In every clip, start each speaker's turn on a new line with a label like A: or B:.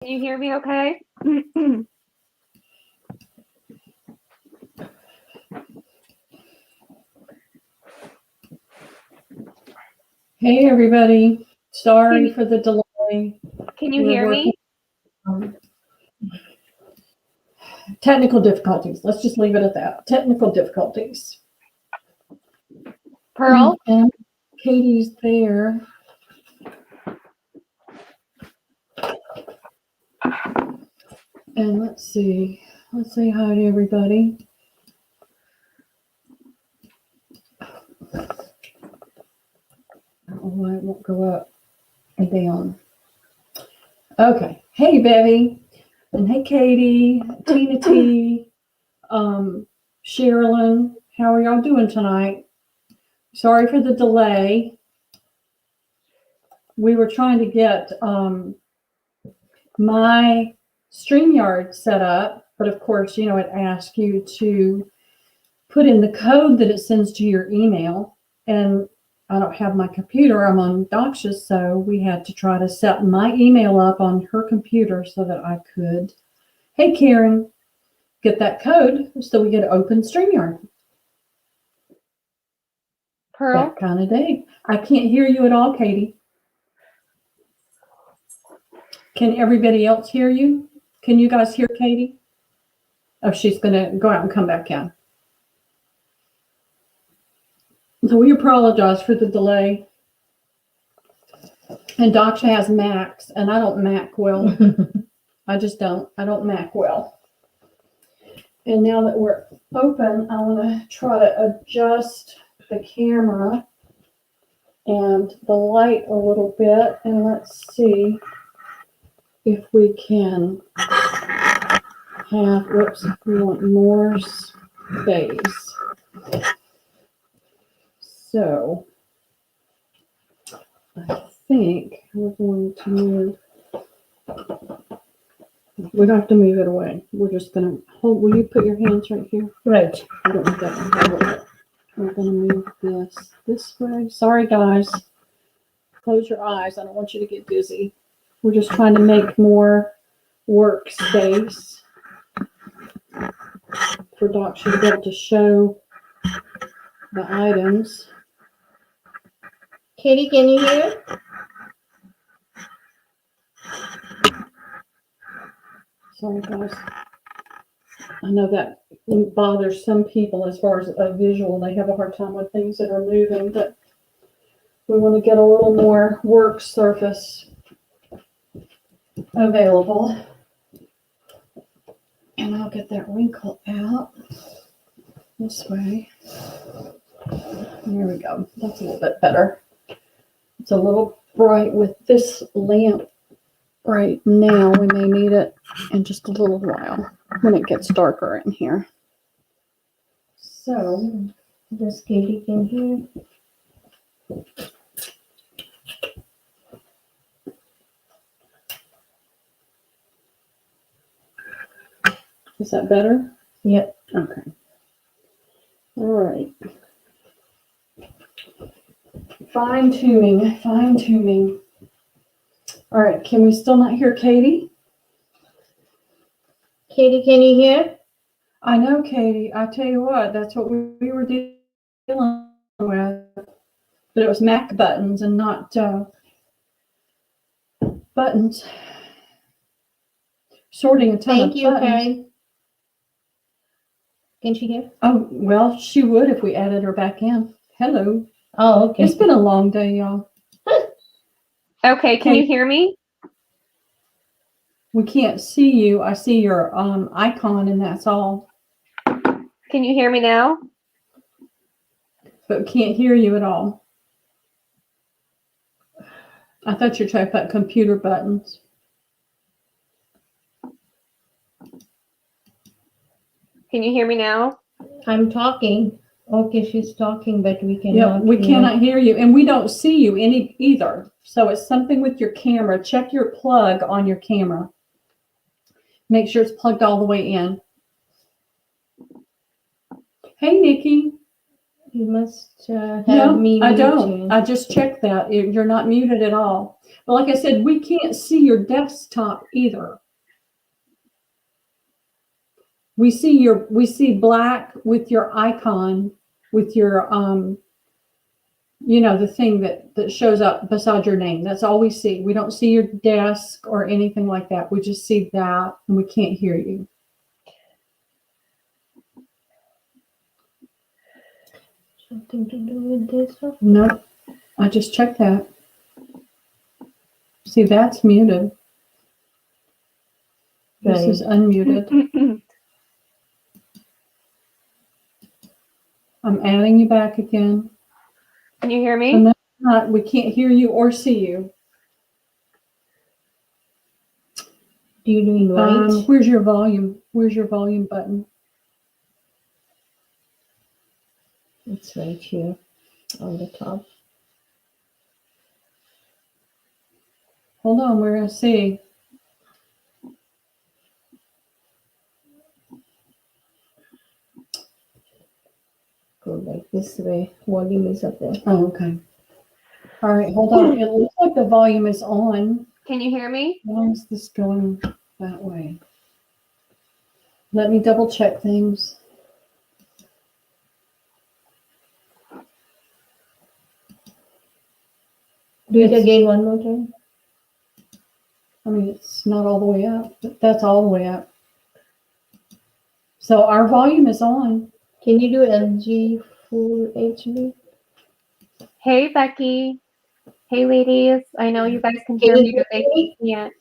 A: Can you hear me okay?
B: Hey everybody, sorry for the delay.
A: Can you hear me?
B: Technical difficulties. Let's just leave it at that. Technical difficulties.
A: Pearl?
B: And Katie's there. And let's see. Let's say hi to everybody. I don't know why it won't go up and down. Okay. Hey, Bevy. And hey, Katie, Tina T, Sherilyn. How are y'all doing tonight? Sorry for the delay. We were trying to get my StreamYard set up, but of course, you know, it asks you to put in the code that it sends to your email. And I don't have my computer. I'm on Daksha, so we had to try to set my email up on her computer so that I could, hey, Karen, get that code so we could open StreamYard.
A: Pearl?
B: That kind of day. I can't hear you at all, Katie. Can everybody else hear you? Can you guys hear Katie? Oh, she's going to go out and come back in. So we apologize for the delay. And Daksha has Macs, and I don't Mac well. I just don't. I don't Mac well. And now that we're open, I want to try to adjust the camera and the light a little bit. And let's see if we can have, whoops, we want more space. So I think we're going to move. We don't have to move it away. We're just going to hold. Will you put your hands right here?
C: Right.
B: I don't want that one. We're going to move this way. Sorry, guys. Close your eyes. I don't want you to get dizzy. We're just trying to make more workspace for Daksha to be able to show the items.
C: Katie, can you hear?
B: Sorry, guys. I know that bothers some people as far as a visual. They have a hard time with things that are moving, but we want to get a little more work surface available. And I'll get that wrinkle out this way. There we go. That's a little bit better. It's a little bright with this lamp right now. We may need it in just a little while when it gets darker in here. So,
C: Does Katie can hear?
B: is that better?
C: Yep.
B: Okay. All right. Fine tuning. All right. Can we still not hear Katie?
C: Katie, can you hear?
B: I know, Katie. I tell you what, that's what we were dealing with. But it was Mac buttons and not buttons. Sorting a ton
C: Thank
B: of
C: you,
B: buttons.
C: Karen. Can she hear?
B: Oh, well, she would if we added her back in. Hello.
C: Oh, okay.
B: It's been a long day, y'all.
A: Okay, can you hear me?
B: We can't see you. I see your icon, and that's all.
A: Can you hear me now?
B: But can't hear you at all. I thought you were talking about computer buttons.
A: Can you hear me now?
C: I'm talking. Okay, she's talking, but we cannot.
B: Yeah, we cannot hear you, and we don't see you either. So it's something with your camera. Check your plug on your camera. Make sure it's plugged all the way in. Hey, Nikki.
C: You must have
B: No,
C: me
B: I
C: mute
B: don't.
C: you.
B: I just checked that. You're not muted at all. But like I said, we can't see your desktop either. We see black with your icon, with your the thing that shows up beside your name. That's all we see. We don't see your desk or anything like that. We just see that, and we can't hear you.
C: Something to do with this? Or?
B: No, I just checked that. See, that's muted. This is unmuted. I'm adding you back again.
A: Can you hear me?
B: So no, we can't hear you or see you.
C: Do you do invite?
B: Where's your volume? Where's your volume button?
C: It's right here on the top.
B: Hold on, we're gonna see.
C: Go like this way. Volume is up there.
B: Oh, okay. All right, hold on. It looks like the volume is on.
A: Can you hear me?
B: Why is this going that way? Let me double check things.
C: Do it again one more time.
B: I mean, it's not all the way up, but that's all the way up. So our volume is on.
C: Can you do LG full HD?
A: Hey, Becky. Hey, ladies. I know you guys can hear
C: Can
A: me,
C: you
A: but they
C: hear me?
A: can't.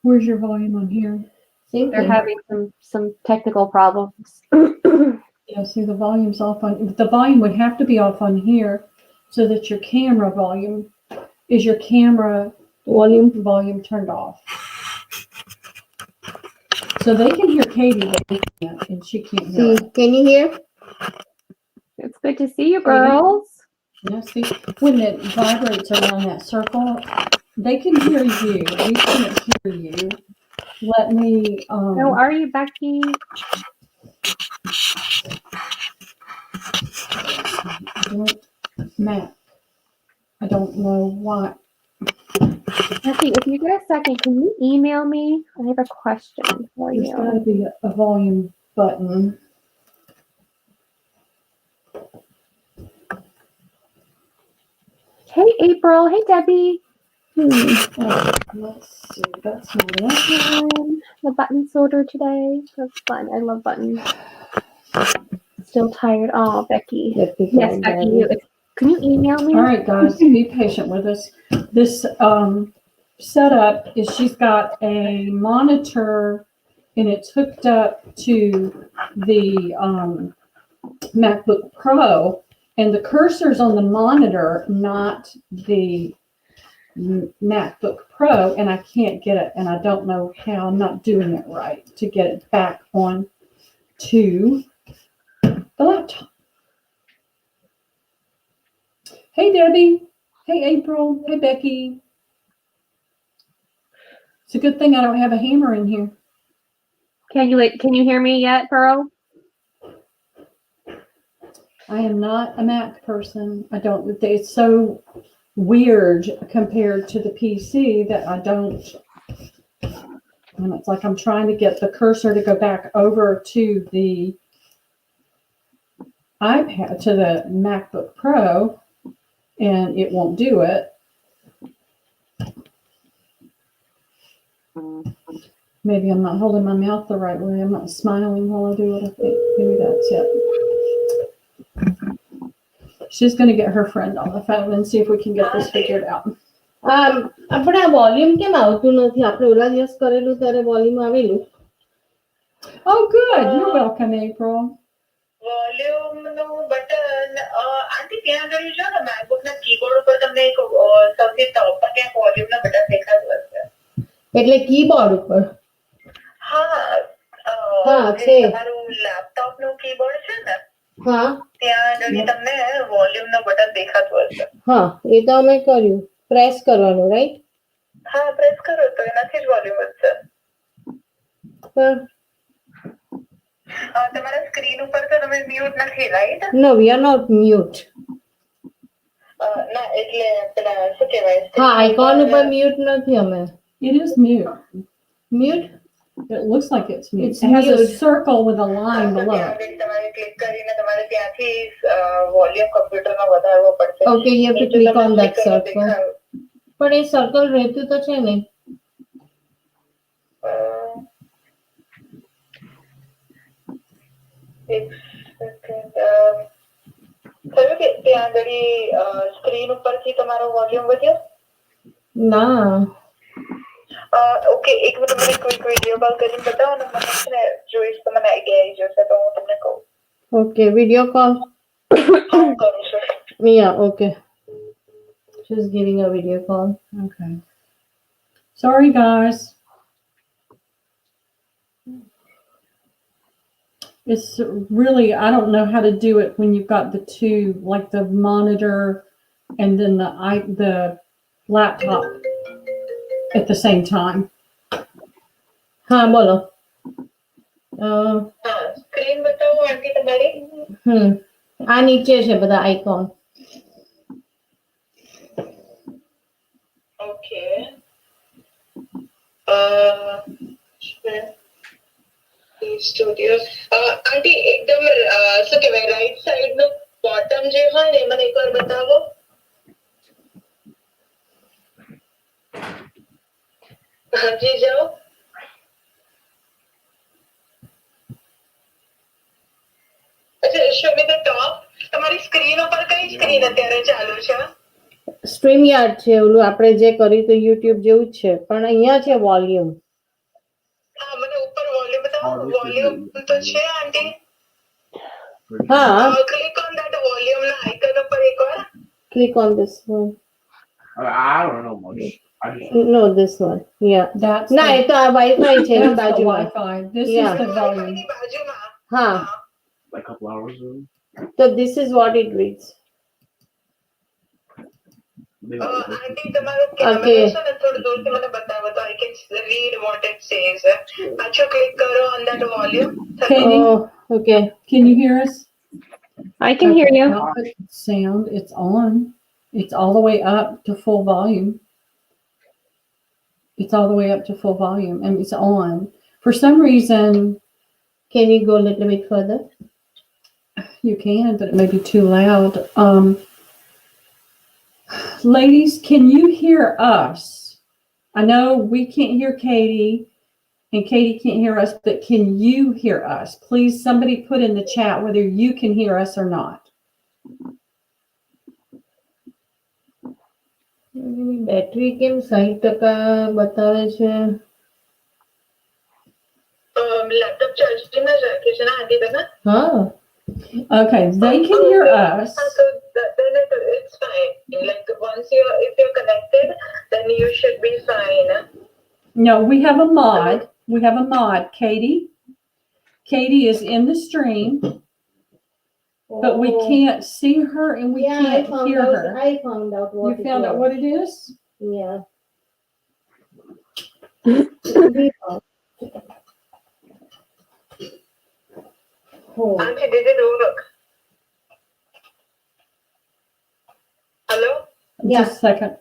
B: Where's your volume on here?
C: Same
A: They're
C: thing.
A: having some technical problems.
B: Yeah, see, the volume's off on, the volume would have to be off on here so that your camera volume, is your camera volume turned off. So they can hear Katie, but they can't, and she can't hear
C: See, can you hear?
A: It's good to see you, girls.
B: Yeah, see, when it vibrates around that circle, they can hear you. We can't hear you. Let me,
A: How are you, Becky?
B: Matt. I don't know why.
A: Becky, if you get a second, can you email me? I have a question for
B: There's
A: you.
B: got to be a volume button.
A: Hey, April. Hey, Debbie.
B: Oh, let's see. That's not it.
A: The button sorter today. That's fun. I love buttons. Still tired. Oh, Becky. Yes, Becky. Can you email me?
B: All right, guys, be patient with us. This setup is she's got a monitor and it's hooked up to the MacBook Pro, and the cursor's on the monitor, not the MacBook Pro, and I can't get it, and I don't know how. I'm not doing it right to get it back on to the laptop. Hey, Debbie. Hey, April. Hey, Becky. It's a good thing I don't have a hammer in here.
A: Can you hear me yet, Pearl?
B: I am not a Mac person. I don't. It's so weird compared to the PC that I don't. And it's like I'm trying to get the cursor to go back over to the iPad, to the MacBook Pro, and it won't do it. Maybe I'm not holding my mouth the right way. I'm not smiling while I do it. I think maybe that's it. She's going to get her friend on the phone and see if we can get this figured out.
C: આપણે આ volume કેમ આવતું નથી? આપણે ઓલા દિવસ કરેલું ત્યારે volume આવેલું.
B: Oh, good. You're welcome, April.
D: Volume નું બટન આંટી ત્યાં આગળ જો ને MacBook ના કીબોર્ડ ઉપર તમને એક સૌથી ટોપ પર ક્યાંક વોલ્યુમ ના બટન દેખાતું હશે.
C: એટલે કીબોર્ડ ઉપર.
D: હા
C: હા છે.
D: તમારું લેપટોપ નું કીબોર્ડ છે ને
C: હા
D: ત્યાં આગળ તમને વોલ્યુમ નું બટન દેખાતું હશે.
C: હા એ તો અમે કર્યું. પ્રેસ કરવાનું, રાઈટ?
D: હા પ્રેસ કરો તો એનાથી જ વોલ્યુમ વધશે. તમારા સ્ક્રીન ઉપર તો તમે મ્યુટ નથી, right?
C: No, we are not mute.
D: ના એટલે પેલા શું કહેવાય?
C: હા, આઇકોન ઉપર મ્યુટ નથી અમે.
B: It is mute.
C: Mute?
B: It looks like it's mute.
C: It's
B: it has a
C: mute.
B: circle with a line below
D: ત્યાં
B: it.
D: આગળ તમારે ક્લિક કરીને તમારે ત્યાંથી વોલ્યુમ કમ્પ્યુટરમાં વધારવો પડશે.
C: Okay, you have to
D: નીચે
C: click
D: તમે
C: on that
D: click કરો,
C: circle.
D: દેખાવ.
C: પણ એ સર્કલ રહેતું તો છે ને.
D: એક સેકન્ડ. થયું કે ત્યાં આગળ સ્ક્રીન ઉપરથી તમારો વોલ્યુમ વધ્યો?
C: ના.
D: ઓકે, એક મિનિટ મને ક્વિક વિડીયો કોલ કરીને બતાવો ને, મને છે ને જોઈશ તો મને આઈડિયા આવી જશે તો હું તમને કહું.
C: Okay, video call.
D: હું કરું છું.
C: Yeah, okay. She's giving a video call.
B: Okay. Sorry, guys. It's really, I don't know how to do it when you've got the two, like the monitor and then the laptop at the same time.
C: હા, બોલો.
D: હા, screen બતાવો આંટી તમારી.
C: આ નીચે છે બધા icon.
D: Okay. Studio આંટી એકદમ શું કહેવાય રાઈટ સાઈડ નો બોટમ જે હોય ને મને એકવાર બતાવો. હાજી જાઓ. અચ્છા, show me the top. તમારી સ્ક્રીન ઉપર કઈ સ્ક્રીન અત્યારે ચાલુ છે?
C: સ્ટ્રીમ યાર્ડ છે ઓલું આપણે જે કર્યું તો યુટ્યુબ જેવું જ છે પણ અહીંયા છે વોલ્યુમ.
D: હા, મને ઉપર વોલ્યુમ બતાવો. વોલ્યુમ તો છે આંટી?
C: હા.
D: ક્લિક ઓન ધેટ વોલ્યુમ ના આઇકન ઉપર એકવાર.
C: Click on this one.
E: I don't know much. I just
C: No, this one. Yeah.
B: That's
C: ના એ તો આ વાઈફાઈ છે એની
B: that's the
C: બાજુમાં.
B: Wi-Fi. This
C: Yeah.
B: is the volume.
D: વાઈફાઈની બાજુમાં.
C: હા.
E: like a couple hours ago.
C: So this is what it reads.
E: Maybe
D: આંટી તમારો
C: Okay.
D: Camera છે ને થોડું દૂરથી મને બતાવો તો I can read what it says. પાછો ક્લિક કરો on that volume.
B: Katie,
C: Oh, okay.
B: can you hear us?
A: I can hear you.
B: Output sound, it's on. It's all the way up to full volume. It's all the way up to full volume and it's on. For some reason,
C: Can you go a little bit further?
B: you can, but it may be too loud. Ladies, can you hear us? I know we can't hear Katie and Katie can't hear us, but can you hear us? Please, somebody put in the chat whether you can hear us or not.
C: Battery કેમ 60% બતાવે છે?
D: Laptop ચાર્જિંગમાં જ રાખ્યું છે ને આંટી તમે?
C: હા.
B: Okay, they can hear us.
D: So then it's fine. Like once if you're connected, then you should be fine.
B: No, we have a mod. We have a mod, Katie. Katie is in the stream, but we can't see her and we
C: Yeah,
B: can't hear her.
C: I found out what
B: You found out what it is?
C: Yeah. Oh.
D: Auntie, did it work? Hello?
C: Yeah.
B: Just a second.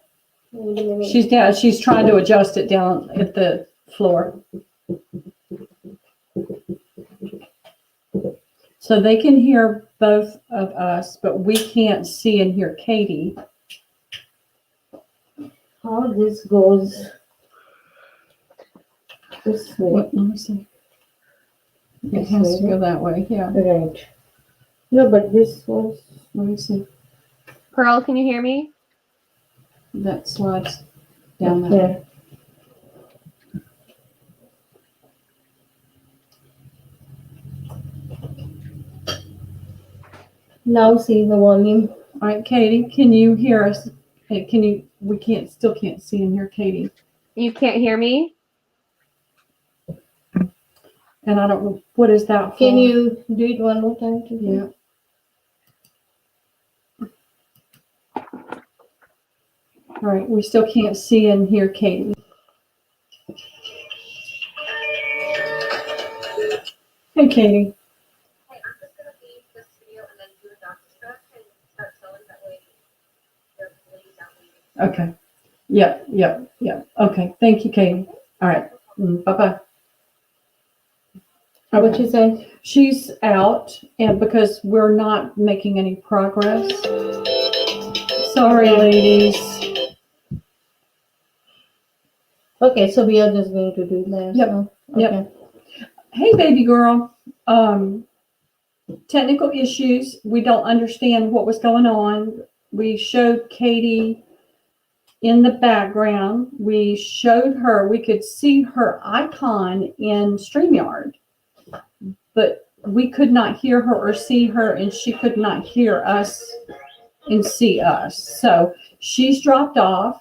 B: She's trying to adjust it down at the floor. So they can hear both of us, but we can't see and hear Katie.
C: How this goes this way.
B: Let me see. It has to go that way, yeah.
C: Right. No, but this was
B: Let me see.
A: Pearl, can you hear me?
B: That slides down that way.
C: yeah. Now see the volume.
B: All right, Katie, can you hear us? Hey, can you? We still can't see and hear Katie.
A: You can't hear me?
B: And I don't know, what is that for?
C: Can you do it one more time? Please?
B: Yeah. All right, we still can't see and hear Katie. Hey, Katie. Okay. Yep. Okay. Thank you, Katie. All right. Bye-bye.
C: What she said?
B: She's out, and because we're not making any progress. Sorry, ladies.
C: Okay, so we are just going to do that.
B: Yep,
C: So,
B: yep.
C: okay.
B: Hey, baby girl. Technical issues. We don't understand what was going on. We showed Katie in the background. We showed her, we could see her icon in StreamYard, but we could not hear her or see her, and she could not hear us and see us. So she's dropped off.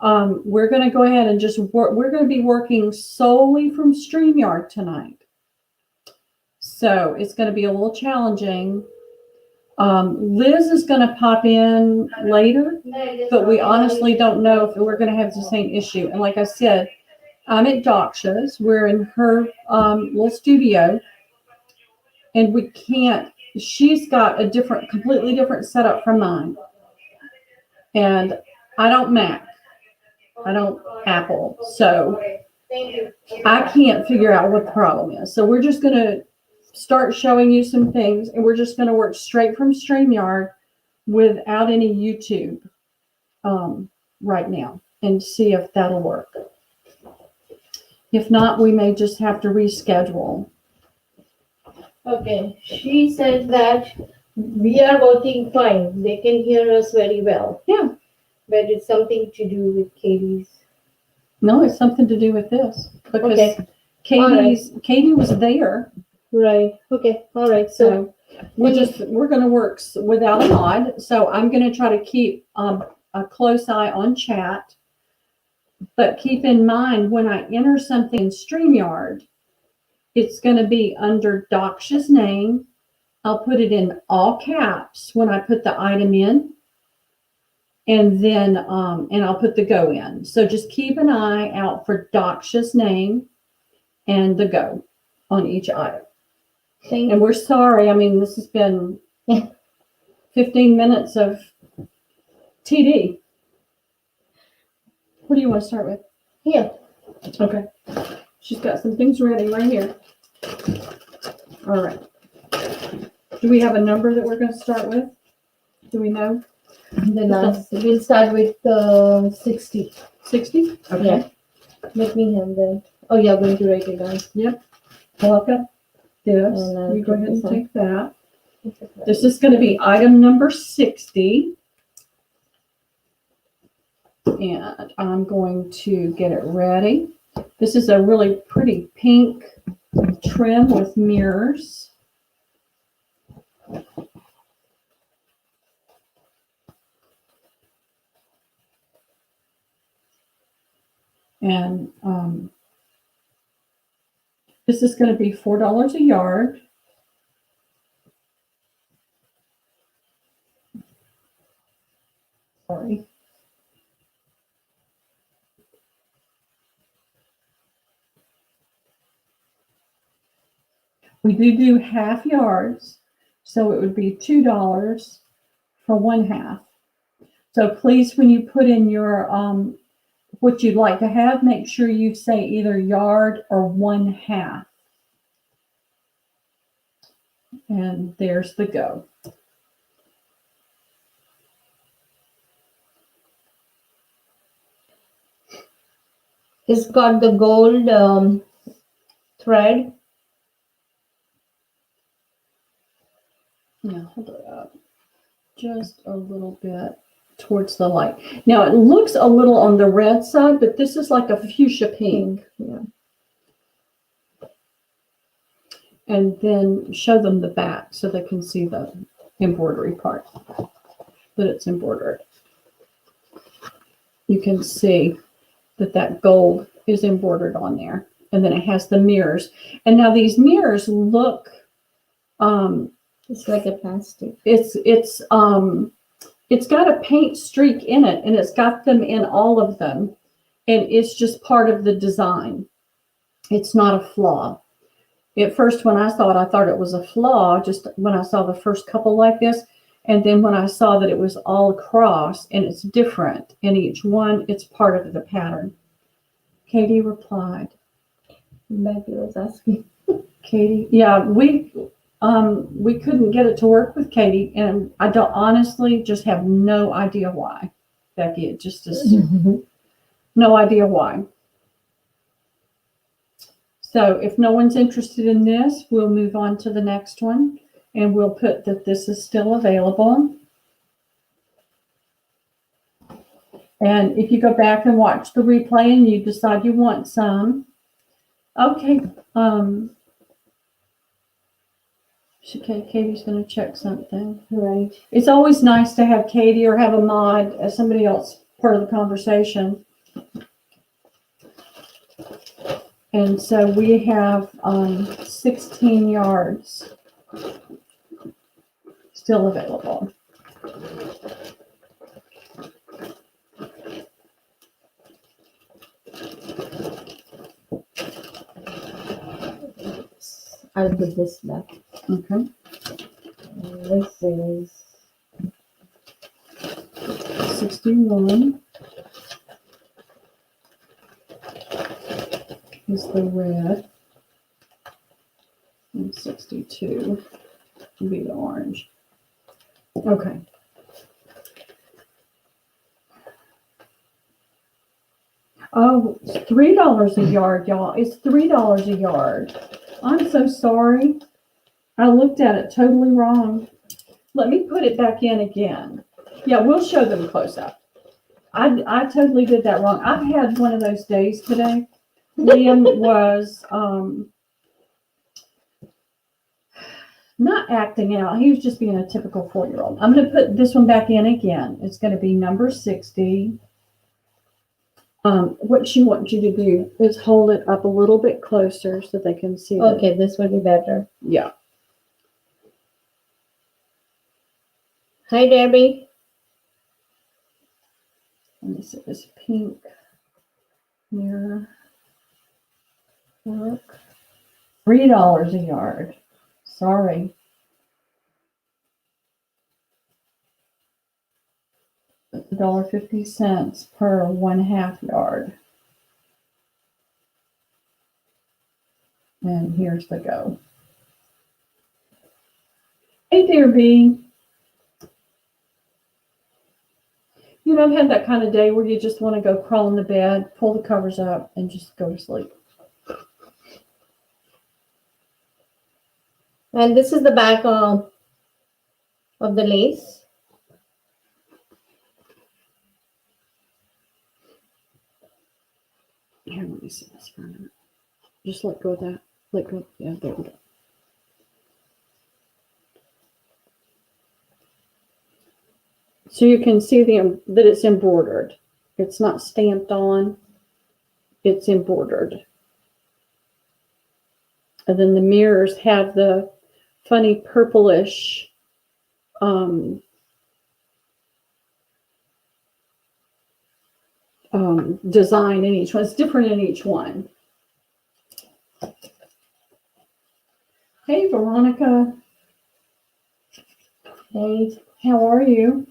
B: We're going to go ahead and just work. We're going to be working solely from StreamYard tonight. So it's going to be a little challenging. Liz is going to pop in later, but we honestly don't know if we're going to have the same issue. And like I said, I'm at Daksha's. We're in her little studio, and we can't. She's got a completely different setup from mine. And I don't Mac. I don't Apple. So I can't figure out what the problem is. So we're just going to start showing you some things, and we're just going to work straight from StreamYard without any YouTube right now and see if that'll work. If not, we may just have to reschedule.
C: Okay, she said that we are working fine. They can hear us very well.
B: Yeah.
C: But it's something to do with Katie's.
B: No, it's something to do with this because
C: Okay.
B: Katie was there.
C: Right. Okay. All right. So
B: We're going to work without a mod. So I'm going to try to keep a close eye on chat. But keep in mind, when I enter something in StreamYard, it's going to be under Daksha's name. I'll put it in all caps when I put the item in. And then, and I'll put the go in. So just keep an eye out for Daksha's name and the go on each item. And we're sorry. I mean, this has been 15 minutes of TD. What do you want to start with?
C: Here.
B: Okay. She's got some things ready right here. All right. Do we have a number that we're going to start with? Do we know?
C: Then we'll start with 60.
B: 60? Okay.
C: Yeah. Let me have that. Oh, you're going to write it down.
B: Yep. Well, I've got this.
C: And
B: You go ahead and
C: this
B: take that. This is going to be item number 60. And I'm going to get it ready. This is a really pretty pink trim with mirrors. And this is going to be $4 a yard. Sorry. We do half yards, so it would be $2 for one half. So please, when you put in your what you'd like to have, make sure you say either yard or one half. And there's the go.
C: It's got the gold thread.
B: Now hold it up just a little bit towards the light. Now it looks a little on the red side, but this is like a fuchsia pink.
C: Yeah.
B: And then show them the back so they can see the embroidery part, that it's embroidered. You can see that gold is embroidered on there. And then it has the mirrors. And now these mirrors look,
C: It's like a plastic.
B: it's got a paint streak in it, and it's got them in all of them. And it's just part of the design. It's not a flaw. At first, when I saw it, I thought it was a flaw, just when I saw the first couple like this. And then when I saw that it was all across and it's different in each one, it's part of the pattern. Katie replied.
C: Maggie was asking.
B: Katie, yeah, we couldn't get it to work with Katie, and I don't honestly just have no idea why. Becky, it just is no idea why. So if no one's interested in this, we'll move on to the next one, and we'll put that this is still available. And if you go back and watch the replay and you decide you want some, okay, Katie's going to check something.
C: Right.
B: It's always nice to have Katie or have a mod as somebody else part of the conversation. And so we have 16 yards still available.
C: I'll put this back.
B: Okay.
C: This is
B: 61 is the red, and 62 will be the orange. Okay. Oh, it's $3 a yard, y'all. It's $3 a yard. I'm so sorry. I looked at it totally wrong. Let me put it back in again. Yeah, we'll show them close up. I totally did that wrong. I've had one of those days today. Liam was not acting out. He was just being a typical 4-year-old. I'm going to put this one back in again. It's going to be number 60. What she wants you to do is hold it up a little bit closer so they can see.
C: okay. This will be better.
B: Yeah.
C: Hi, Debbie.
B: Let me see this pink mirror work. $3 a yard. Sorry. $1.50 per 1/2 yard. And here's the go. Hey, dear B. You know, I've had that kind of day where you just want to go crawl in the bed, pull the covers up, and just go to sleep.
C: And this is the back of the lace.
B: Here, let me see this for a minute. Just let go of that. Let go. Yeah, there we go. So you can see that it's embroidered. It's not stamped on. It's embroidered. And then the mirrors have the funny purplish design in each one. It's different in each one. Hey, Veronica. Hey, how are you?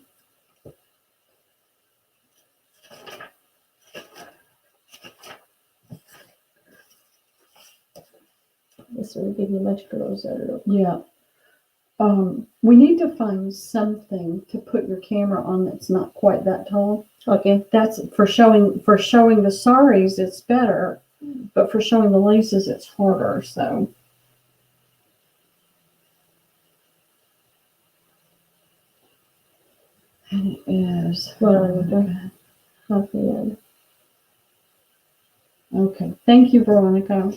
C: This will give you much closer look.
B: Yeah. We need to find something to put your camera on that's not quite that tall.
C: Okay.
B: That's for showing the saris, it's better, but for showing the laces, it's harder. So. And it is.
C: Veronica. Half a yard.
B: Okay. Thank you, Veronica.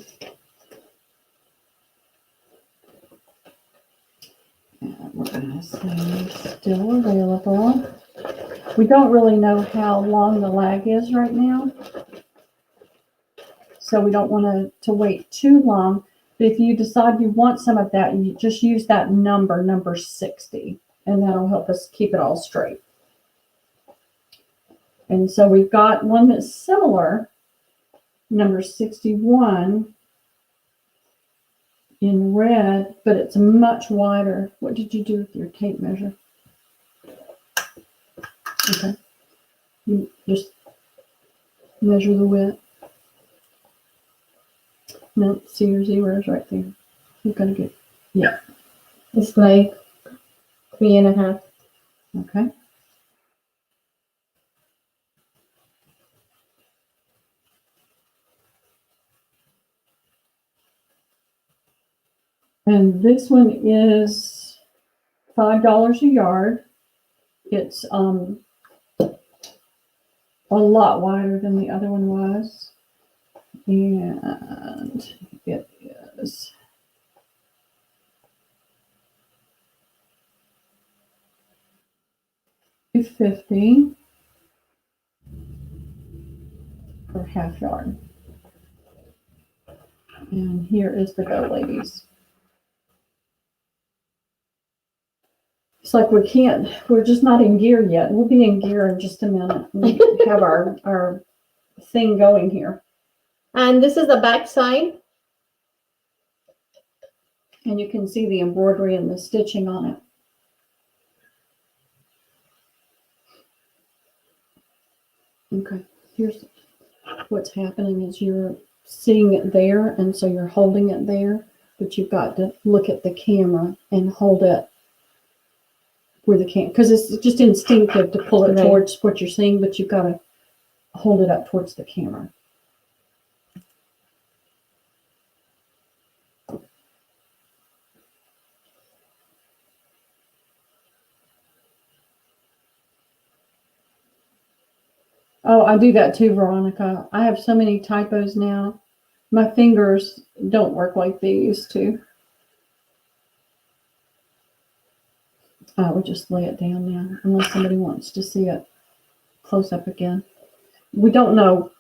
B: And we're going to say still available. We don't really know how long the lag is right now. So we don't want to wait too long. But if you decide you want some of that, you just use that number 60. And that'll help us keep it all straight. And so we've got one that's similar, number 61 in red, but it's much wider. What did you do with your tape measure? Okay. You just measure the width. No, see your zeros right there. You're gonna get,
C: It's like 3.5.
B: okay. And this one is $5 a yard. It's a lot wider than the other one was. And it is $2.50 per half yard. And here is the go, ladies. It's like we're just not in gear yet. We'll be in gear in just a minute. We have our thing going here.
C: And this is the back side.
B: And you can see the embroidery and the stitching on it. Okay, here's what's happening is you're seeing it there, and so you're holding it there, but you've got to look at the camera and hold it where the camera, because it's just instinctive to pull it
C: Right.
B: towards what you're seeing, but you've got to hold it up towards the camera. Oh, I do that too, Veronica. I have so many typos now. My fingers don't work like they used to. I would just lay it down now, unless somebody wants to see it close up again. We don't know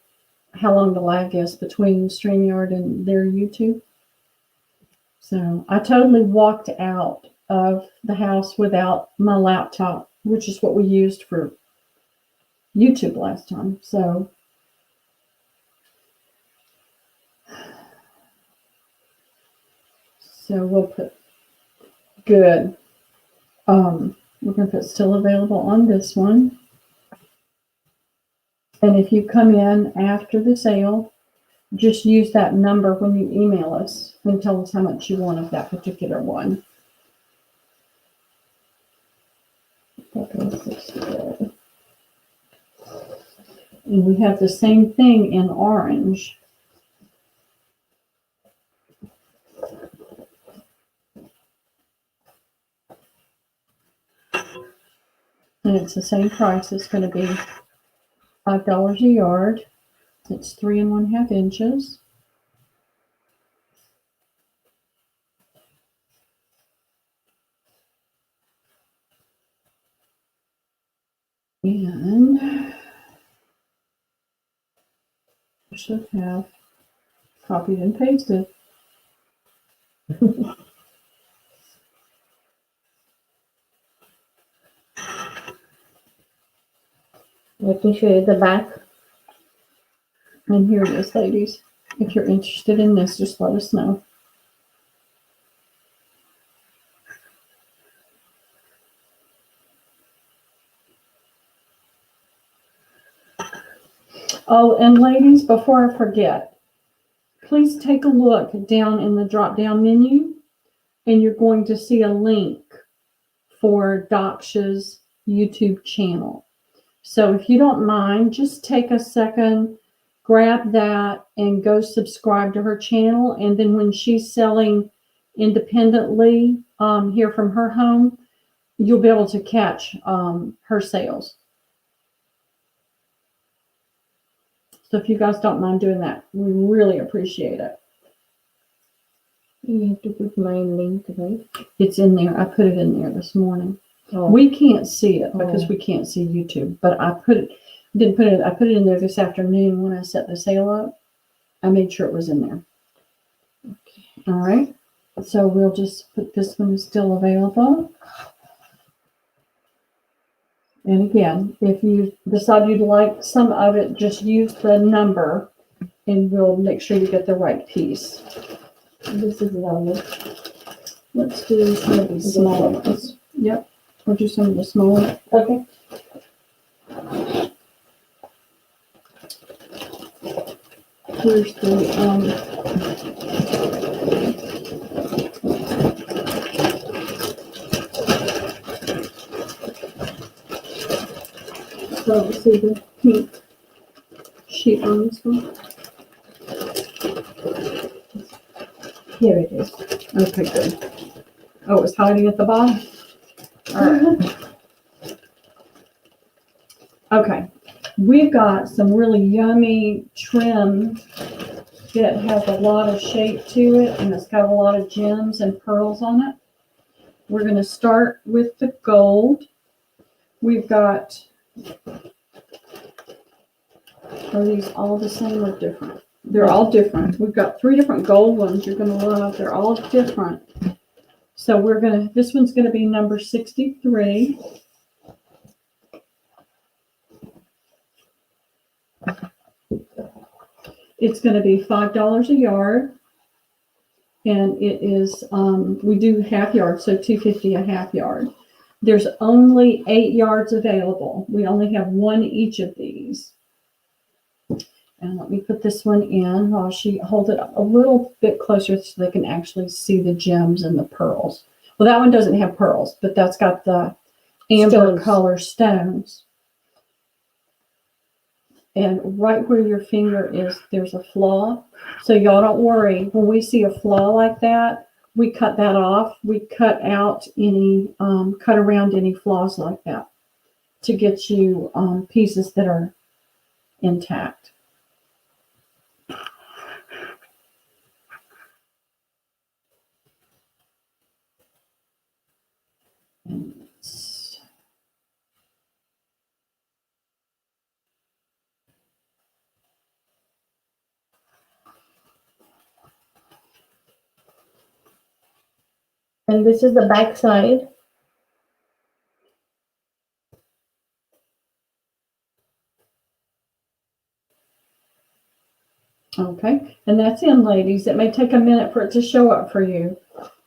B: how long the lag is between StreamYard and their YouTube. So I totally walked out of the house without my laptop, which is what we used for YouTube last time. So we'll put good. We're going to put still available on this one. And if you come in after the sale, just use that number when you email us and tell us how much you want of that particular one. And we have the same thing in orange. And it's the same price. It's going to be $5 a yard. It's 3 1/2 inches. And I should have copied and pasted.
C: Let me show you the back.
B: And here it is, ladies. If you're interested in this, just let us know. Oh, and ladies, before I forget, please take a look down in the drop-down menu, and you're going to see a link for Daksha's YouTube channel. So if you don't mind, just take a second, grab that, and go subscribe to her channel. And then when she's selling independently here from her home, you'll be able to catch her sales. So if you guys don't mind doing that, we really appreciate it.
C: You have to put my link, right?
B: It's in there. I put it in there this morning.
C: Oh.
B: We can't see it because
C: Oh.
B: we can't see YouTube, but I put it in there this afternoon when I set the sale up. I made sure it was in there.
C: Okay.
B: All right. So we'll just put this one is still available. And again, if you decide you'd like some of it, just use the number and we'll make sure you get the right piece.
C: This is lovely.
B: Let's do some of these smaller ones. Yep. We'll do some of the smaller.
C: Okay.
B: Where's the so let's see the pink sheet on this one.
C: Here it is.
B: Okay, good. Oh, it's hiding at the bottom? All right. Okay, we've got some really yummy trim that has a lot of shape to it, and it's got a lot of gems and pearls on it. We're going to start with the gold. We've got, are these all the same or different? They're all different. We've got 3 different gold ones you're going to love. They're all different. So this one's going to be number 63. It's going to be $5 a yard, and it is, we do half yards, so $2.50 a half yard. There's only 8 yards available. We only have 1 each of these. And let me put this one in while she holds it up a little bit closer so they can actually see the gems and the pearls. Well, that one doesn't have pearls, but that's got the amber color stones. And right where your finger is, there's a flaw. So y'all don't worry. When we see a flaw like that, we cut that off. We cut out any, cut around any flaws like that to get you pieces that are intact.
C: And this is the back side.
B: Okay, and that's in, ladies. It may take a minute for it to show up for you,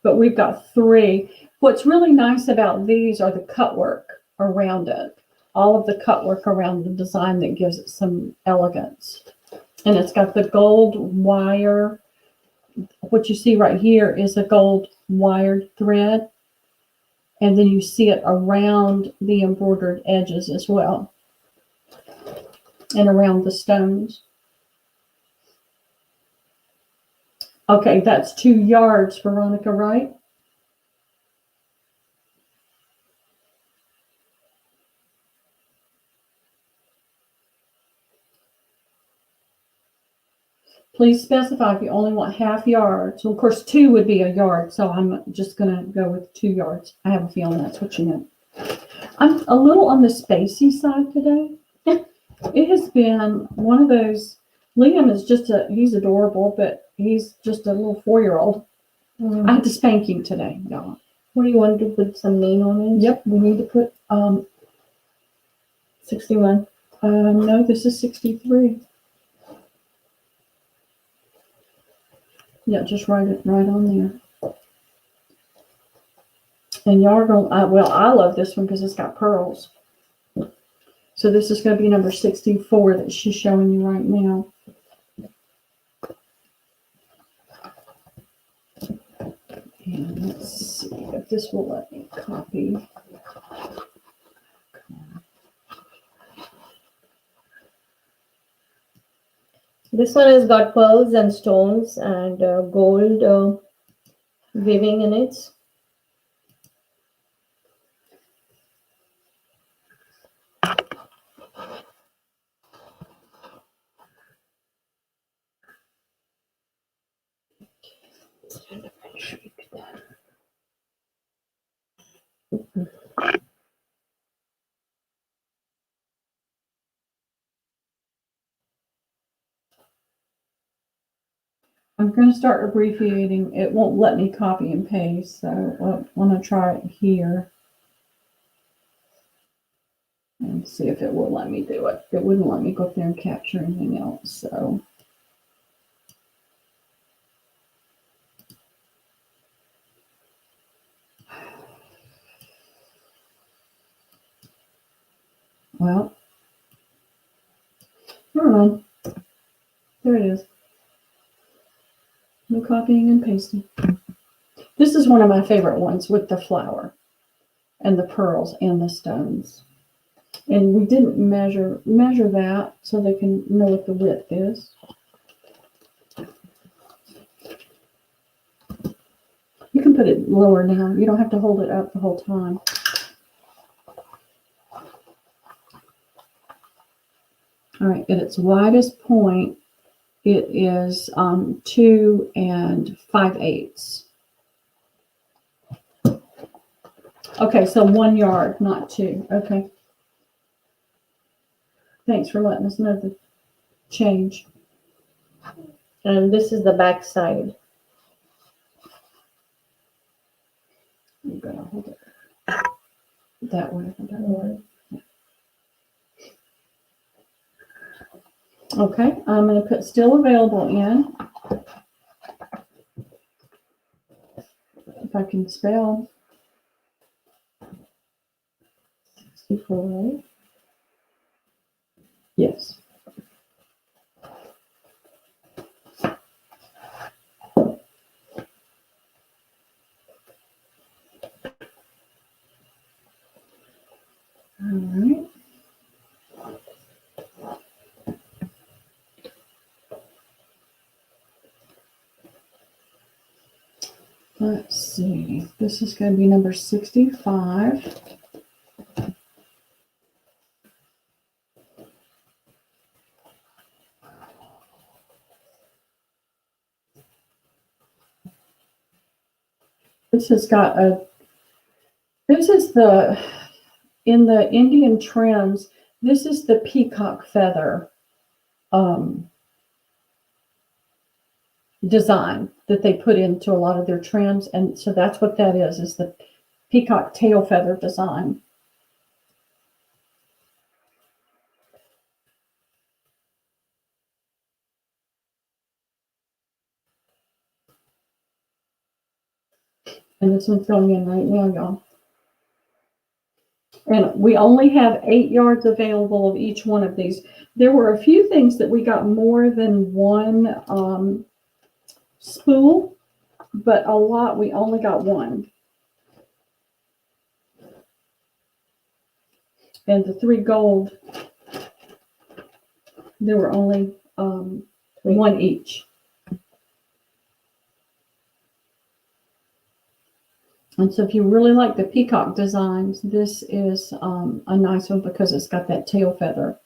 B: but we've got 3. What's really nice about these are the cut work around it. All of the cut work around the design that gives it some elegance. And it's got the gold wire. What you see right here is a gold wired thread. And then you see it around the embroidered edges as well. And around the stones. Okay, that's 2 yards, Veronica, right? Please specify if you only want half yards. Well, of course, 2 would be a yard, so I'm just going to go with 2 yards. I have a feeling that's what you meant. I'm a little on the spacey side today. It has been one of those. Liam is he's adorable, but he's just a little 4-year-old. I had to spank him today, y'all.
C: What do you want to put some name on it?
B: Yep, we need to put
C: 61.
B: No, this is 63. Yeah, just write it right on there. And y'all are going, well, I love this one because it's got pearls. So this is going to be number 64 that she's showing you right now. And let's see if this will let me copy.
C: This one has got pearls and stones and gold weaving in it.
B: I'm going to start abbreviating. It won't let me copy and paste, so I want to try it here. And see if it will let me do it. It wouldn't let me go up there and capture anything else, so. Well, never mind. There it is. No copying and pasting. This is one of my favorite ones with the flower and the pearls and the stones. And we didn't measure that so they can know what the width is. You can put it lower now. You don't have to hold it up the whole time. All right, at its widest point, it is 2 5/8. Okay, so 1 yard, not 2. Okay. Thanks for letting us know the change.
C: And this is the back side.
B: I'm gonna hold it that way. Okay, I'm going to put still available in. If I can spell.
C: 64, right?
B: Yes. All right. Let's see. This is going to be number 65. This has got this is in the Indian trims, this is the peacock feather design that they put into a lot of their trims. And so that's what that is the peacock tail feather design. And this one's going in right now, y'all. And we only have 8 yards available of each one of these. There were a few things that we got more than one spool, but a lot we only got one. And the 3 gold, there were only 1 each. And so if you really like the peacock designs, this is a nice one because it's got that tail feather.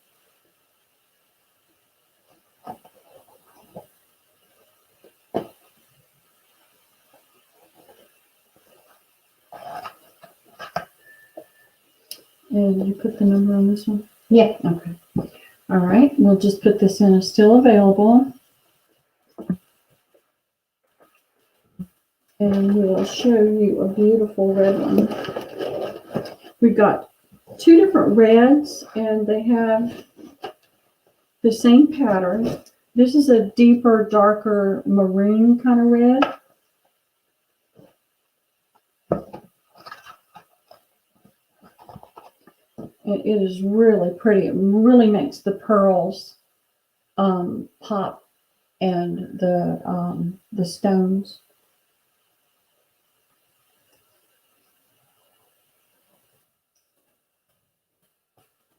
B: And you put the number on this one?
C: Yeah.
B: Okay. All right. We'll just put this in as still available. And we'll show you a beautiful red one. We've got 2 different reds, and they have the same pattern. This is a deeper, darker maroon kind of red. And it is really pretty. It really makes the pearls pop and the stones.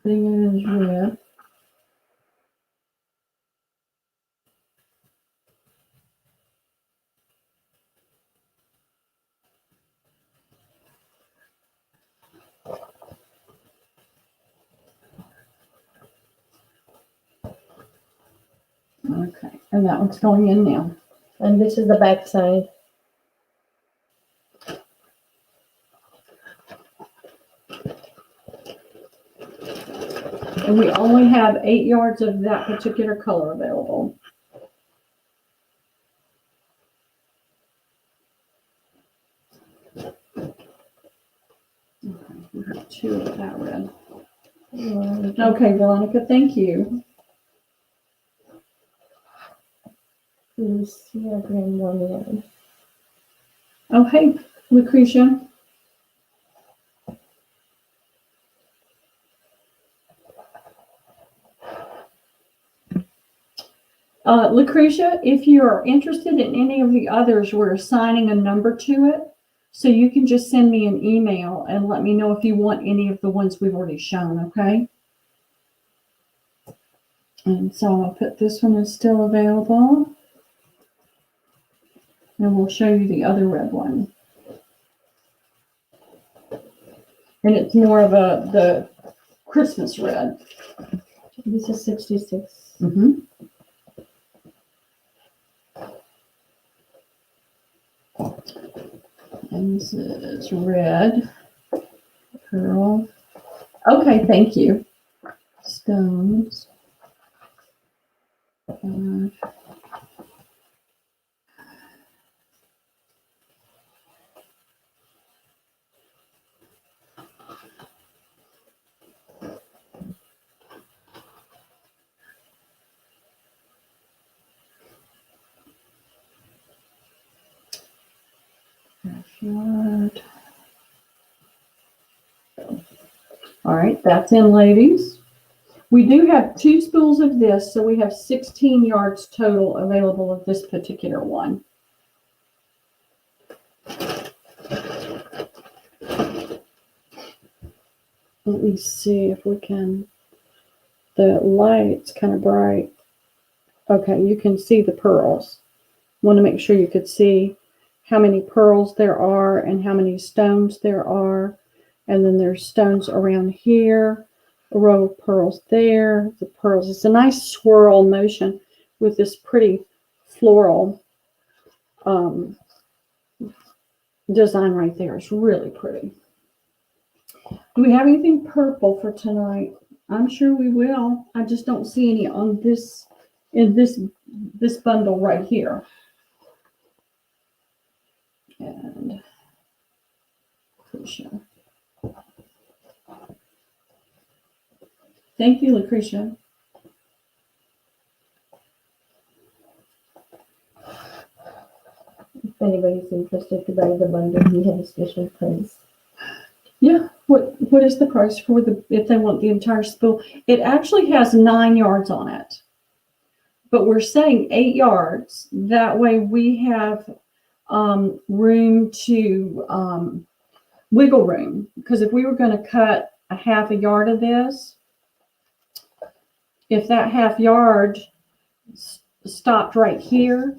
B: Putting it in as red. Okay, and that one's going in now.
C: And this is the back side.
B: And we only have 8 yards of that particular color available. Okay, we have 2 of that red. Okay, Veronica, thank you.
C: Lucia Grand Warrior.
B: Oh, hey, Lucretia. Lucretia, if you are interested in any of the others, we're assigning a number to it. So you can just send me an email and let me know if you want any of the ones we've already shown, okay? And so I'll put this one is still available. And we'll show you the other red one. And it's more of the Christmas red.
C: This is 66.
B: Mm-hmm. And this is red, pearl. Okay, thank you. Stones. Yard. All right, that's in, ladies. We do have 2 spools of this, so we have 16 yards total available of this particular one. Let me see if we can. The light's kind of bright. Okay, you can see the pearls. Want to make sure you could see how many pearls there are and how many stones there are. And then there's stones around here, a row of pearls there, the pearls. It's a nice swirl motion with this pretty floral design right there. It's really pretty. Do we have anything purple for tonight? I'm sure we will. I just don't see any on this, in this bundle right here. And Lucretia. Thank you, Lucretia.
C: If anybody's interested to buy the bundle, we have a special price.
B: Yeah. What is the price for if they want the entire spool? It actually has 9 yards on it, but we're saying 8 yards. That way we have room to wiggle room, because if we were going to cut a half a yard of this, if that half yard stopped right here,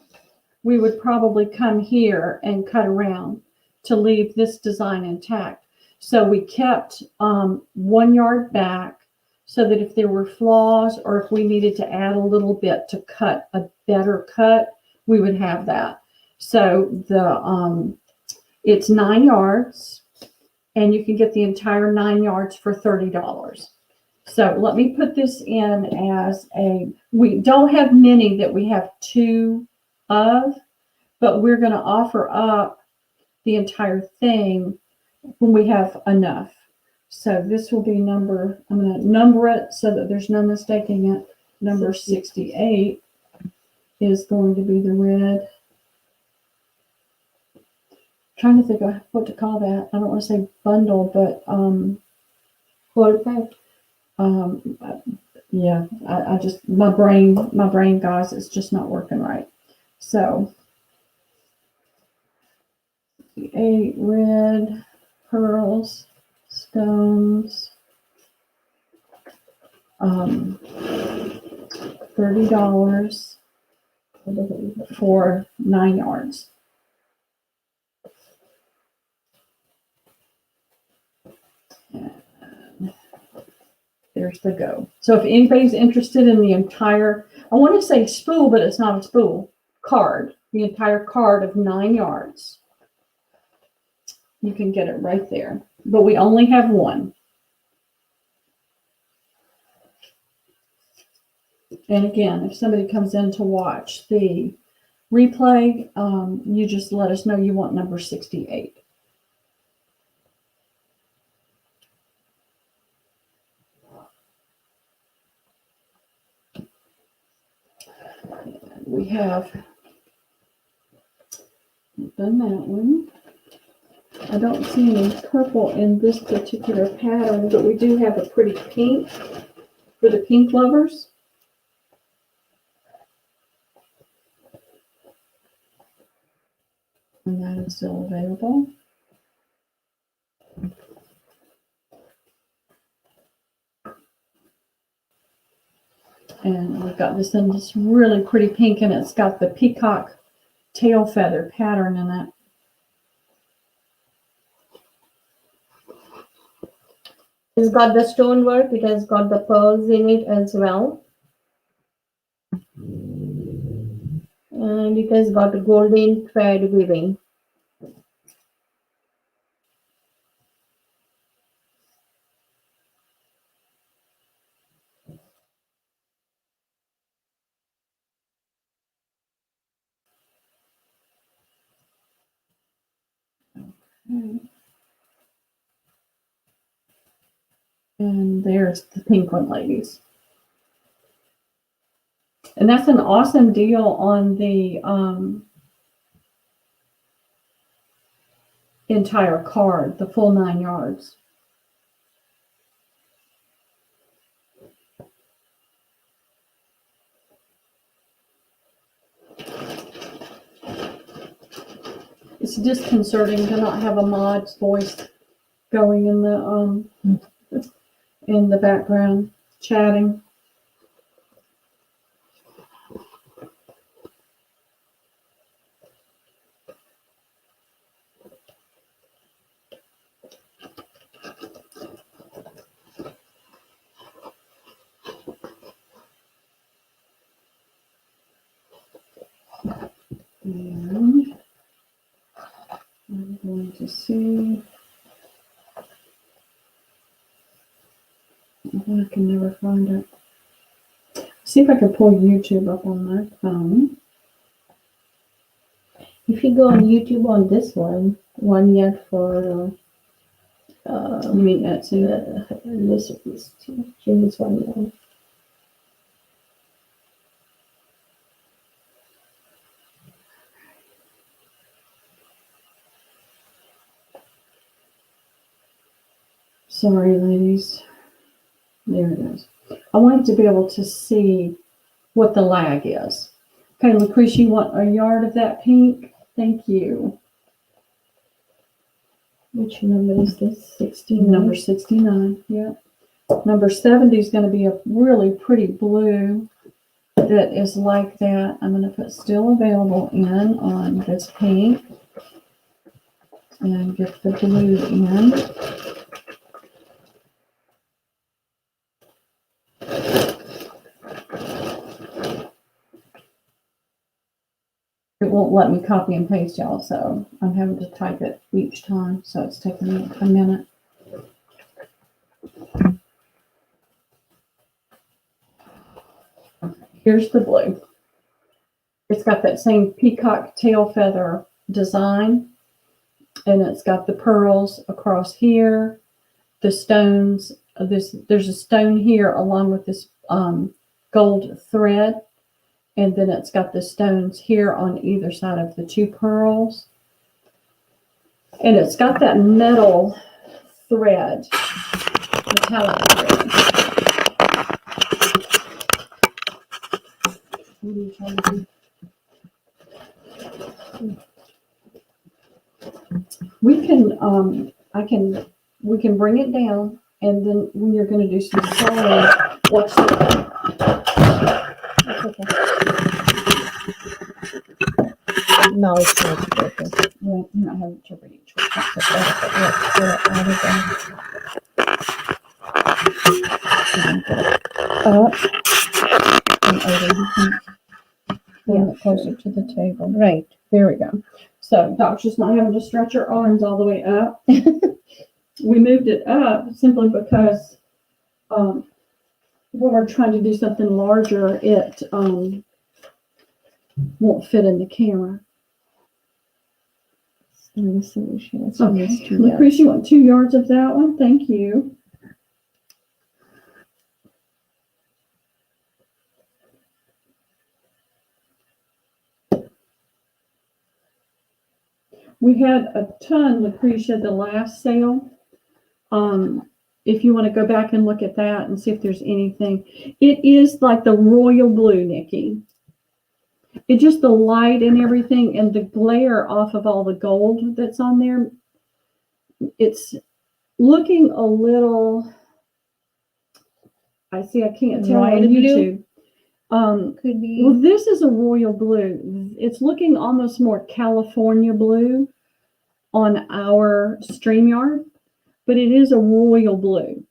B: we would probably come here and cut around to leave this design intact. So we kept 1 yard back so that if there were flaws or if we needed to add a little bit to cut a better cut, we would have that. So it's 9 yards, and you can get the entire 9 yards for $30. So let me put this in as we don't have many that we have 2 of, but we're going to offer up the entire thing when we have enough. So this will be I'm going to number it so that there's no mistaking it. Number 68 is going to be the red. Trying to think of what to call that. I don't want to say bundle, but
C: Whole pack.
B: Yeah, I just my brain, guys, it's just not working right. So 8 red pearls, stones, $30 for 9 yards. And there's the go. So if anybody's interested in the entire, I want to say spool, but it's not a spool, card, the entire card of 9 yards, you can get it right there. But we only have one. And again, if somebody comes in to watch the replay, you just let us know you want number 68. And we have done that one. I don't see any purple in this particular pattern, but we do have a pretty pink for the pink lovers. And that is still available. And we've got this in this really pretty pink, and it's got the peacock tail feather pattern in it.
A: It's got the stonework. It has got the pearls in it as well. And it has got a golden thread weaving.
B: And there's the pink one, ladies. And that's an awesome deal on the entire card, the full 9 yards. It's disconcerting to not have a mod's voice going in the background, chatting. And I'm going to see. I can never find it. See if I can pull YouTube up on my phone.
A: If you go on YouTube on this one yet for
B: You mean Etsy?
A: recipes, Jimmy's one yet.
B: Sorry, ladies. There it is. I wanted to be able to see what the lag is. Okay, Lucretia, you want a yard of that pink? Thank you.
A: Which number is this? 69.
B: Number 69, yeah. Number 70 is going to be a really pretty blue that is like that. I'm going to put still available in on this pink and get the blue in. It won't let me copy and paste, y'all, so I'm having to type it each time, so it's taking me a minute. Here's the blue. It's got that same peacock tail feather design, and it's got the pearls across here, the stones. There's a stone here along with this gold thread. And then it's got the stones here on either side of the two pearls. And it's got that metal thread, metallic thread. What are you trying to do? We can bring it down, and then when you're going to do some sewing, watch that. That's okay.
A: No, it's not broken.
B: Well, you're not having to reach.
A: Up.
B: And over. You can bring it closer to the table.
A: Right.
B: There we go. So Daksha's not having to stretch her arms all the way up. We moved it up simply because when we're trying to do something larger, it won't fit in the camera.
A: The solution.
B: Okay. Lucretia, you want 2 yards of that one? Thank you. We had a ton, Lucretia, the last sale. If you want to go back and look at that and see if there's anything. It is like the royal blue, Nikki. It just the light and everything and the glare off of all the gold that's on there. It's looking a little, I can't tell on
C: Royal blue?
B: YouTube.
C: Could be.
B: Well, this is a royal blue. It's looking almost more California blue on our StreamYard, but it is a royal blue.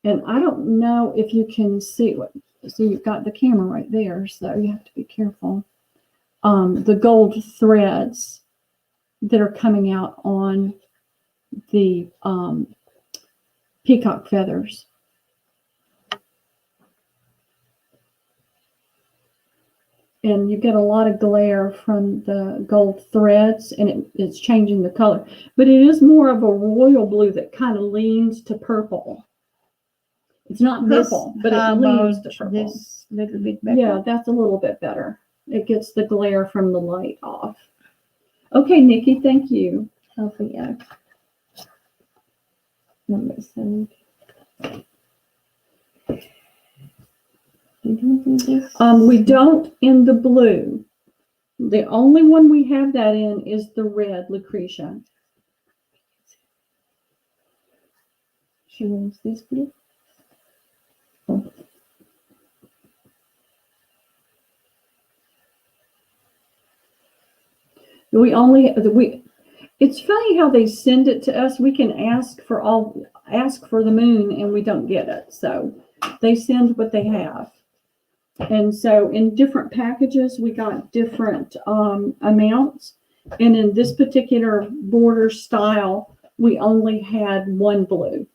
B: And I don't know if you can see what. So you've got the camera right there, so you have to be careful. The gold threads that are coming out on the peacock feathers. And you get a lot of glare from the gold threads, and it's changing the color. But it is more of a royal blue that kind of leans to purple. It's not purple, but it leans to purple.
C: This little bit better.
B: Yeah, that's a little bit better. It gets the glare from the light off. Okay, Nikki, thank you.
C: Healthy Act. Number 7. We don't do this.
B: We don't in the blue. The only one we have that in is the red Lucretia.
C: She wants this blue. Oh.
B: It's funny how they send it to us. We can ask for the moon and we don't get it. So they send what they have. And so in different packages, we got different amounts. And in this particular border style, we only had one blue.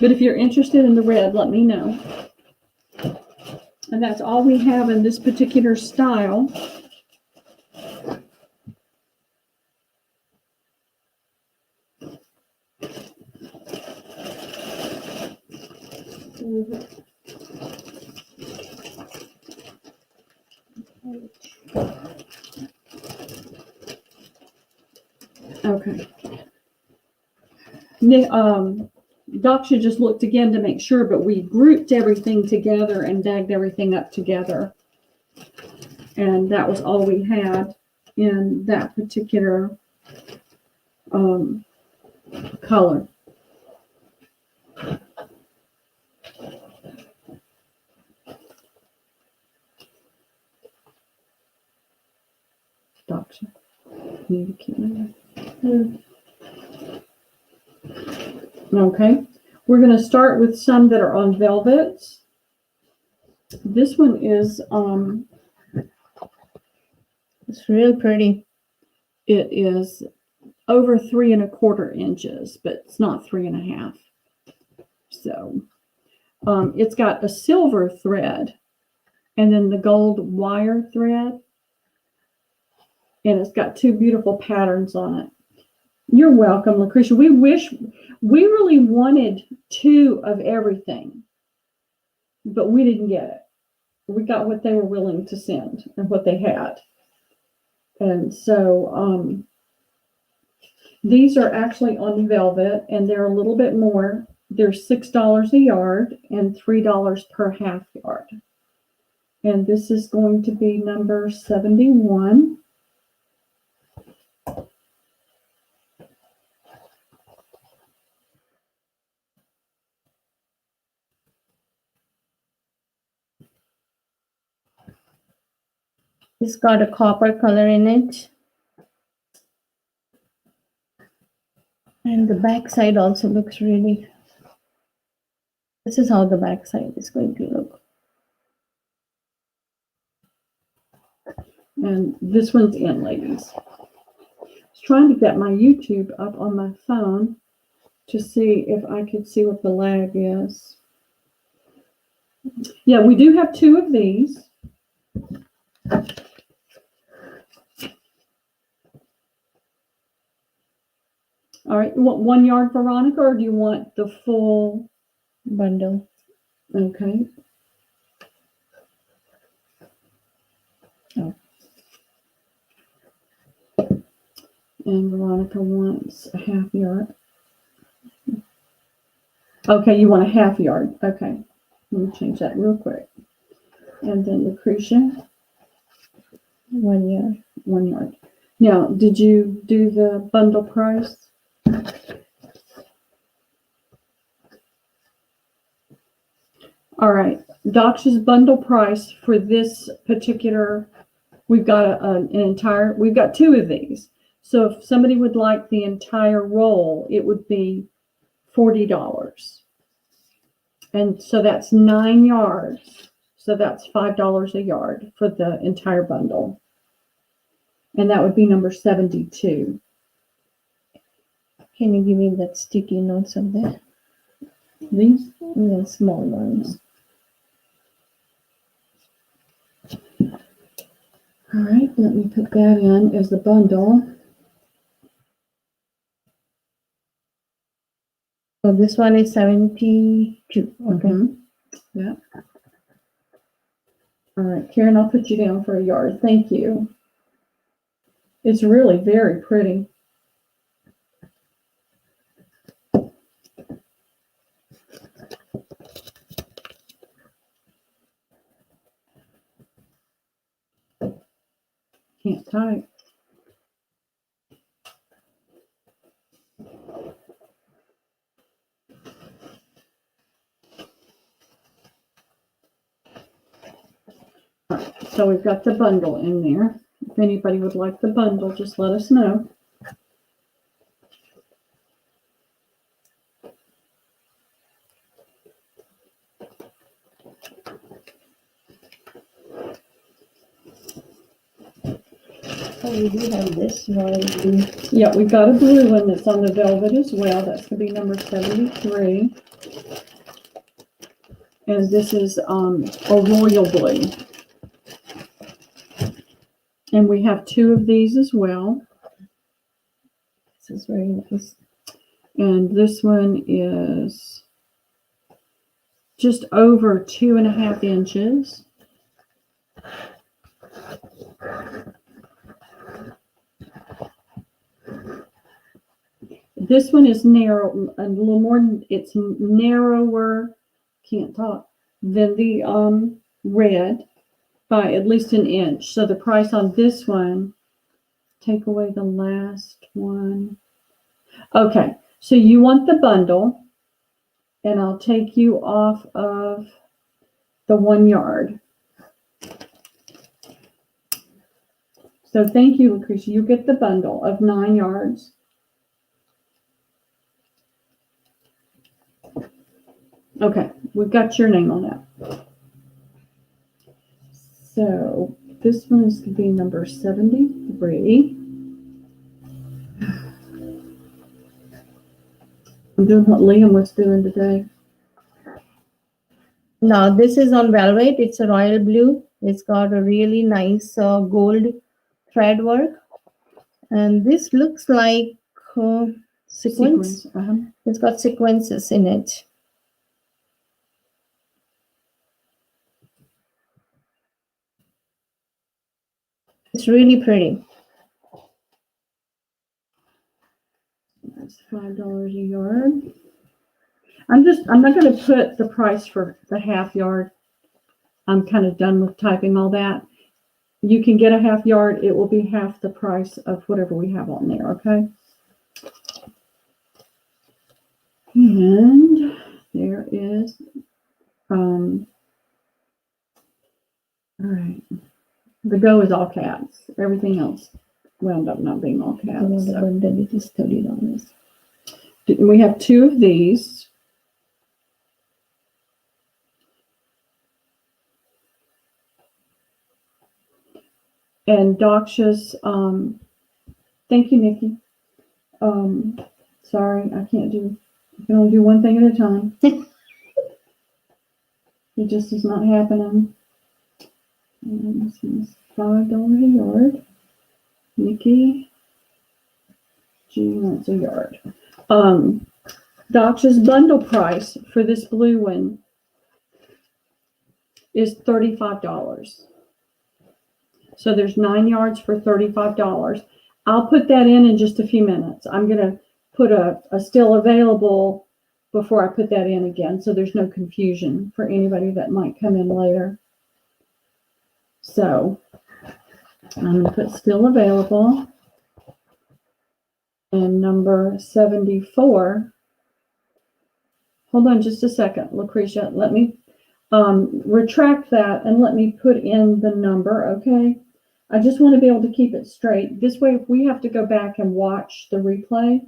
B: But if you're interested in the red, let me know. And that's all we have in this particular style. Okay. Daksha just looked again to make sure, but we grouped everything together and bagged everything up together. And that was all we had in that particular color. Daksha, you keep moving. Okay, we're going to start with some that are on velvets. This one is
C: It's real pretty.
B: it is over 3 1/4 inches, but it's not 3 1/2. So it's got a silver thread and then the gold wire thread, and it's got 2 beautiful patterns on it. You're welcome, Lucretia. We really wanted 2 of everything, but we didn't get it. We got what they were willing to send and what they had. And so these are actually on velvet, and they're a little bit more. They're $6 a yard and $3 per half yard. And this is going to be number 71.
C: It's got a copper color in it. And the back side also looks really. This is how the back side is going to look.
B: And this one's in, ladies. I was trying to get my YouTube up on my phone to see if I could see what the lag is. Yeah, we do have 2 of these. All right, you want 1 yard, Veronica, or do you want the full
C: Bundle.
B: Okay.
C: Oh.
B: And Veronica wants a half yard. Okay, you want a half yard. Okay. Let me change that real quick. And then Lucretia,
C: 1 year.
B: 1 yard. Now, did you do the bundle price? All right. Daksha's bundle price for this particular, we've got we've got 2 of these. So if somebody would like the entire roll, it would be $40. And so that's 9 yards. So that's $5 a yard for the entire bundle. And that would be number 72.
C: Can you give me that sticky notes of there?
B: These?
C: The small ones.
B: All right, let me put that in as the bundle.
C: So this one is 72. Okay.
B: Mhm. Yeah. All right, Karen, I'll put you down for a yard. Thank you. It's really very pretty. Can't type. All right, so we've got the bundle in there. If anybody would like the bundle, just let us know.
C: Oh, we do have this royal blue.
B: Yeah, we've got a blue one that's on the velvet as well. That's going to be number 73. And this is a royal blue. And we have 2 of these as well.
C: This is very nice.
B: And this one is just over 2.5 inches. This one is narrow, a little more, it's narrower, can't talk, than the red by at least an inch. So the price on this one, take away the last one. Okay, so you want the bundle, and I'll take you off of the 1 yard. So thank you, Lucretia. You get the bundle of 9 yards. Okay, we've got your name on that. So this one is going to be number 73. I'm doing what Liam was doing today.
C: Now this is on velvet. It's a royal blue. It's got a really nice gold thread work. And this looks like sequins. It's got sequences in it. It's really pretty.
B: That's $5 a yard. I'm not going to put the price for the half yard. I'm kind of done with typing all that. You can get a half yard. It will be half the price of whatever we have on there, okay? And there is, all right. The go is all caps. Everything else wound up not being all caps.
C: The bundle is $30.
B: We have 2 of these. And Daksha's, thank you, Nikki. Sorry, I can't do, I can only do one thing at a time. It just is not happening. And this is $5 a yard. Nikki, G wants a yard. Daksha's bundle price for this blue one is $35. So there's 9 yards for $35. I'll put that in just a few minutes. I'm going to put a still available before I put that in again, so there's no confusion for anybody that might come in later. So I'm going to put still available. And number 74. Hold on just a second, Lucretia. Let me retract that and let me put in the number, okay? I just want to be able to keep it straight. This way, if we have to go back and watch the replay,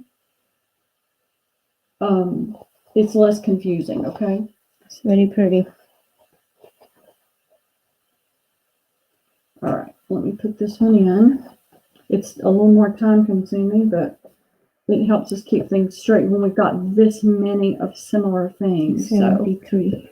B: it's less confusing, okay?
C: It's very pretty.
B: All right, let me put this one in. It's a little more time consuming, but it helps us keep things straight when we've got this many of similar things. So
C: 73.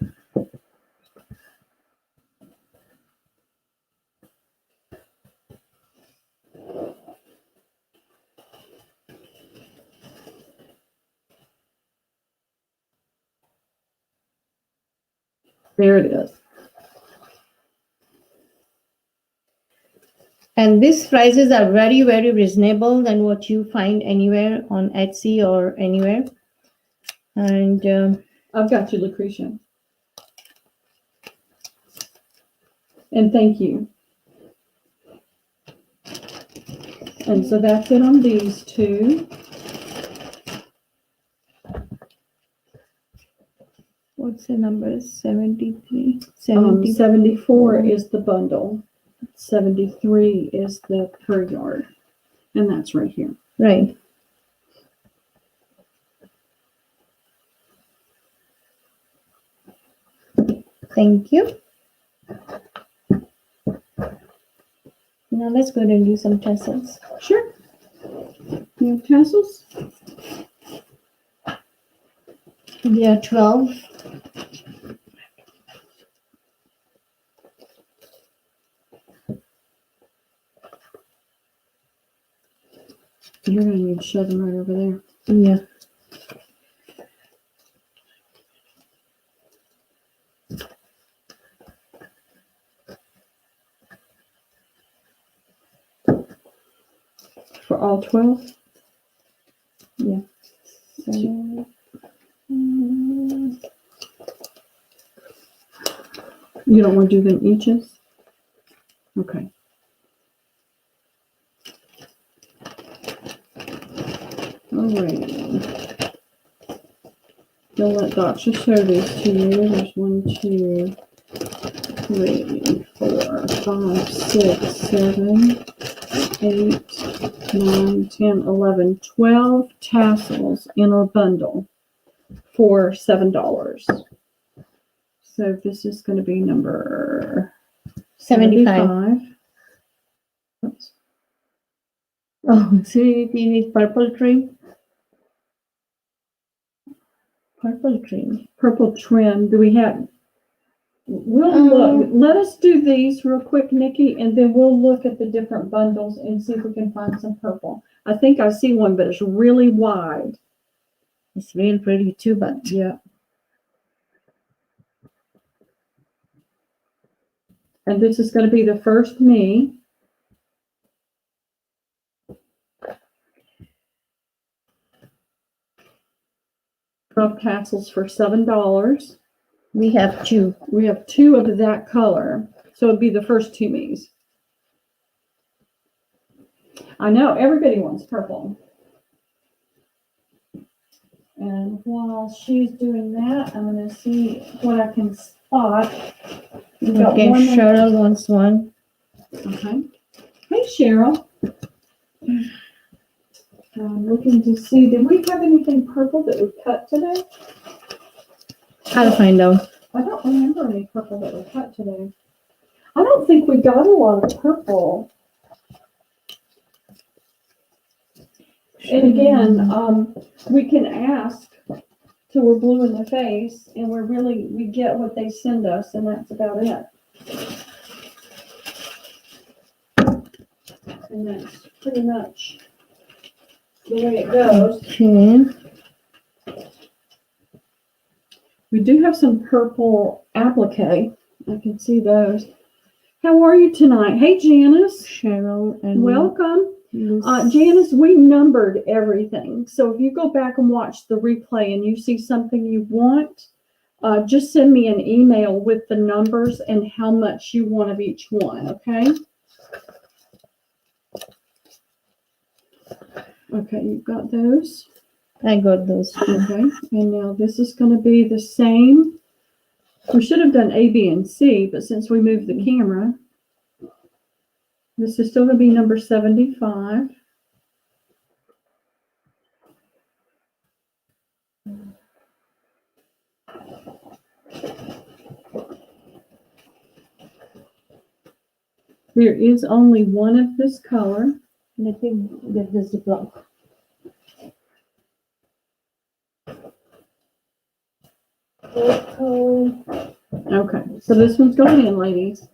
B: there it is.
C: And these prices are very, very reasonable than what you find anywhere on Etsy or anywhere. And
B: I've got you, Lucretia. And thank you. And so that's it on these two.
C: what's the number? 73?
B: 74 is the bundle. 73 is the per yard. And that's right here.
C: Right. Thank you. Now let's go ahead and do some tassels.
B: Sure. You have tassels?
C: There are 12.
B: You're going to need to show them right over there.
C: Yeah.
B: For all 12?
C: Yeah.
B: You don't want to do them eaches? Okay. Alrighty. You'll let Daksha show these to you. There's 1, 2, 3, 4, 5, 6, 7, 8, 9, 10, 11, 12 tassels in a bundle for $7. So this is going to be number
C: 75.
B: Oops.
C: Oh, so you need purple trim? Purple trim.
B: Purple trim. Do we have? We'll look. Let us do these real quick, Nikki, and then we'll look at the different bundles and see if we can find some purple. I think I see one, but it's really wide.
C: It's real pretty too, but
B: Yeah. And this is going to be the first me. Tassels for $7.
C: we have 2.
B: We have 2 of that color, so it'd be the first 2 me's. I know everybody wants purple. And while she's doing that, I'm going to see what I can spot. We've got
C: Okay,
B: one.
C: Cheryl wants one.
B: Okay. Hey, Cheryl. I'm looking to see, did we have anything purple that we cut today?
C: I'll find out.
B: I don't remember any purple that we cut today. I don't think we got a lot of purple. And again, we can ask till we're blue in the face, and we get what they send us, and that's about it. And that's pretty much the way it goes.
C: Okay.
B: We do have some purple applique. I can see those. How are you tonight? Hey, Janice.
C: Cheryl and
B: Welcome. Janice, we numbered everything. So if you go back and watch the replay and you see something you want, just send me an email with the numbers and how much you want of each one, okay? Okay, you've got those.
C: I got those.
B: Okay, and now this is going to be the same. We should have done A, B, and C, but since we moved the camera, this is still going to be number 75. There is only one of this color.
C: Let me get this block.
B: Okay, so this one's going in, ladies.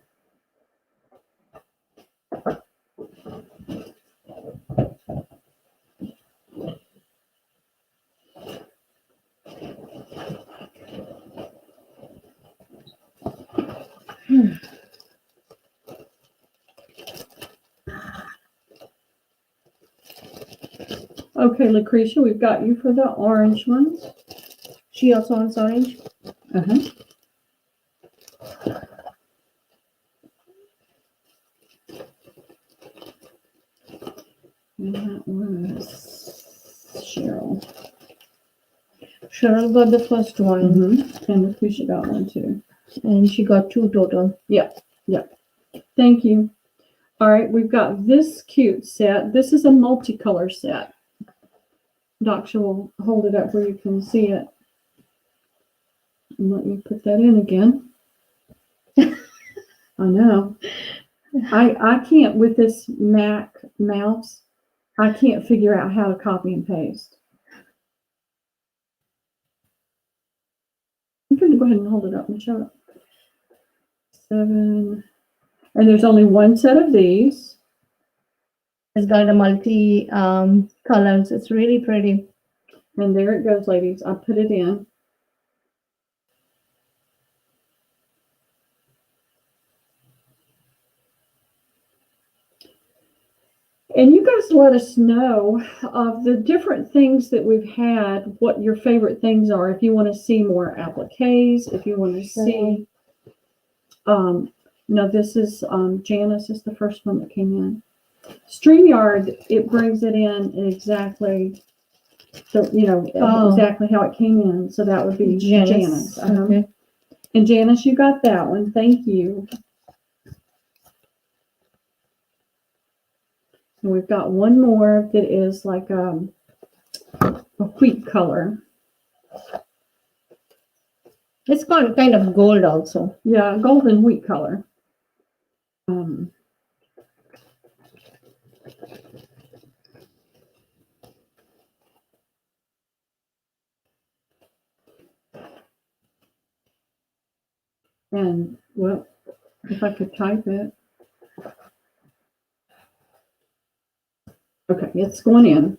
B: Okay, Lucretia, we've got you for the orange ones.
C: She also wants orange.
B: Uh-huh. And that was Cheryl.
C: Cheryl got the first one,
B: Mm-hmm. And Lucretia got one too.
C: and she got 2 total.
B: Thank you. All right, we've got this cute set. This is a multicolor set. Daksha will hold it up where you can see it. And let me put that in again. I know. I can't, with this Mac mouse, I can't figure out how to copy and paste. I'm going to go ahead and hold it up and show it. 7. And there's only one set of these.
C: It's got a multi colors. It's really pretty.
B: And there it goes, ladies. I put it in. And you guys let us know of the different things that we've had, what your favorite things are. If you want to see more appliques, if you want to see, no, this is, Janice is the first one that came in. StreamYard, it brings it in exactly, so, exactly how it came in. So that would be Janice.
C: Okay.
B: And Janice, you got that one. Thank you. And we've got one more that is like a wheat color.
C: It's got kind of gold also.
B: Yeah, golden wheat color. And, well, if I could type it. Okay, it's going in.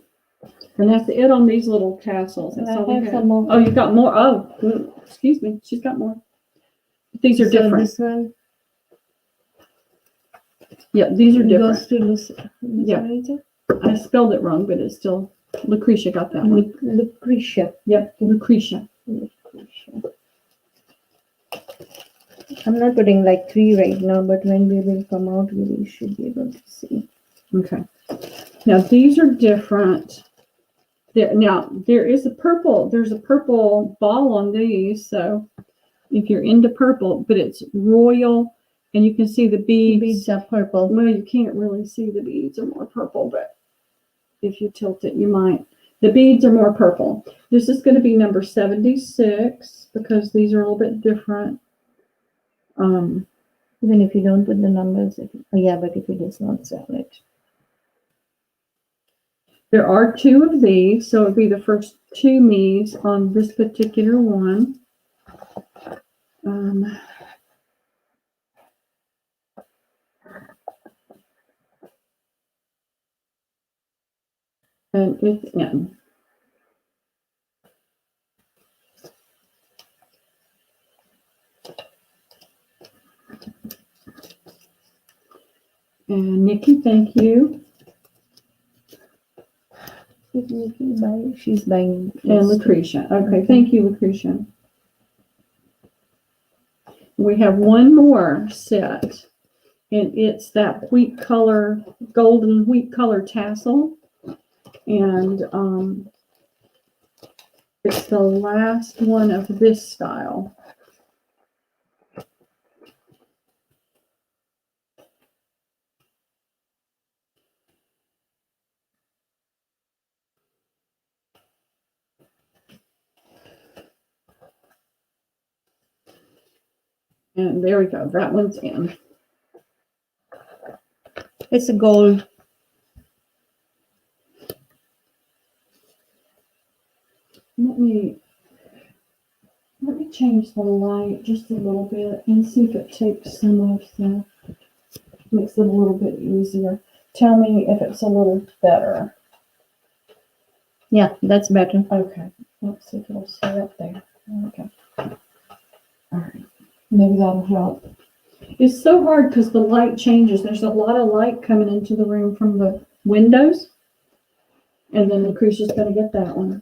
B: And that's it on these little tassels. That's all we
C: I have
B: have.
C: some more.
B: Oh, you got more? Oh, excuse me. She's got more. These are different.
C: This one
B: Yeah, these are different.
C: goes to
B: Yeah. I spelled it wrong, but it's still, Lucretia got that one.
C: Lucretia.
B: Yep, Lucretia.
C: I'm not putting like 3 right now, but when we will come out, we should be able to see.
B: Okay. Now these are different. Now there is a purple. There's a purple ball on these. So if you're into purple, but it's royal, and you can see the beads.
C: Beads are purple.
B: Well, you can't really see the beads are more purple, but if you tilt it, you might. The beads are more purple. This is going to be number 76 because these are a little bit different.
C: Even if you don't put the numbers, yeah, but if it is not separate.
B: There are 2 of these, so it would be the first 2 me's on this particular one. And it's in. And Nikki, thank you.
C: She's buying.
B: And Lucretia. Okay, thank you, Lucretia. We have one more set, and it's that wheat color, golden wheat color tassel. And it's the last one of this style. And there we go. That one's in.
C: It's a gold.
B: Let me change the light just a little bit and see if it takes some of the, makes it a little bit easier. Tell me if it's a little better.
C: Yeah, that's better.
B: Okay. Let's see if it'll stay up there. Okay. All right. Maybe that'll help. It's so hard because the light changes. There's a lot of light coming into the room from the windows. And then Lucretia's going to get that one.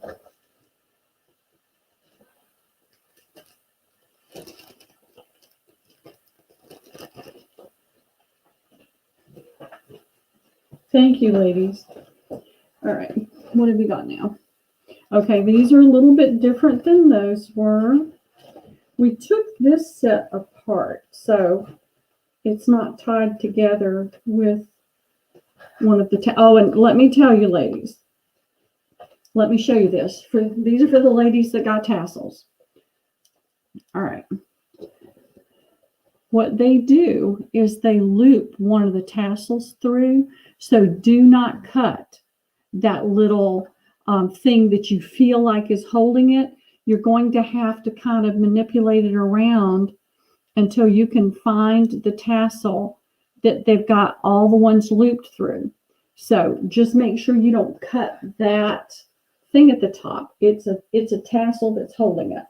B: Thank you, ladies. All right. What have we got now? Okay, these are a little bit different than those were. We took this set apart, so it's not tied together with one of the, oh, and let me tell you, ladies, let me show you this. These are for the ladies that got tassels. All right. What they do is they loop one of the tassels through, so do not cut that little thing that you feel like is holding it. You're going to have to kind of manipulate it around until you can find the tassel that they've got all the ones looped through. So just make sure you don't cut that thing at the top. It's a tassel that's holding it.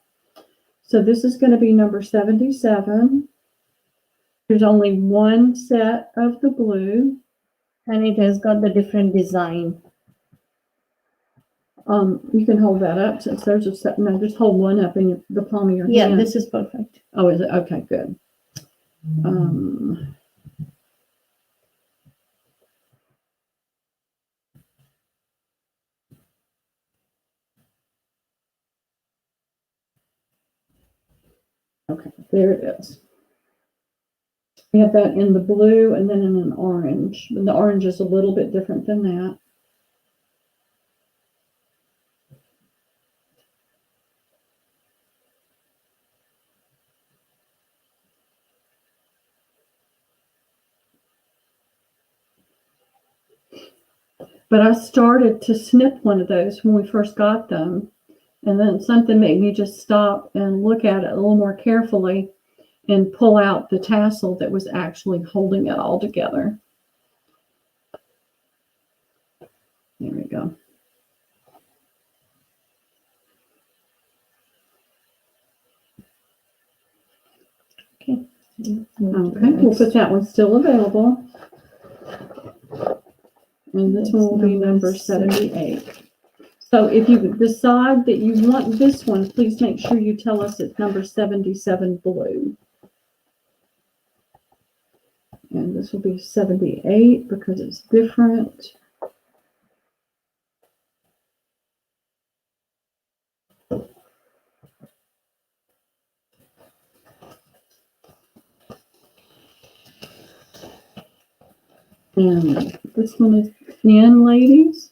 B: So this is going to be number 77. There's only one set of the blue.
C: And it has got the different design.
B: You can hold that up since there's a set. No, just hold one up in the palm of your hand.
C: Yeah, this is perfect.
B: Oh, is it? Okay, good. Okay, there it is. We have that in the blue and then in an orange. And the orange is a little bit different than that. But I started to snip one of those when we first got them. And then something made me just stop and look at it a little more carefully and pull out the tassel that was actually holding it all together. There we go.
C: Okay.
B: Okay, we'll put that one still available. And this one will be number 78. So if you decide that you want this one, please make sure you tell us it's number 77 blue. And this will be 78 because it's different. And this one is in, ladies.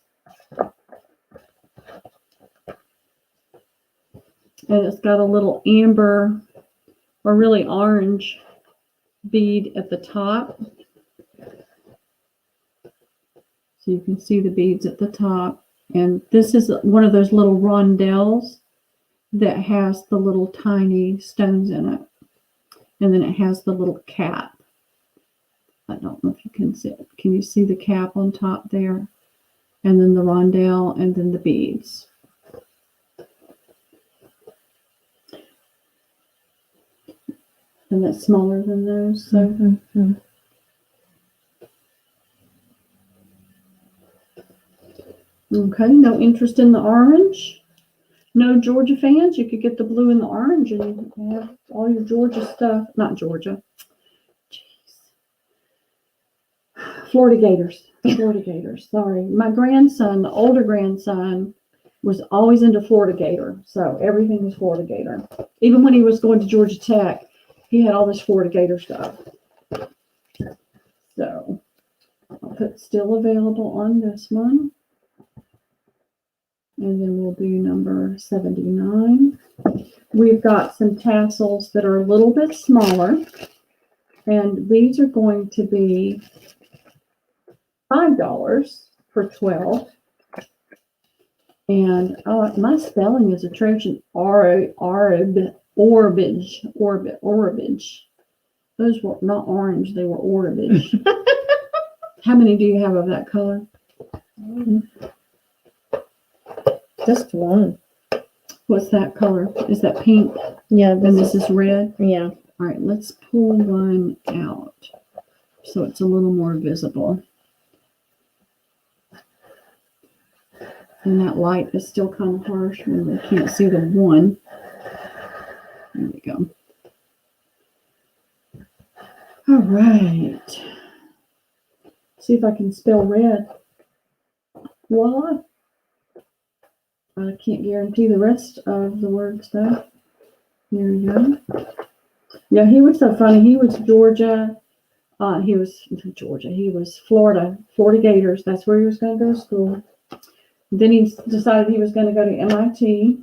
B: And it's got a little amber or really orange bead at the top. So you can see the beads at the top. And this is one of those little rondelles that has the little tiny stones in it. And then it has the little cap. I don't know if you can see it. Can you see the cap on top there? And then the rondelle and then the beads. And that's smaller than those. So. Okay, no interest in the orange. No Georgia fans. You could get the blue and the orange and have all your Georgia stuff. Not Georgia. Jeez. Florida Gators. Florida Gators. Sorry. My grandson, the older grandson, was always into Florida Gator. So everything was Florida Gator. Even when he was going to Georgia Tech, he had all this Florida Gator stuff. So I'll put still available on this one. And then we'll do number 79. We've got some tassels that are a little bit smaller. And these are going to be $5 for 12. And my spelling is atrocious. Orbage. Those were not orange, they were orbage. How many do you have of that color?
C: Just one.
B: What's that color? Is that pink?
C: Yeah,
B: And this is red?
C: yeah.
B: All right, let's pull one out so it's a little more visible. And that light is still kind of harsh when we can't see the one. There we go. All right. See if I can spell red. Voila. I can't guarantee the rest of the words though. Here we go. Yeah, he was so funny. He was Georgia. He was Florida Gators. That's where he was going to go to school. Then he decided he was going to go to MIT.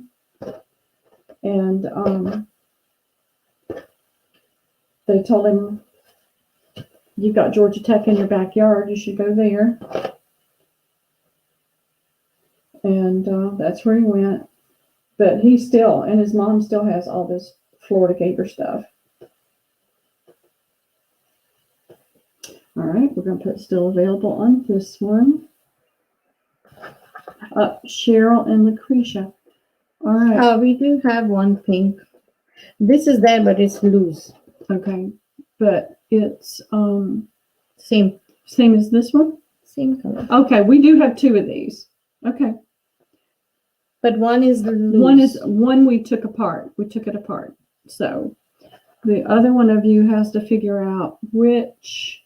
B: And they told him, you've got Georgia Tech in your backyard. You should go there. And that's where he went. But he still, and his mom still has all this Florida Gator stuff. All right, we're going to put still available on this one. Cheryl and Lucretia. All right.
C: We do have one pink. This is there, but it's loose.
B: Okay. But it's
C: Same
B: same as this one?
C: color.
B: Okay, we do have two of these. Okay.
C: But one is loose.
B: One we took apart. We took it apart. So the other one of you has to figure out which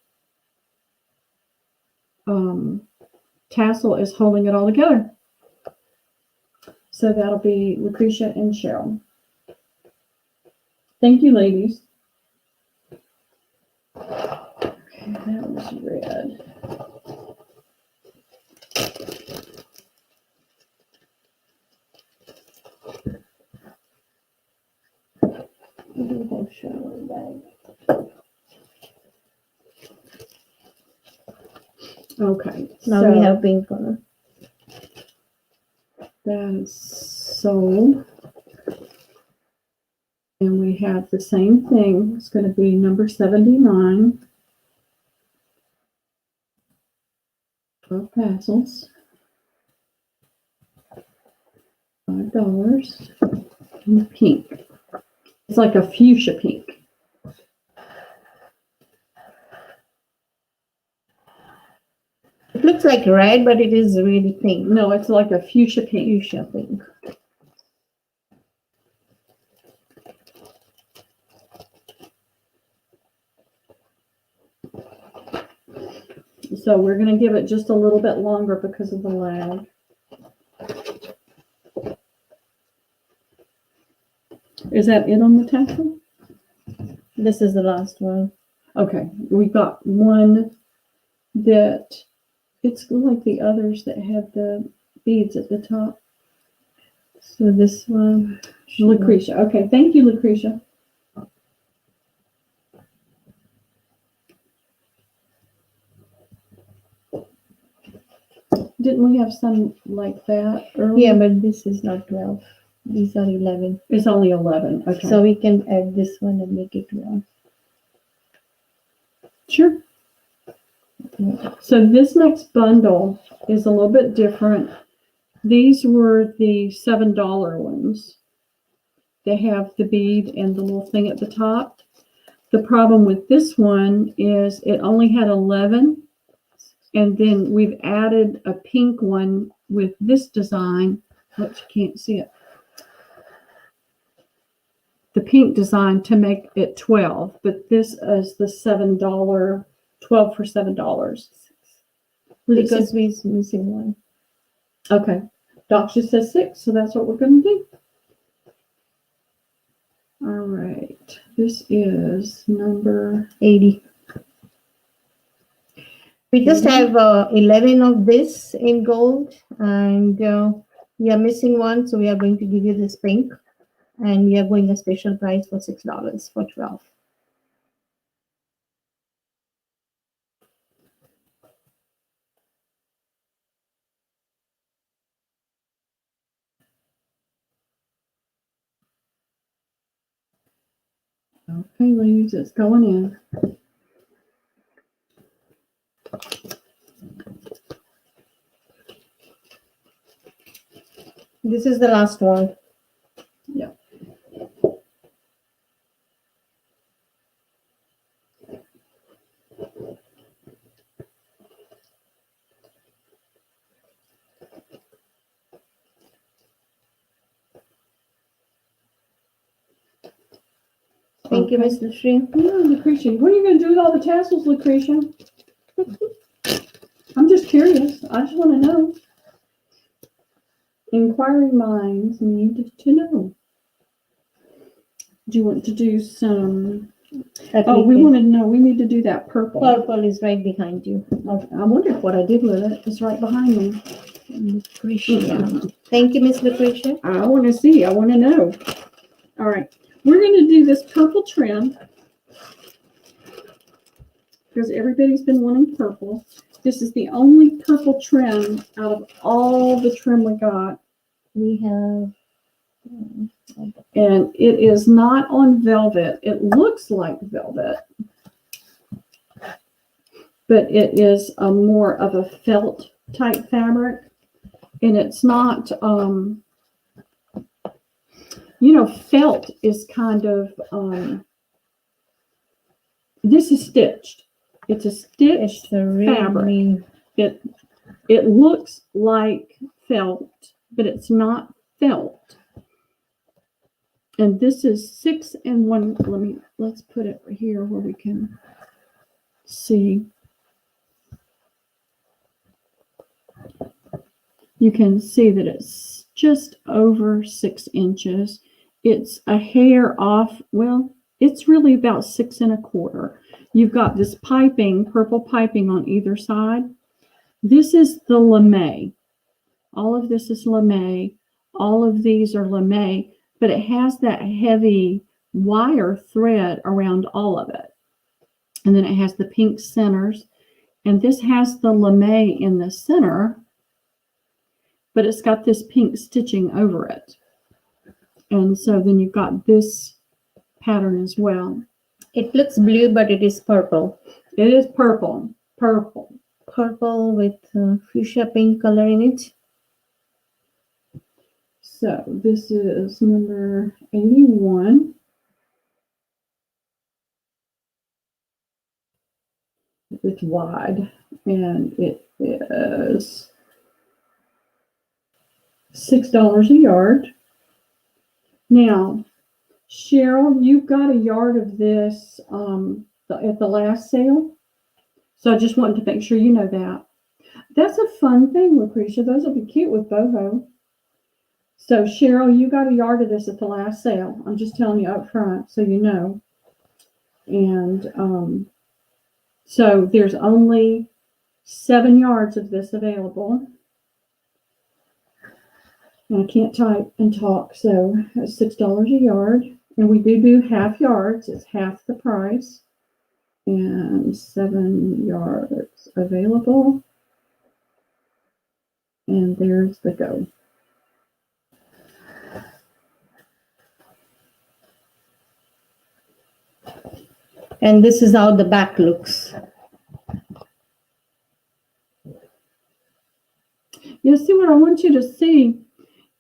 B: tassel is holding it all together. So that'll be Lucretia and Cheryl. Thank you, ladies. Okay, that was red. Okay,
C: Now
B: so
C: we have pink color.
B: that is sold. And we have the same thing. It's going to be number 79. 12 tassels. $5. And pink. It's like a fuchsia pink.
C: It looks like red, but it is really pink.
B: No, it's like a fuchsia pink.
C: Fuchsia pink.
B: So we're going to give it just a little bit longer because of the lag. Is that it on the tassel?
C: This is the last one.
B: Okay, we've got one that it's like the others that have the beads at the top.
C: So this one.
B: Lucretia. Okay, thank you, Lucretia. Didn't we have some like that earlier?
C: Yeah, but this is not 12. These are 11.
B: It's only 11. Okay.
C: So we can add this one and make it 12.
B: Sure. So this next bundle is a little bit different. These were the $7 ones. They have the bead and the little thing at the top. The problem with this one is it only had 11, and then we've added a pink one with this design. Oops, you can't see it. The pink design to make it 12, but this is the $7, 12 for $7.
C: Because we're missing one.
B: Okay. Daksha says 6, so that's what we're going to do. All right. This is number
C: 80. We just have 11 of this in gold, and we are missing one, so we are going to give you this pink, and we are going a special price for $6 for 12.
B: Okay, ladies, it's going in.
C: This is the last one.
B: Yeah.
C: Thank you, Miss Lucretia.
B: Yeah, Lucretia. What are you going to do with all the tassels, Lucretia? I'm just curious. I just want to know. Inquiring minds need to know. Do you want to do some? Oh, we want to know. We need to do that purple.
C: Purple is right behind you.
B: I wondered what I did with it. It's right behind me.
C: Lucretia. Thank you, Miss Lucretia.
B: I want to see. I want to know. All right. We're going to do this purple trim because everybody's been wanting purple. This is the only purple trim out of all the trim we got.
C: We have.
B: And it is not on velvet. It looks like velvet, but it is a more of a felt type fabric. And it's not, felt is kind of, this is stitched. It's a stitched fabric. It looks like felt, but it's not felt. And this is 6 and 1. Let's put it here where we can see. You can see that it's just over 6 inches. It's a hair off. Well, it's really about 6 1/4. You've got this piping, purple piping on either side. This is the lame. All of this is lame. All of these are lame, but it has that heavy wire thread around all of it. And then it has the pink centers. And this has the lame in the center, but it's got this pink stitching over it. And so then you've got this pattern as well.
C: It looks blue, but it is purple.
B: It is purple. Purple.
C: Purple with fuchsia pink color in it.
B: So this is number 81. It's wide, and it is $6 a yard. Now, Cheryl, you got a yard of this at the last sale. So I just wanted to make sure you know that. That's a fun thing, Lucretia. Those will be cute with boho. So Cheryl, you got a yard of this at the last sale. I'm just telling you up front so you know. And so there's only 7 yards of this available. And I can't type and talk, so that's $6 a yard. And we do half yards. It's half the price. And 7 yards available. And there's the go.
C: And this is how the back looks.
B: You see, what I want you to see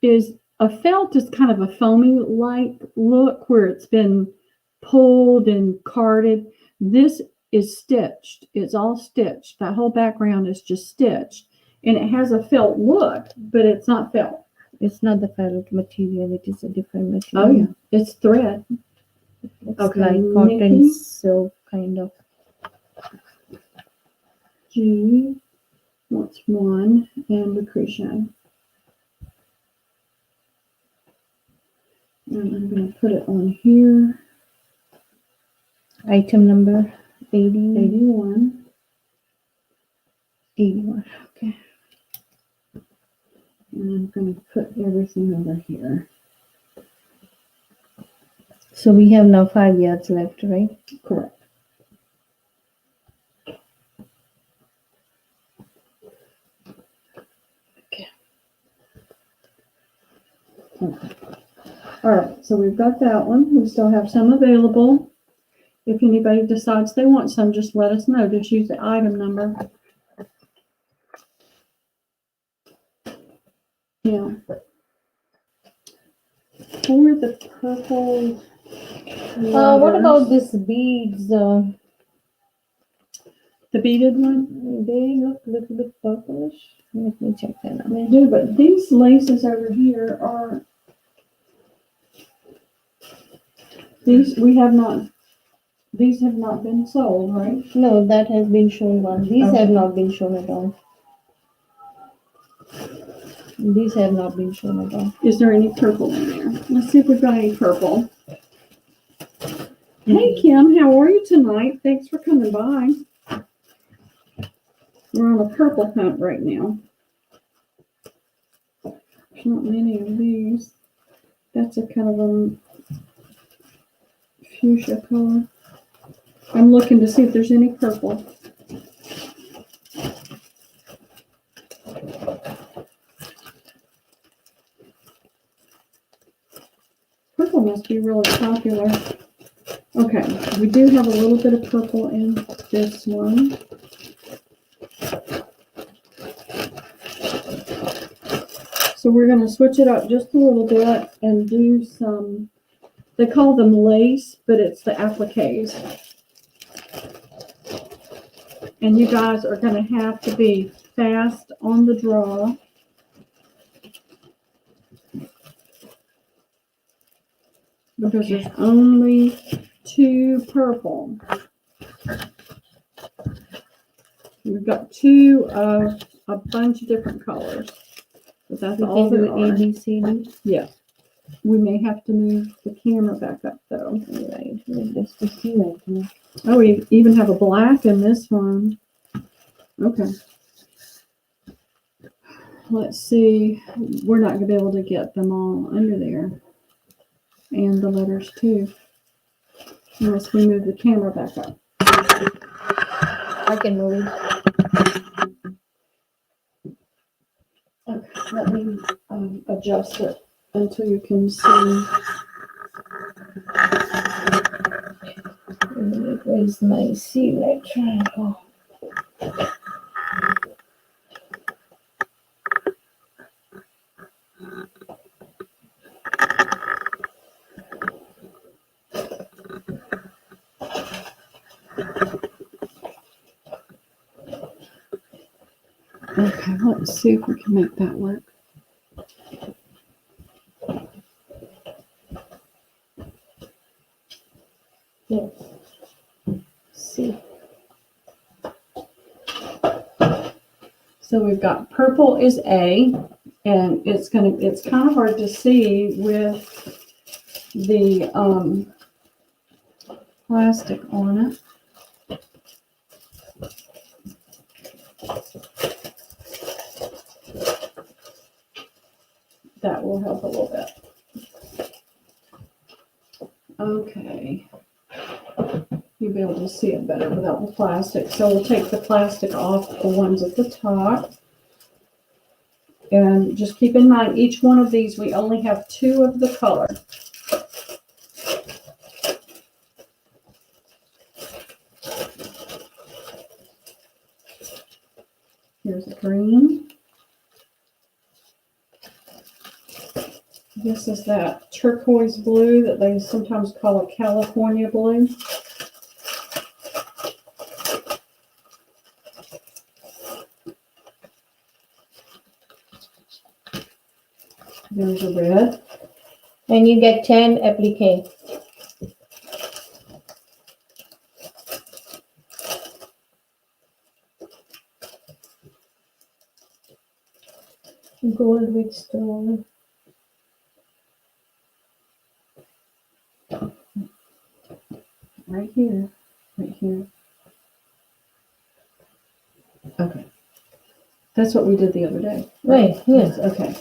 B: is a felt is kind of a foamy-like look where it's been pulled and carded. This is stitched. It's all stitched. That whole background is just stitched. And it has a felt look, but it's not felt.
C: It's not the felt material. It is a different
B: Oh
C: material.
B: yeah, it's thread.
C: It's
B: Okay,
C: like cotton
B: Nikki?
C: silk kind of.
B: G wants one, and Lucretia. And I'm going to put it on here.
C: Item number 80,
B: 81.
C: 81.
B: Okay. And I'm going to put everything over here.
C: So we have now 5 yards left, right?
B: Correct. Okay. All right, so we've got that one. We still have some available. If anybody decides they want some, just let us know. Just use the item number. Yeah. For the purple.
C: What
B: letters,
C: about this beads?
B: the beaded one?
C: They look a little bit purplish. Let me check that out.
B: They do, but these laces over here are. These have not been sold, right?
C: No, that has been shown one. These
B: Okay.
C: have not been shown at all. These have not been shown at all.
B: Is there any purple in there? Let's see if we've got any purple. Hey Kim, how are you tonight? Thanks for coming by. We're on a purple hunt right now. There's not many of these. That's a kind of a fuchsia color. I'm looking to see if there's any purple. Purple must be really popular. Okay, we do have a little bit of purple in this one. So we're going to switch it up just a little bit and do some, they call them lace, but it's the appliques. And you guys are going to have to be fast on the draw. Because there's only 2 purple. We've got 2 of a bunch of different colors. But that's
C: We
B: all
C: can
B: there
C: do A,
B: are.
C: B, C, D.
B: Yeah. We may have to move the camera back up though.
C: Right. Just to see right now.
B: Oh, we even have a black in this one. Okay. Let's see. We're not going to be able to get them all under there. And the letters too. Unless we move the camera back up.
C: I can move it.
B: Okay, let me adjust it until you can see.
C: Where's my C red triangle?
B: Okay, let's see if we can make that work.
C: Yes. C.
B: So we've got purple is A, and it's kind of hard to see with the plastic on it. That will help a little bit. Okay. You'll be able to see it better without the plastic. So we'll take the plastic off the ones at the top. And just keep in mind, each one of these, we only have 2 of the color. Here's a green. This is that turquoise blue that they sometimes call a California blue. There's a red.
C: And you get 10 applique. Gold with stone.
B: Right here. Right here. Okay. That's what we did the other day.
C: Right, yes.
B: Okay.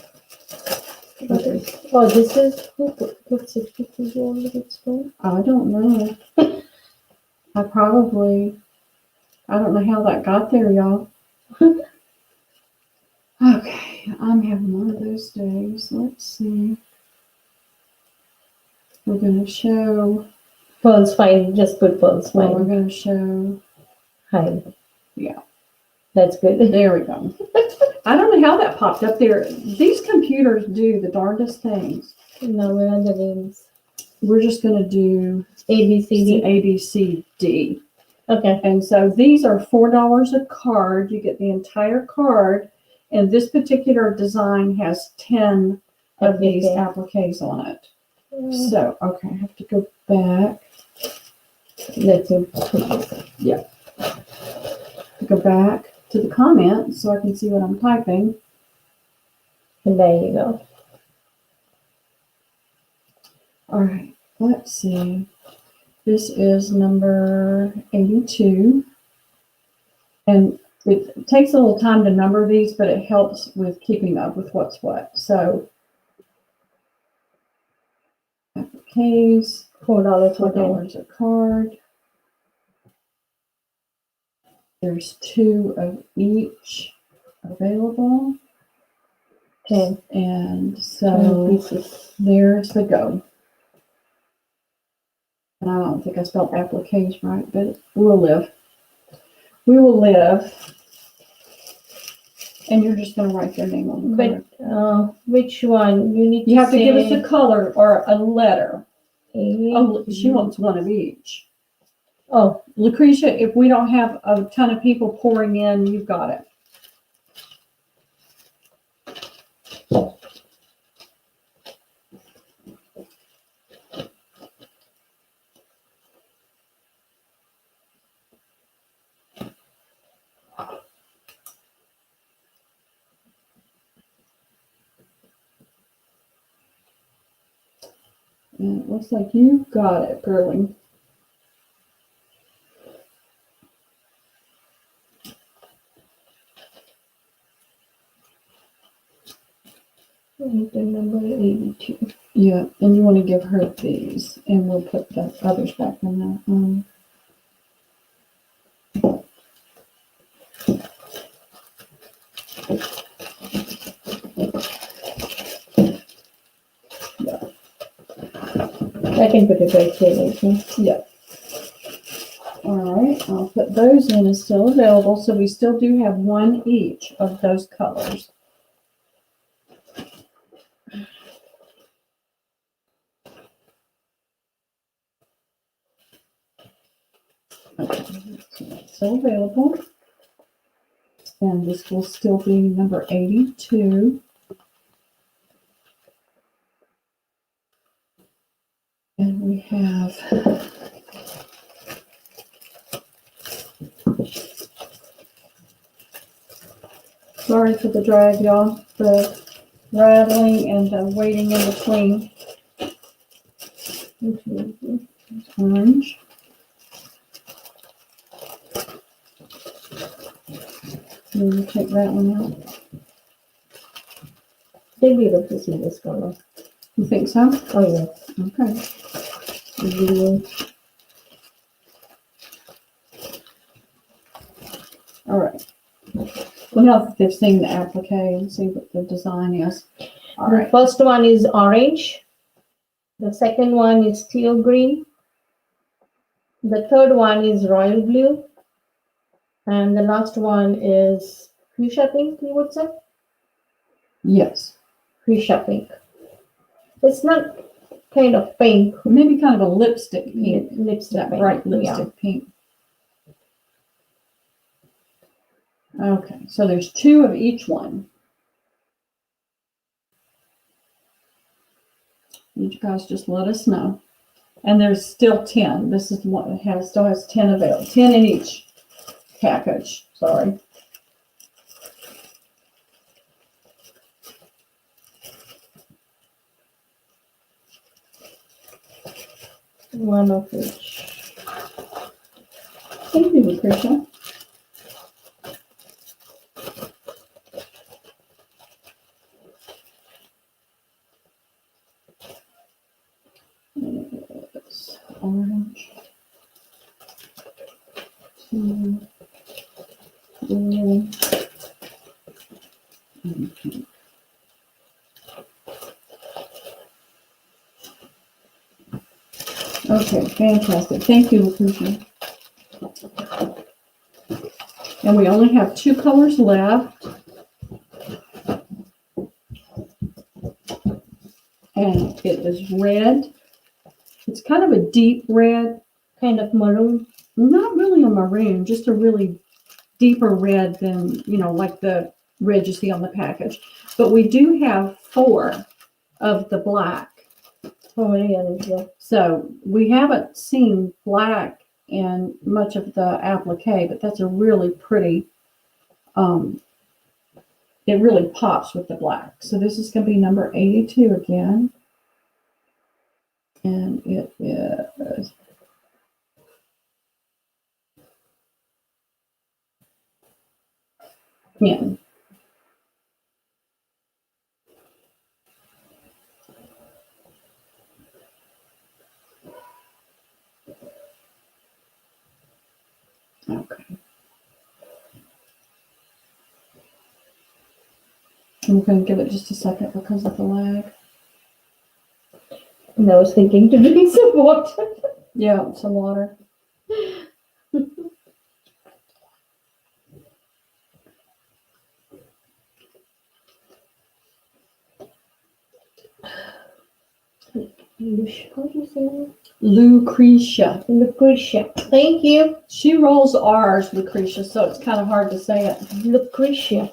B: Okay.
C: Oh, this is who put 62 gold with stone?
B: I don't know. I don't know how that got there, y'all. Okay, I'm having one of those days. Let's see. We're going to show,
C: Pearl's fine. Just put pearl's
B: well, we're
C: fine.
B: going to show,
C: Hi.
B: Yeah.
C: That's good.
B: there we go. I don't know how that popped up there. These computers do the darndest things.
C: Now where are the names?
B: We're just going to do
C: A, B, C, D.
B: A, B, C, D.
C: Okay.
B: And so these are $4 a card. You get the entire card. And this particular design has 10 of these appliques on it. So, okay, I have to go back.
C: That's it.
B: Go back to the comments so I can see what I'm typing.
C: And there you go.
B: All right, let's see. This is number 82. And it takes a little time to number these, but it helps with keeping up with what's what. So, appliques,
C: $4 for 10.
B: $4 a card. There's 2 of each available.
C: 10.
B: And
C: 10
B: so
C: pieces.
B: there's the go. And I don't think I spelled appliques right, but we'll live. We will live. And you're just going to write their name on the card.
C: But which one?
B: You have to give us a color or a letter.
C: A.
B: Oh, she wants one of each.
C: Oh,
B: Lucretia, if we don't have a ton of people pouring in, you've got it. And it looks like you got it, girlie.
C: item number 82.
B: Yeah, and you want to give her these, and we'll put the others back in there.
C: I can put it right here, right?
B: Yeah. All right, I'll put those in as still available, so we still do have one each of those colors. Okay, so that's still available. And this will still be number 82. And we have sorry for the drag, y'all. The rattling and the waiting in between. Orange. Will you take that one out?
C: They'll be able to see this color.
B: You think so?
C: Oh, yes.
B: Okay.
C: Blue.
B: All right. Well, now they've seen the applique and see what the design is. All
C: The
B: right.
C: first one is orange. The second one is teal green. The third one is royal blue. And the last one is fuchsia pink, you would say?
B: Yes.
C: Fuchsia pink. It's not kind of pink.
B: Maybe kind of a lipstick pink.
C: Lipstick
B: That
C: pink.
B: bright lipstick pink. Okay, so there's 2 of each one. You guys just let us know. And there's still 10. This is one that still has 10 available. 10 in each package. Sorry.
C: One of each.
B: Thank you, Lucretia. It's orange. 2, 3, and pink. Okay, fantastic. Thank you, Lucretia. And we only have 2 colors left. And it is red. It's kind of a deep red.
C: Kind of maroon.
B: Not really a maroon, just a really deeper red than, like the red you see on the package. But we do have 4 of the black.
C: Oh, yeah.
B: So we haven't seen black in much of the applique, but that's a really pretty, it really pops with the black. So this is going to be number 82 again. And it is in. Okay. I'm going to give it just a second because of the lag.
C: And I was thinking to drink some water.
B: Yeah, some water.
C: How do you say that?
B: Lucretia.
C: Lucretia. Thank you.
B: She rolls R's, Lucretia, so it's kind of hard to say it.
C: Lucretia.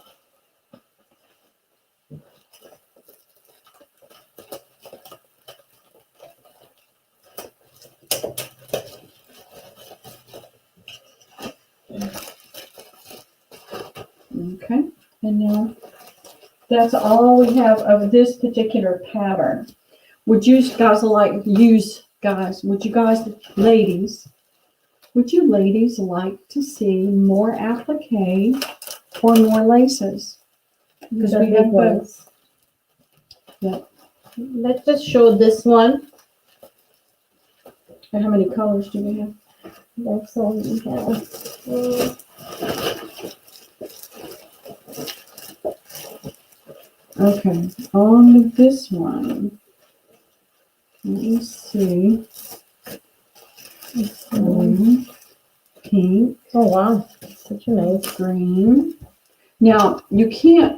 B: Okay, and now that's all we have of this particular pattern. Would you guys would you ladies like to see more applique or more laces? Because we have both. Yeah.
C: Let's just show this one.
B: And how many colors do we have?
C: That's all we have.
B: Okay, on this one, let me see. Blue, pink,
C: Oh wow, such a nice.
B: green. Now, you're going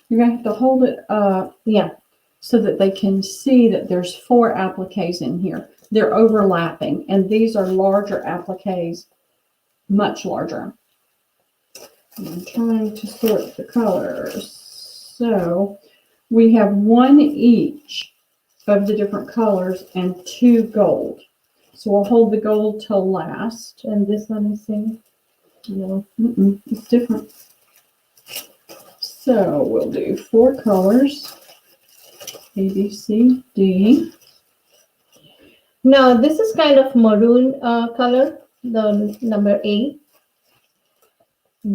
B: to have to hold it up
C: Yeah.
B: so that they can see that there's 4 appliques in here. They're overlapping, and these are larger appliques, much larger. I'm trying to sort the colors. So we have 1 each of the different colors and 2 gold. So we'll hold the gold till last.
C: And this one is same.
B: No, it's different. So we'll do 4 colors. A, B, C, D.
C: Now this is kind of maroon color, the number A.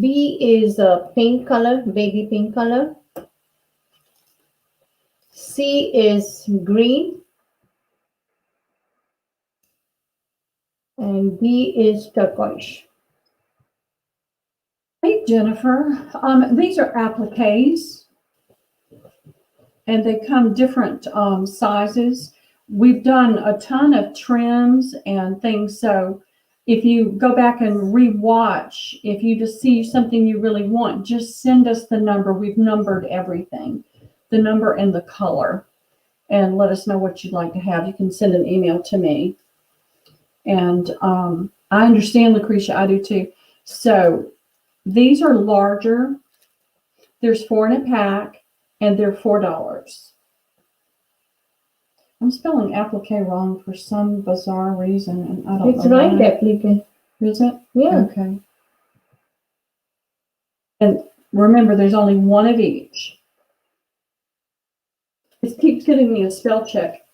C: B is a pink color, baby pink color. C is green. And D is turquoise.
B: Hey, Jennifer. These are appliques, and they come different sizes. We've done a ton of trims and things, so if you go back and re-watch, if you just see something you really want, just send us the number. We've numbered everything, the number and the color, and let us know what you'd like to have. You can send an email to me. And I understand, Lucretia, I do too. So these are larger. There's 4 in a pack, and they're $4. I'm spelling applique wrong for some bizarre reason, and I don't
C: It's
B: know
C: right,
B: why.
C: applique.
B: Is it?
C: Yeah.
B: Okay. And remember, there's only one of each. It keeps giving me a spell check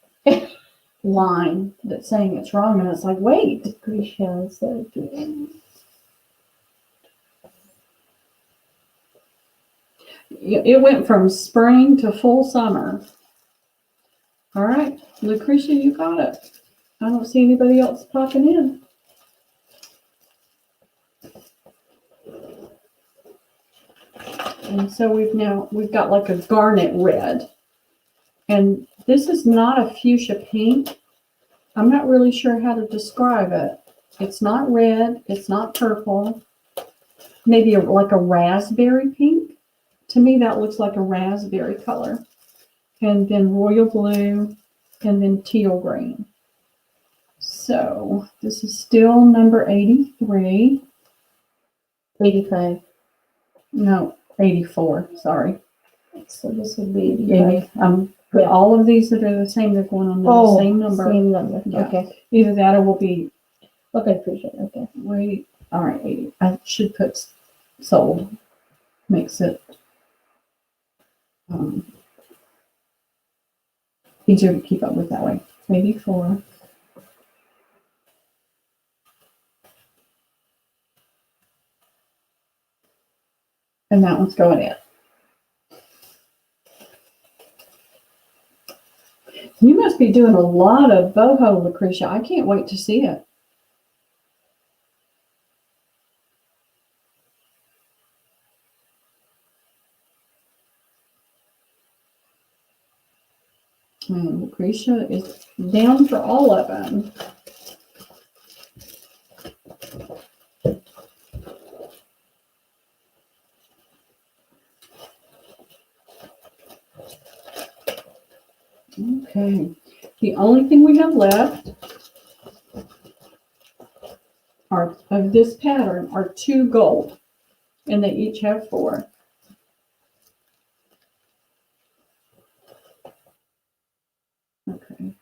B: line that's saying it's wrong, and it's like, wait.
C: Lucretia, Sari.
B: It went from spring to full summer. All right, Lucretia, you got it. I don't see anybody else popping in. And so we've got like a garnet red. And this is not a fuchsia pink. I'm not really sure how to describe it. It's not red, it's not purple. Maybe like a raspberry pink. To me, that looks like a raspberry color. And then royal blue, and then teal green. So this is still number 83.
C: 85.
B: No, 84, sorry.
C: So this would be 85.
B: But all of these that are the same, they're going on the same number.
C: Same number.
B: Yeah.
C: Okay.
B: Either that or will be,
C: Okay, appreciate it. Okay.
B: wait, all right, 80. I should put sold. Makes it easier to keep up with that way. 84. And that one's going in. You must be doing a lot of boho, Lucretia. I can't wait to see it. And Lucretia is down for all of them. Okay. The only thing we have left are of this pattern are 2 gold, and they each have 4. Okay.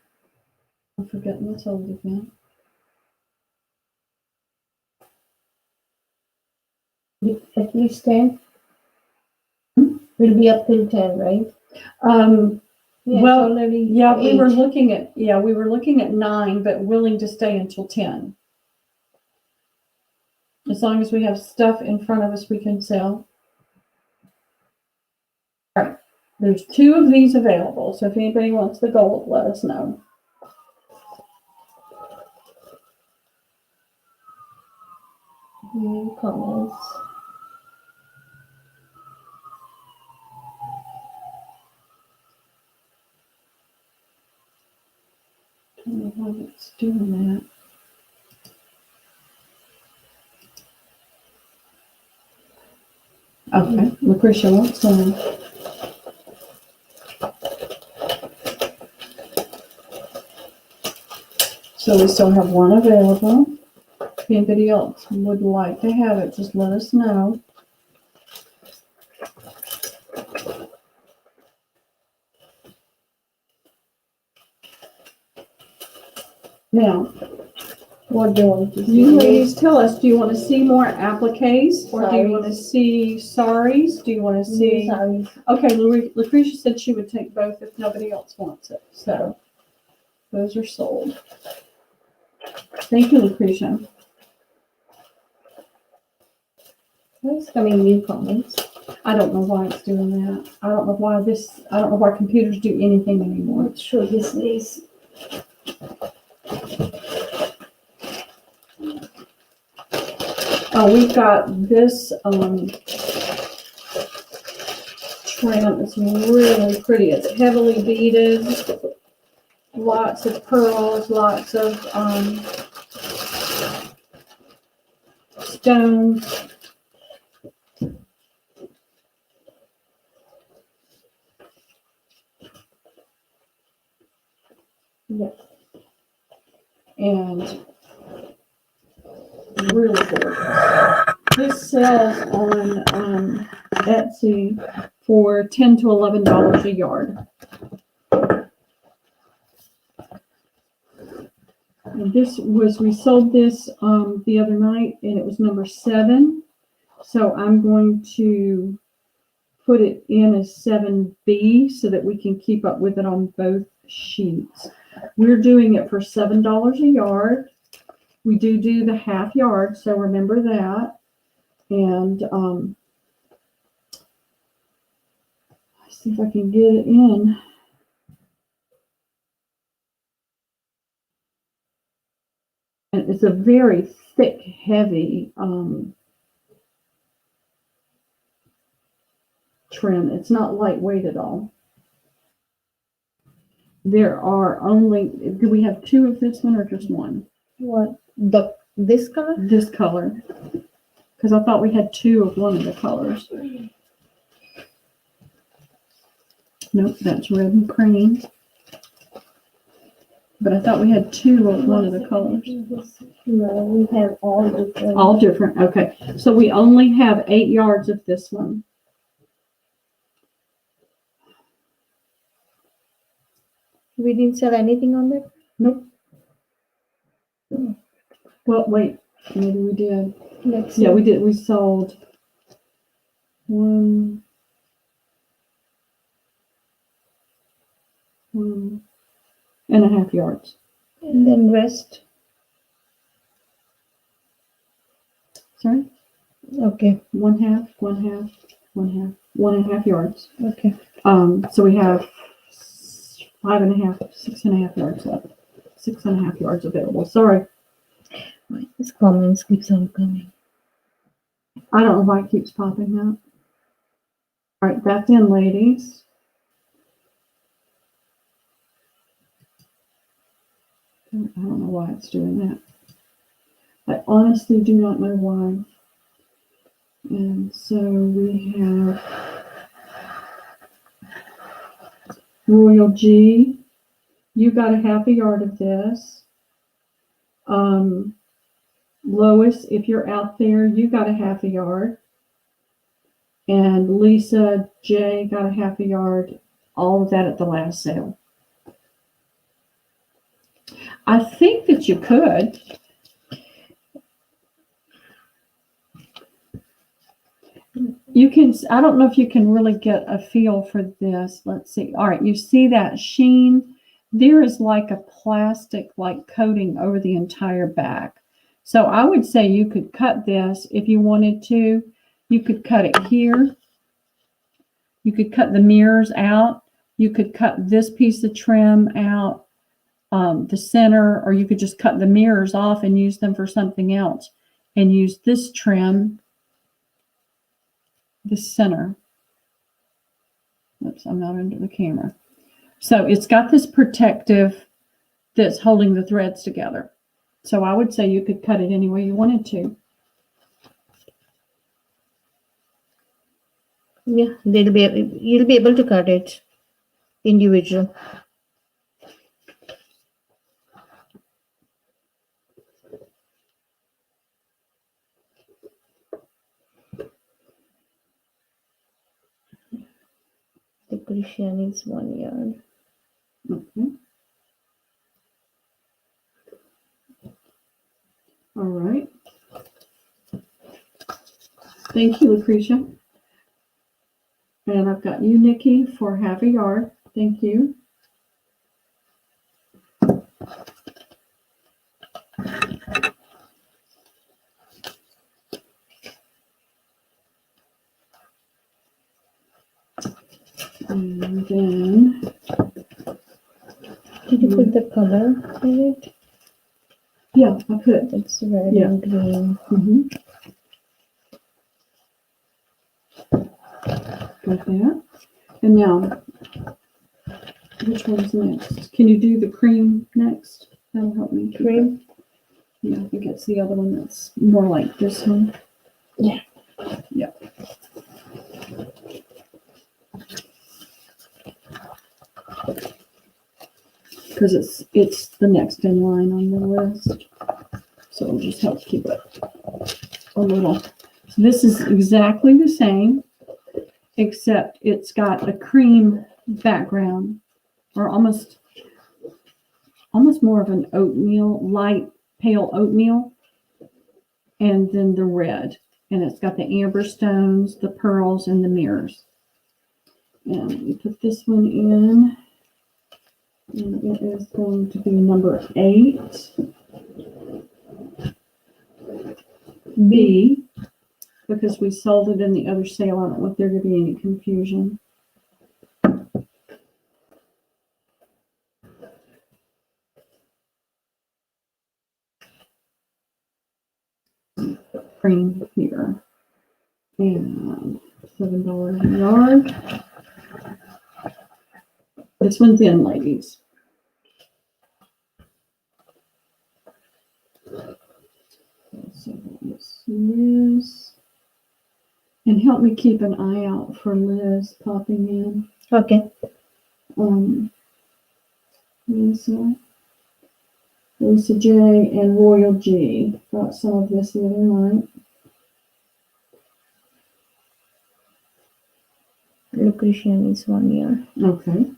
B: I'm forgetting what's old again.
C: At least 10. Will be up till 10, right? Yeah,
B: Well,
C: it's already
B: yeah, we were
C: 8.
B: looking at 9, but willing to stay until 10. As long as we have stuff in front of us we can sell. All right, there's 2 of these available, so if anybody wants the gold, let us know.
C: New comments.
B: I don't know why it's doing that. Okay, Lucretia wants one. So we still have 1 available. If anybody else would like to have it, just let us know. Now,
C: What do you want to see?
B: you ladies tell us, do you want to see more appliques or do you want to see saris? Do you want to see?
C: Saris.
B: Okay, Lucretia said she would take both if nobody else wants it. So those are sold. Thank you, Lucretia.
C: Where's coming new comments?
B: I don't know why it's doing that. I don't know why computers do anything anymore.
C: Let's show this lace.
B: Oh, we've got this trim. It's really pretty. It's heavily beaded. Lots of pearls, lots of stones.
C: Yeah.
B: And really gorgeous. This sells on Etsy for $10 to $11 a yard. And we sold this the other night, and it was number 7. So I'm going to put it in as 7B so that we can keep up with it on both sheets. We're doing it for $7 a yard. We do the half yard, so remember that. And let's see if I can get it in. And it's a very thick, heavy trim. It's not lightweight at all. There are only, do we have 2 of this one or just one?
C: What? This color?
B: This color. Because I thought we had 2 of one of the colors. Nope, that's red and cream. But I thought we had 2 of one of the colors.
C: No, we have all different.
B: All different. Okay. So we only have 8 yards of this one.
C: We didn't sell anything on that?
B: Nope. Well, wait. Maybe we did.
C: Let's see.
B: Yeah, we did. We sold 1 and a half yards.
C: And then rest.
B: Sorry?
C: Okay.
B: 1/2, 1/2, 1/2, 1.5 yards.
C: Okay.
B: So we have 5.5, 6.5 yards left. 6.5 yards available. Sorry.
C: This comments keeps on coming.
B: I don't know why it keeps popping up. All right, that's in, ladies. I don't know why it's doing that. I honestly do not know why. And so we have Royal G. You got a half a yard of this. Lois, if you're out there, you got a half a yard. And Lisa J got a half a yard. All of that at the last sale. I think that you could. You can, I don't know if you can really get a feel for this. Let's see. All right, you see that sheen? There is like a plastic like coating over the entire back. So I would say you could cut this if you wanted to. You could cut it here. You could cut the mirrors out. You could cut this piece of trim out, the center, or you could just cut the mirrors off and use them for something else and use this trim, the center. Oops, I'm not under the camera. So it's got this protective that's holding the threads together. So I would say you could cut it any way you wanted to.
C: Yeah, you'll be able to cut it individual. The Christian is 1 yard.
B: Okay. All right. Thank you, Lucretia. And I've got you, Nikki, for half a yard. Thank you. And then,
C: Did you put the color in it?
B: yeah, I put.
C: It's red
B: Yeah.
C: and green.
B: Mm-hmm. Got that. And now, which one's next? Can you do the cream next? That'll help me. keep
C: Cream?
B: it. Yeah, I think it's the other one that's more like this one.
C: Yeah.
B: Yeah. Because it's the next in line on the list. So it'll just help keep it a little. So this is exactly the same, except it's got a cream background, or almost almost more of an oatmeal, light, pale oatmeal. And then the red. And it's got the amber stones, the pearls, and the mirrors. And we put this one in. And it is going to be number 8. B. Because we sold it in the other sale. I don't want there to be any confusion. Cream here. And $7 a yard. This one's in, ladies. So this is. And help me keep an eye out for Liz popping in.
C: Okay.
B: Lisa J and Royal G. Got some of this the other night.
C: Lucretia is 1 year.
B: Okay.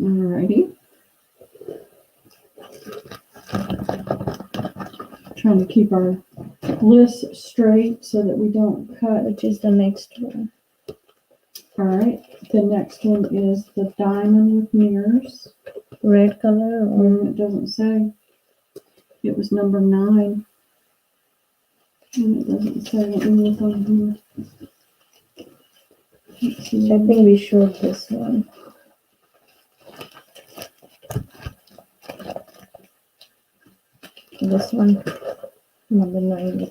B: Alrighty. Trying to keep our list straight so that we don't cut.
C: Which is the next one?
B: All right. The next one is the diamond with mirrors.
C: Red color or
B: It doesn't say. It was number 9. And it doesn't say. Let me look on here. Let's see.
C: I think we showed this one. This one, number 9.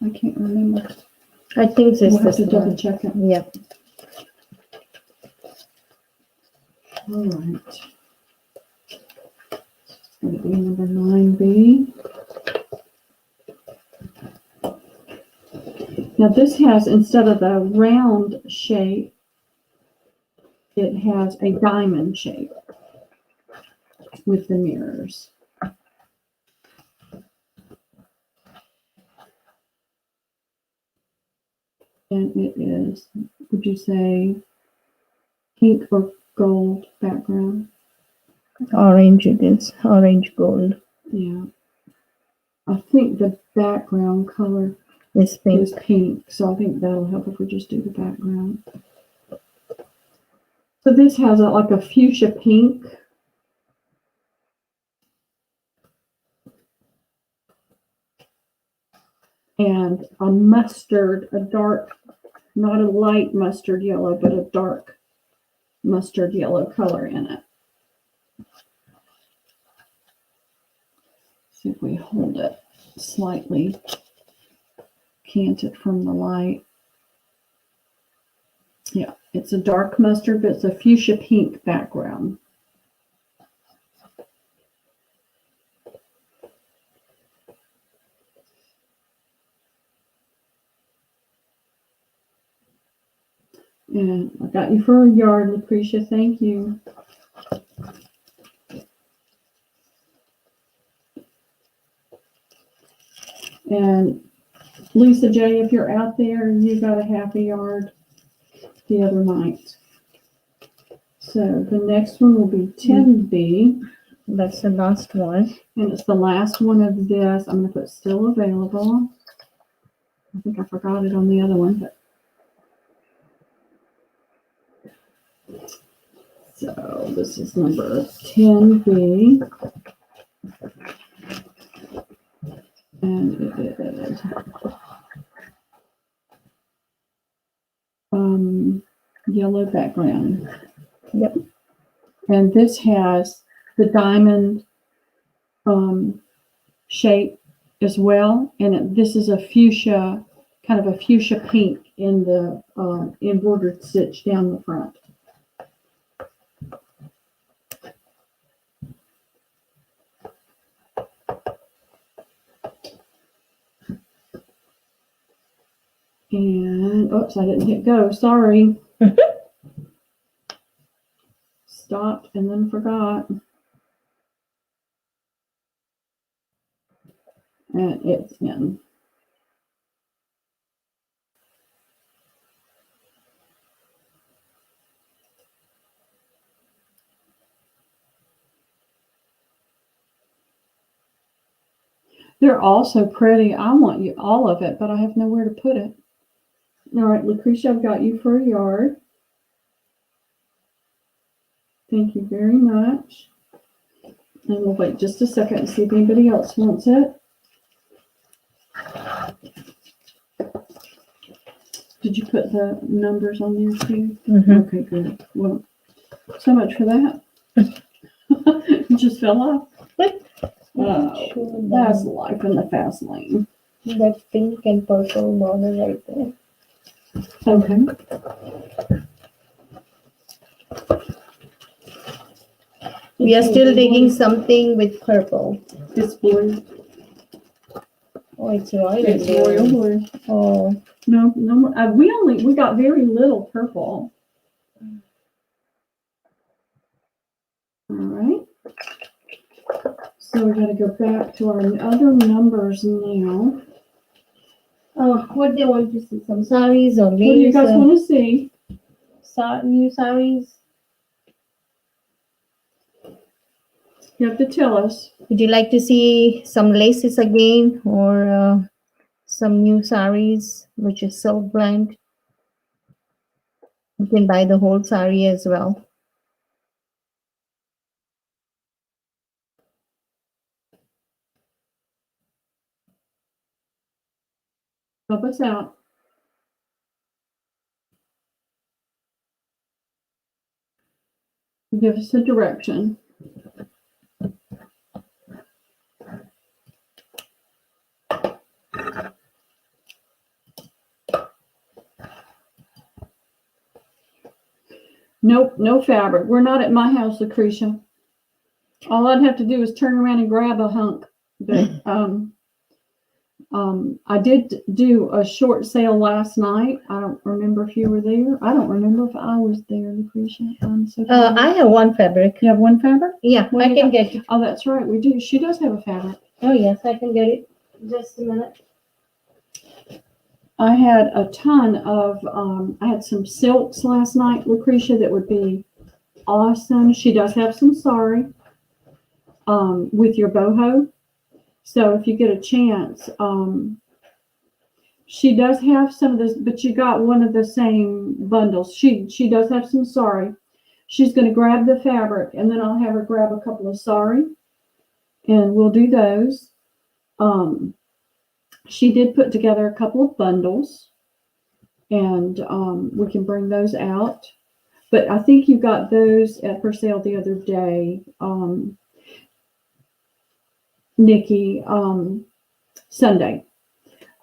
B: I can't remember.
C: I think
B: We'll
C: it's
B: have
C: this
B: to double
C: one.
B: check it.
C: Yeah.
B: All right. It's going to be number 9B. Now this has, instead of the round shape, it has a diamond shape with the mirrors. And it is, would you say, pink or gold background?
C: Orange it is. Orange gold
B: Yeah. I think the background color
C: is pink.
B: is pink, so I think that'll help if we just do the background. So this has like a fuchsia pink. And a mustard, a dark, not a light mustard yellow, but a dark mustard yellow color in it. See if we hold it slightly, cant it from the light. Yeah, it's a dark mustard, but it's a fuchsia pink background. And I got you for a yard, Lucretia. Thank you. And Lisa J, if you're out there, you got a half a yard the other night. So the next one will be 10B.
C: That's the last one.
B: And it's the last one of this. I'm going to put still available. I think I forgot it on the other one, but. So this is number 10B. And it is yellow background.
C: Yep.
B: And this has the diamond shape as well. And this is a fuchsia, kind of a fuchsia pink in the embroidered stitch down the front. And, oops, I didn't hit go. Sorry. Stopped and then forgot. And it's in. They're all so pretty. I want you all of it, but I have nowhere to put it. All right, Lucretia, I've got you for a yard. Thank you very much. And we'll wait just a second and see if anybody else wants it. Did you put the numbers on there too?
C: Mhm.
B: Okay, good. Well, so much for that. It just fell off. Oh, that's life in the fast lane.
C: That pink and purple border right there.
B: Okay.
C: We are still digging something with purple.
B: It's blue.
C: Oh, it's royal
B: It's
C: blue.
B: royal blue.
C: Oh,
B: No, no more. We got very little purple. All right. So we got to go back to our other numbers now.
C: oh, what they want to see? Some saris or
B: What do you
C: lace?
B: guys want to see?
C: New saris?
B: You have to tell us.
C: Would you like to see some laces again, or some new saris, which is silk blend? You can buy the whole sari as well.
B: Help us out. Give us a direction. Nope, no fabric. We're not at my house, Lucretia. All I'd have to do is turn around and grab a hunk. But I did do a short sale last night. I don't remember if you were there. I don't remember if I was there, Lucretia. I'm so tired.
C: I have one fabric.
B: You have one fabric?
C: Yeah,
B: What
C: I
B: do you
C: can
B: got?
C: get it.
B: Oh, that's right. We do. She does have a fabric.
C: Oh, yes, I can get it. Just a minute.
B: I had a ton of, I had some silks last night, Lucretia, that would be awesome. She does have some sari with your boho. So if you get a chance, she does have some of this, but you got one of the same bundles. She does have some sari. She's going to grab the fabric, and then I'll have her grab a couple of sari, and we'll do those. She did put together a couple of bundles, and we can bring those out. But I think you got those for sale the other day, Nikki, Sunday.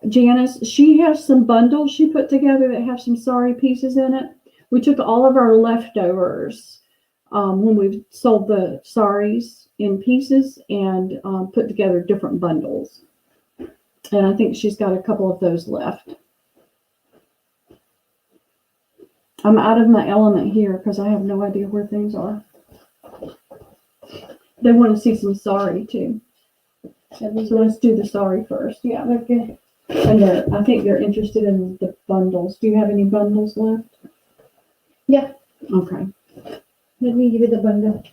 B: Janice, she has some bundles she put together that have some sari pieces in it. We took all of our leftovers when we sold the saris in pieces and put together different bundles. And I think she's got a couple of those left. I'm out of my element here because I have no idea where things are. They want to see some sari too. So let's do the sari first. Yeah, okay. And I think they're interested in the bundles. Do you have any bundles left?
C: Yeah.
B: Okay.
C: Let me give you the bundle.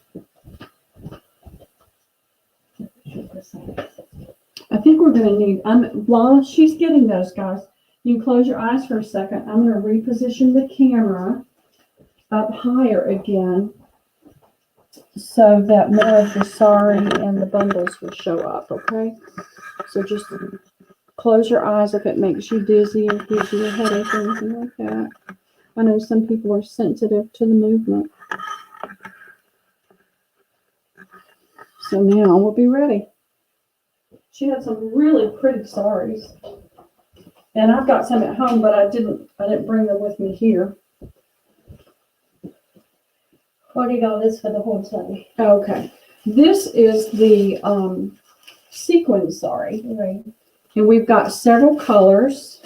B: I think we're going to need, while she's getting those, guys, you can close your eyes for a second. I'm going to reposition the camera up higher again so that more of the sari and the bundles will show up, okay? So just close your eyes if it makes you dizzy or gives you a headache or anything like that. I know some people are sensitive to the movement. So now we'll be ready. She had some really pretty saris. And I've got some at home, but I didn't bring them with me here.
C: $40 for the whole sari.
B: Okay. This is the sequin sari.
C: Right.
B: And we've got several colors.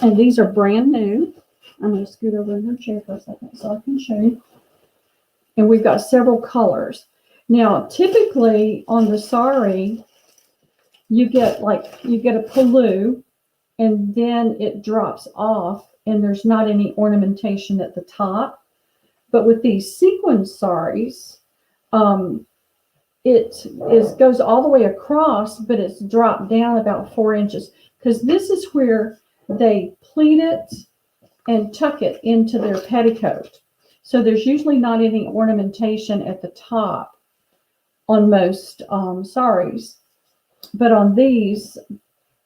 B: And these are brand new. I'm going to scoot over in her chair for a second so I can show you. And we've got several colors. Now, typically on the sari, you get a pallu, and then it drops off, and there's not any ornamentation at the top. But with these sequin saris, it goes all the way across, but it's dropped down about 4 inches, because this is where they pleat it and tuck it into their petticoat. So there's usually not any ornamentation at the top on most saris. But on these,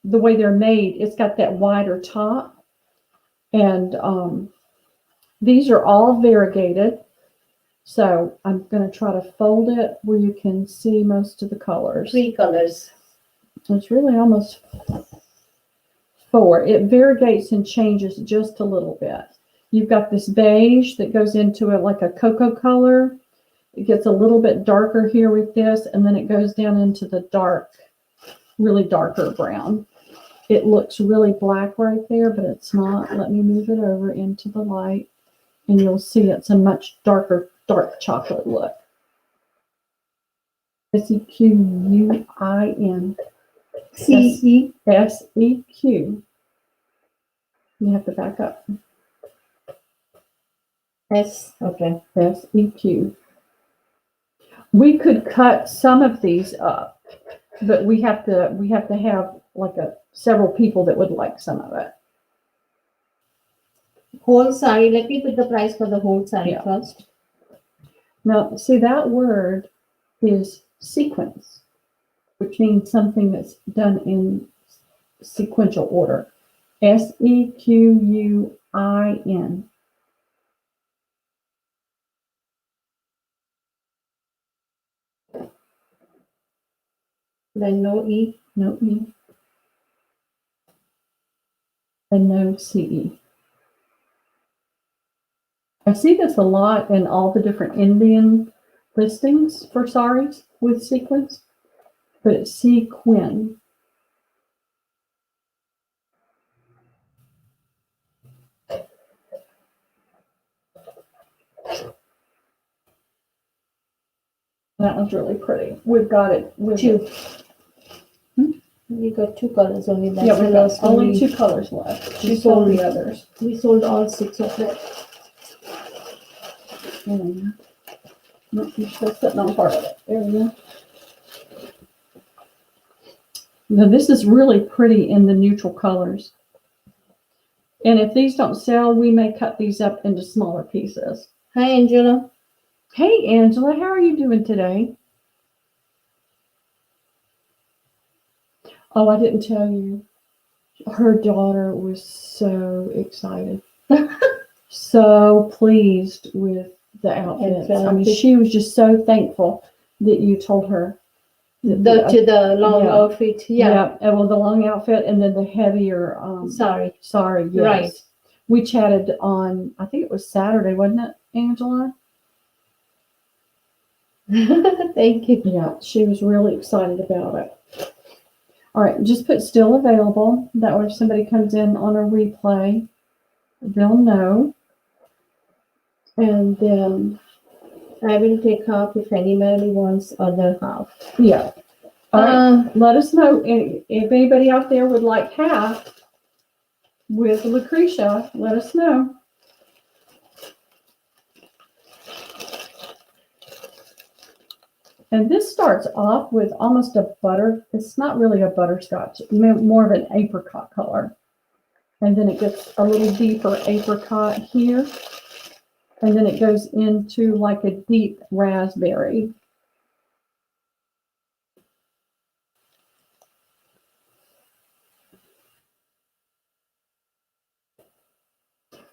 B: the way they're made, it's got that wider top. And these are all variegated. So I'm going to try to fold it where you can see most of the colors.
C: 3 colors.
B: It's really almost 4. It variegates and changes just a little bit. You've got this beige that goes into it like a cocoa color. It gets a little bit darker here with this, and then it goes down into the dark, really darker brown. It looks really black right there, but it's not. Let me move it over into the light, and you'll see it's a much darker, dark chocolate look. Sequin. Seq. You have to back up.
C: Okay.
B: SEQ. We could cut some of these up, but we have to have like several people that would like some of it.
C: Whole saree. Let me put the price for the whole saree first.
B: Now, see, that word is sequence, which means something that's done in sequential order. SEQUIN.
C: Then no E.
B: No E. And no CE. I see this a lot in all the different Indian listings for saris with sequins, but it's sequin. That one's really pretty. We've got it with
C: 2. We got 2 colors only. That's
B: yeah,
C: the
B: we've got
C: last one.
B: only 2 colors left.
C: We
B: We sold
C: sold-
B: the others.
C: We sold all 6 of them.
B: No, you're still sitting on part of it. There we go. Now this is really pretty in the neutral colors. And if these don't sell, we may cut these up into smaller pieces.
C: Hi, Angela.
B: Hey, Angela, how are you doing today? Oh, I didn't tell you. Her daughter was so excited. So pleased with the outfits. I mean, she was just so thankful that you told her.
C: The long outfit. Yeah.
B: And well, the long outfit and then the heavier
C: Sorry.
B: yes.
C: Right.
B: We chatted on, I think it was Saturday, wasn't it, Angela?
C: Thank you.
B: Yeah, she was really excited about it. All right, just put still available. That way if somebody comes in on a replay, they'll know. And then
C: I will take half if anybody wants other half.
B: yeah. All right. Let us know if anybody out there would like half with Lucretia. Let us know. And this starts off with almost a butter. It's not really a butterscotch, more of an apricot color. And then it gets a little deeper apricot here. And then it goes into like a deep raspberry.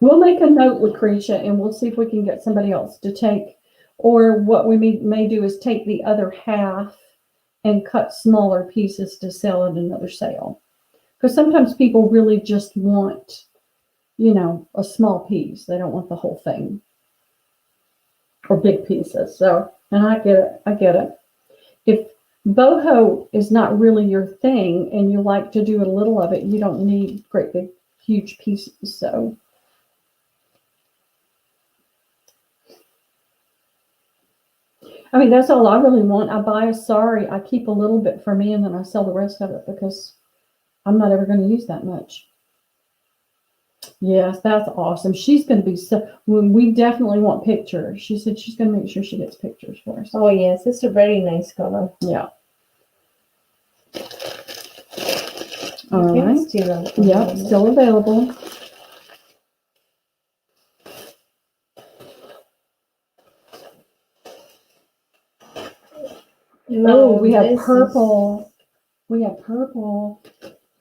B: We'll make a note, Lucretia, and we'll see if we can get somebody else to take, or what we may do is take the other half and cut smaller pieces to sell at another sale. Because sometimes people really just want, a small piece. They don't want the whole thing. Or big pieces. So, and I get it. If boho is not really your thing and you like to do a little of it, you don't need great big, huge pieces. So, I mean, that's all I really want. I buy a sari, I keep a little bit for me, and then I sell the rest of it because I'm not ever going to use that much. Yes, that's awesome. She's going to be so. We definitely want pictures. She said she's going to make sure she gets pictures for us.
C: Oh yes, it's a very nice color.
B: Yeah. All right.
C: Still
B: Yep, still available.
C: No,
B: We have
C: this is-
B: purple. We have purple.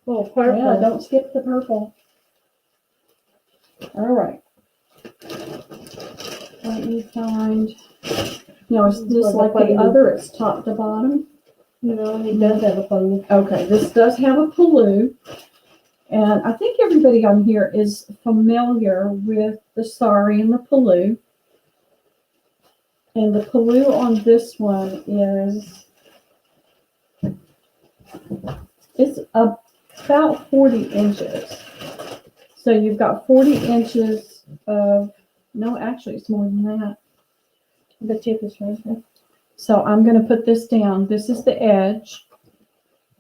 C: Oh, purple.
B: Yeah, don't skip the purple. All right. Let me find. No, it's just like the other. It's top to bottom.
C: No, it does have a color.
B: Okay, this does have a pallu. And I think everybody on here is familiar with the sari and the pallu. And the pallu on this one is, it's about 40 inches. So you've got 40 inches of, no, actually it's more than that.
C: The tip is right there.
B: So I'm going to put this down. This is the edge.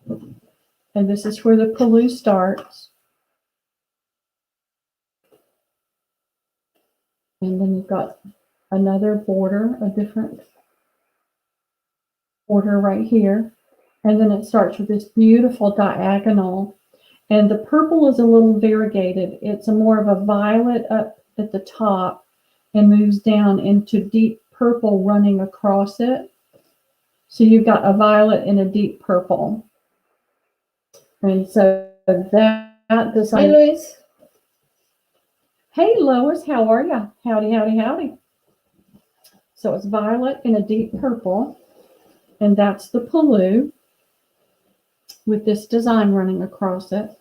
B: And this is where the pallu starts. And then you've got another border, a different border right here. And then it starts with this beautiful diagonal. And the purple is a little variegated. It's a more of a violet up at the top and moves down into deep purple running across it. So you've got a violet and a deep purple. And so that design.
C: Hi, Louise.
B: Hey, Lois, how are you? Howdy, howdy, howdy. So it's violet and a deep purple, and that's the pallu with this design running across it.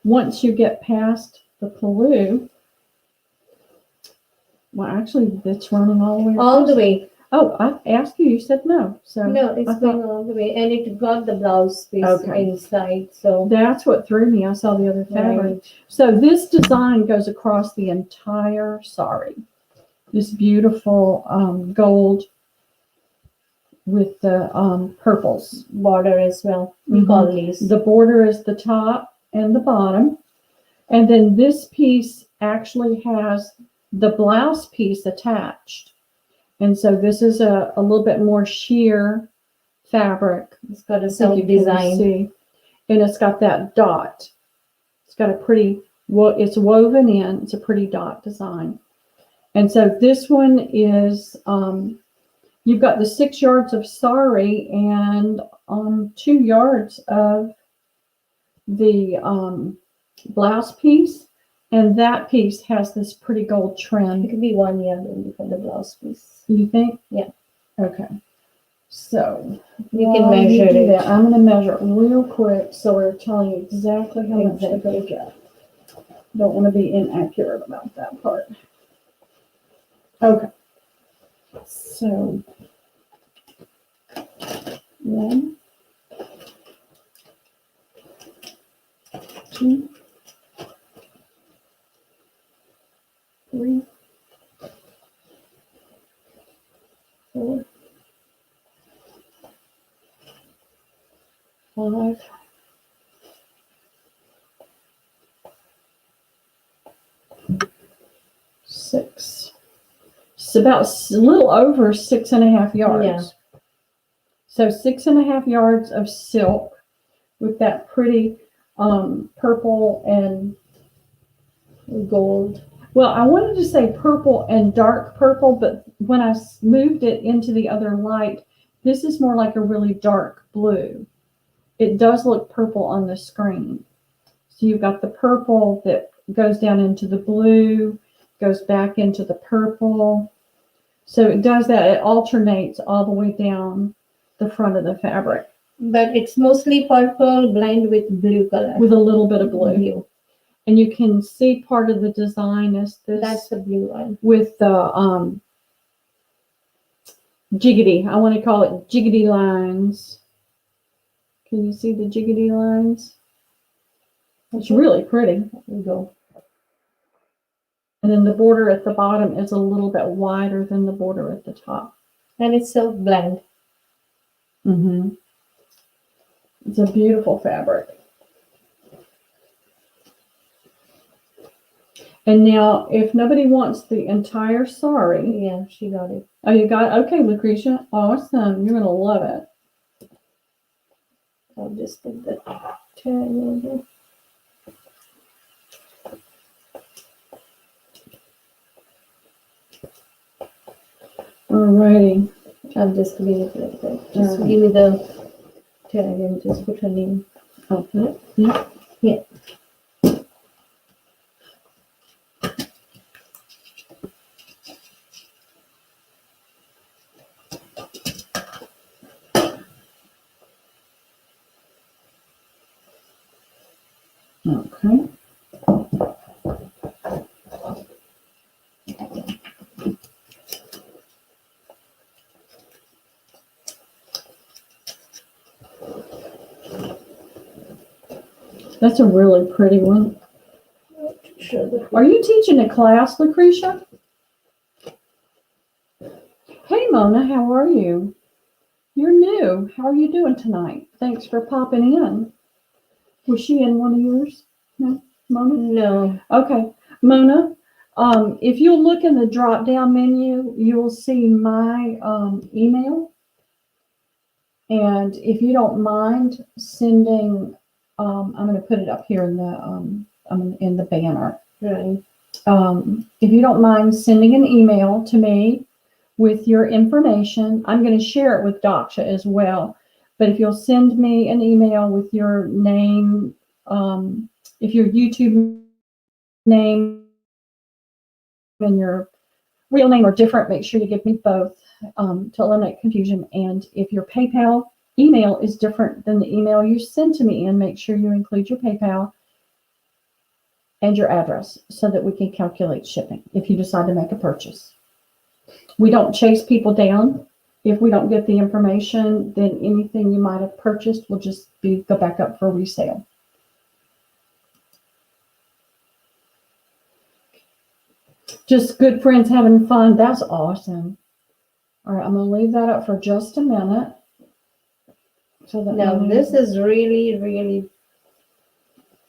B: Once you get past the pallu, well, actually, it's running all the way across.
C: All the way.
B: Oh, I asked you, you said no. So
C: No, it's
B: I
C: going
B: thought,
C: all the way. And it got the blouse piece
B: Okay.
C: inside. So
B: that's what threw me. I saw the other fabric.
C: right.
B: So this design goes across the entire sari. This beautiful gold with the purples.
C: Border as well. We
B: Mhm.
C: call these.
B: The border is the top and the bottom. And then this piece actually has the blouse piece attached. And so this is a little bit more sheer fabric.
C: It's got a
B: I think
C: self
B: you can
C: design.
B: see. And it's got that dot. It's got a pretty, well, it's woven in. It's a pretty dot design. And so this one is, you've got the 6 yards of sari and 2 yards of the blouse piece. And that piece has this pretty gold
C: It
B: trim.
C: could be 1 yard only for the blouse piece.
B: You think?
C: Yeah.
B: Okay. So
C: You
B: while
C: can measure
B: do
C: it.
B: that, I'm going to measure it real quick so we're telling you exactly how much they're going to get. Don't want to be inaccurate about that part. Okay. So 1, 2, 3, 4, 5, 6. It's about a little over 6.5 yards.
C: Yeah.
B: So 6.5 yards of silk with that pretty purple and
C: Gold.
B: well, I wanted to say purple and dark purple, but when I moved it into the other light, this is more like a really dark blue. It does look purple on the screen. So you've got the purple that goes down into the blue, goes back into the purple. So it does that. It alternates all the way down the front of the fabric
C: But it's mostly purple blend with blue color.
B: with a little bit of blue. And you can see part of the design is this.
C: That's the blue one.
B: With the jiggity. I want to call it jiggity lines. Can you see the jiggity lines? It's really pretty.
C: There we go.
B: And then the border at the bottom is a little bit wider than the border at the top.
C: And it's silk blend.
B: Mm-hmm. It's a beautiful fabric. And now, if nobody wants the entire sari,
C: Yeah, she got it.
B: oh, you got, okay, Lucretia, awesome. You're going to love it.
C: I'll just put the tag over.
B: Alrighty.
C: I'll just leave it like that. Just
B: Alright.
C: give me the tag and just put her name.
B: Okay. Yeah.
C: Yeah.
B: Okay. That's a really pretty one.
C: Sure.
B: Are you teaching a class, Lucretia? Hey, Mona, how are you? You're new. How are you doing tonight? Thanks for popping in. Was she in one of yours? No, Mona?
C: No.
B: Okay. Mona, if you'll look in the drop-down menu, you will see my email. And if you don't mind sending, I'm going to put it up here in the banner.
C: Right.
B: If you don't mind sending an email to me with your information, I'm going to share it with Daksha as well. But if you'll send me an email with your name, if your YouTube name and your real name are different, make sure you give me both to eliminate confusion. And if your PayPal email is different than the email you send to me, and make sure you include your PayPal and your address so that we can calculate shipping if you decide to make a purchase. We don't chase people down. If we don't get the information, then anything you might have purchased will just go back up for resale. Just good friends having fun. That's awesome. All right, I'm going to leave that up for just a minute. So that
C: Now this is really, really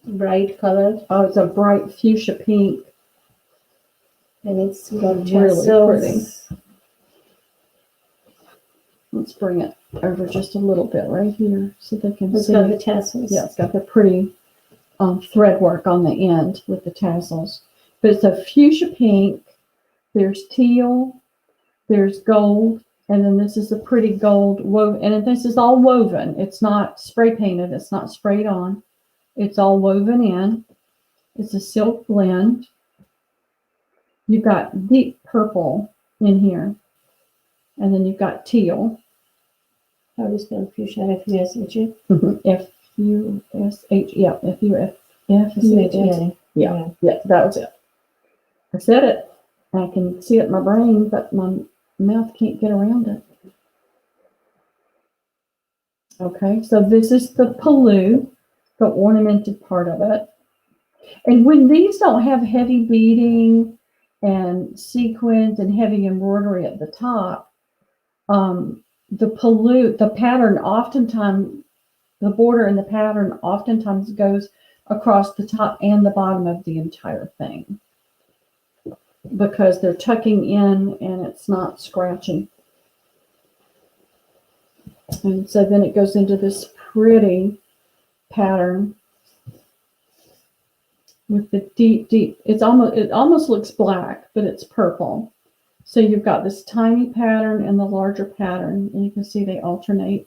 C: bright color,
B: oh, it's a bright fuchsia pink.
C: and it's got
B: Really
C: tassels.
B: Let's bring it over just a little bit right here so they can
C: It's
B: see.
C: got the tassels.
B: Yeah, it's got the pretty thread work on the end with the tassels. But it's a fuchsia pink. There's teal. There's gold. And then this is a pretty gold woven. And this is all woven. It's not spray painted. It's not sprayed on. It's all woven in. It's a silk blend. You've got deep purple in here. And then you've got teal.
C: How do you spell fuchsia? F-U-S-H-A?
B: F-U-S-H, yeah,
C: F-U-S-H-A.
B: yeah, that was it. I said it. I can see it in my brain, but my mouth can't get around it. Okay, so this is the pallu, the ornamented part of it. And when these don't have heavy beading and sequins and heavy embroidery at the top, the pallu, the pattern oftentimes, the border and the pattern oftentimes goes across the top and the bottom of the entire thing because they're tucking in and it's not scratching. And so then it goes into this pretty pattern with the deep, it almost looks black, but it's purple. So you've got this tiny pattern and the larger pattern, and you can see they alternate.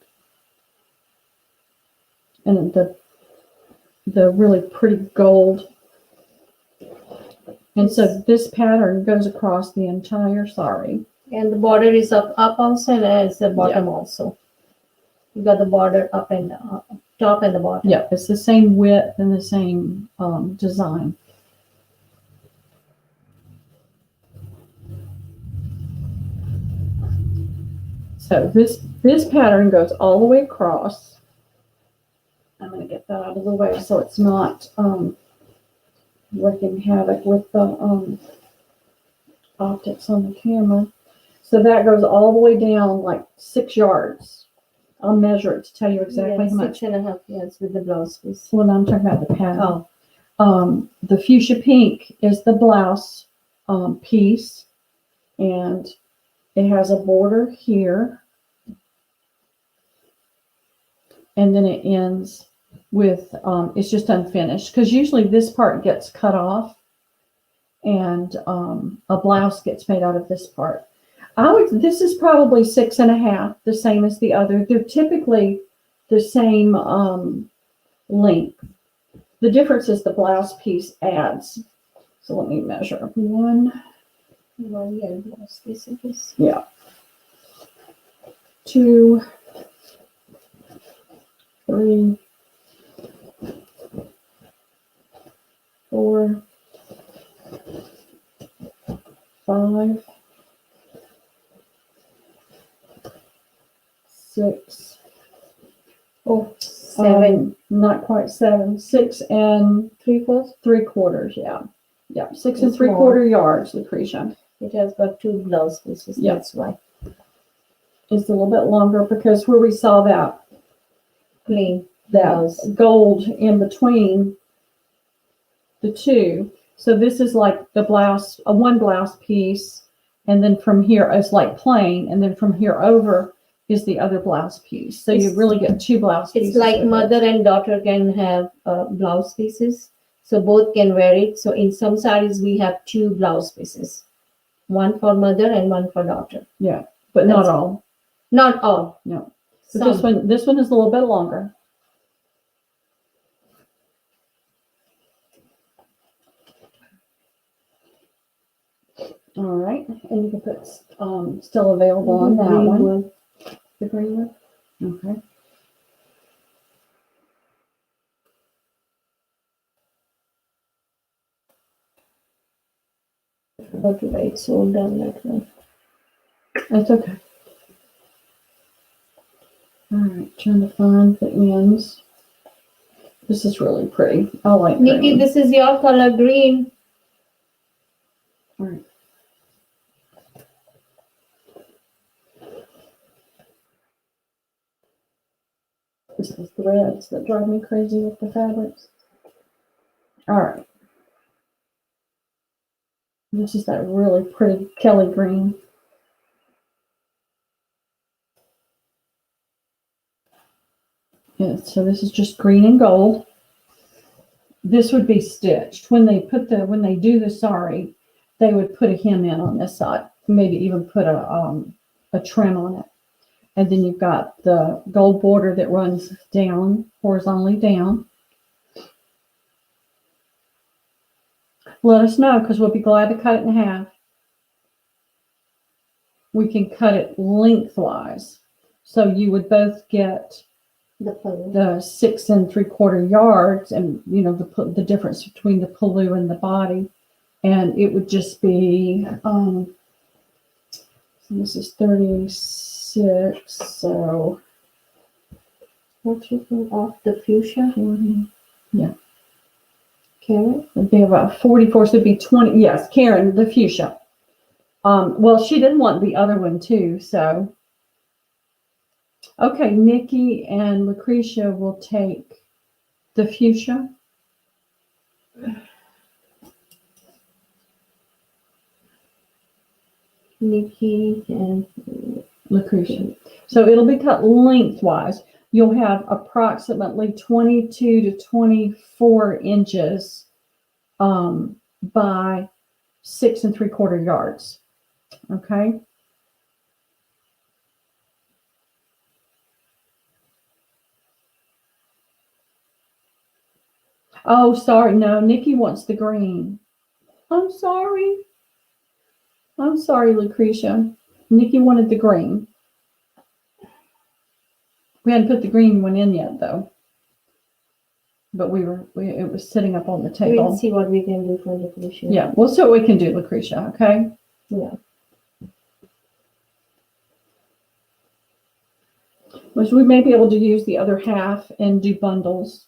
B: And the really pretty gold. And so this pattern goes across the entire sari.
C: And the border is up also and as the bottom also. You got the border up and top and the bottom.
B: Yeah, it's the same width and the same design. So this pattern goes all the way across. I'm going to get that out of the way so it's not wreaking havoc with the optics on the camera. So that goes all the way down like 6 yards. I'll measure it to tell you exactly
C: Yeah,
B: how much.
C: 6.5 yards with the blouse piece.
B: When I'm talking about the pattern.
C: Oh,
B: The fuchsia pink is the blouse piece, and it has a border here, and then it ends with it's just unfinished because usually this part gets cut off, and a blouse gets made out of this part. This is probably 6.5, the same as the other. They're typically the same length. The difference is the blouse piece adds. So let me measure. 1,
C: 1 yard blouse piece it is.
B: 2, 3, 4, 5, 6.
C: Oh, 7.
B: Not quite 7. 6 and 3/4. Yeah. 6 and
C: It's more.
B: 3/4 yards, Lucretia.
C: It has got 2 blouse pieces.
B: Yeah.
C: That's why.
B: It's a little bit longer because where we saw that
C: Plain
B: that
C: blouse.
B: gold in between the two. So this is like the blouse, a one blouse piece, and then from here it's like plain, and then from here over is the other blouse piece. So you
C: It's-
B: really get 2 blouse pieces.
C: It's like
B: with it.
C: mother and daughter can have blouse pieces. So both can wear it. So in some sarees, we have 2 blouse pieces. One for mother and one for daughter.
B: but not
C: that's-
B: all.
C: Not all.
B: No. But
C: Some.
B: this one is a little bit longer. All right, and you can put still available on that
C: Green
B: one. The green one? Okay.
C: Okay, right. So down that one.
B: That's okay. All right, trying to find the ends. This is really pretty. I like
C: Nikki,
B: green.
C: this is your color green.
B: All right. It's the threads that drive me crazy with the fabrics. All right. This is that really pretty Kelly green. Yeah, so this is just green and gold. This would be stitched. When they do the sari, they would put a hem in on this side, maybe even put a trim on it. And then you've got the gold border that runs down, horizontally down. Let us know, because we'll be glad to cut it in half. We can cut it lengthwise. So you would both get
C: The color.
B: the 6 3/4 yards, and you know the difference between the pallu and the body, and it would just be so this is 36, so
C: What you think of the fuchsia?
B: 40,
C: Carrot?
B: it'd be about 44, so it'd be 20. Yes, Karen, the fuchsia. Well, she didn't want the other one too, so okay, Nikki and Lucretia will take the fuchsia.
C: Nikki and
B: Lucretia. So it'll be cut lengthwise. You'll have approximately 22 to 24 inches by 6 3/4 yards. Okay. Oh, sorry. No, Nikki wants the green. I'm sorry. I'm sorry, Lucretia. Nikki wanted the green. We hadn't put the green one in yet, though. But it was sitting up on the
C: we'll
B: table.
C: see what we can do for the fuchsia.
B: Yeah, we'll see what we can do, Lucretia, okay?
C: Yeah.
B: Which we may be able to use the other half and do bundles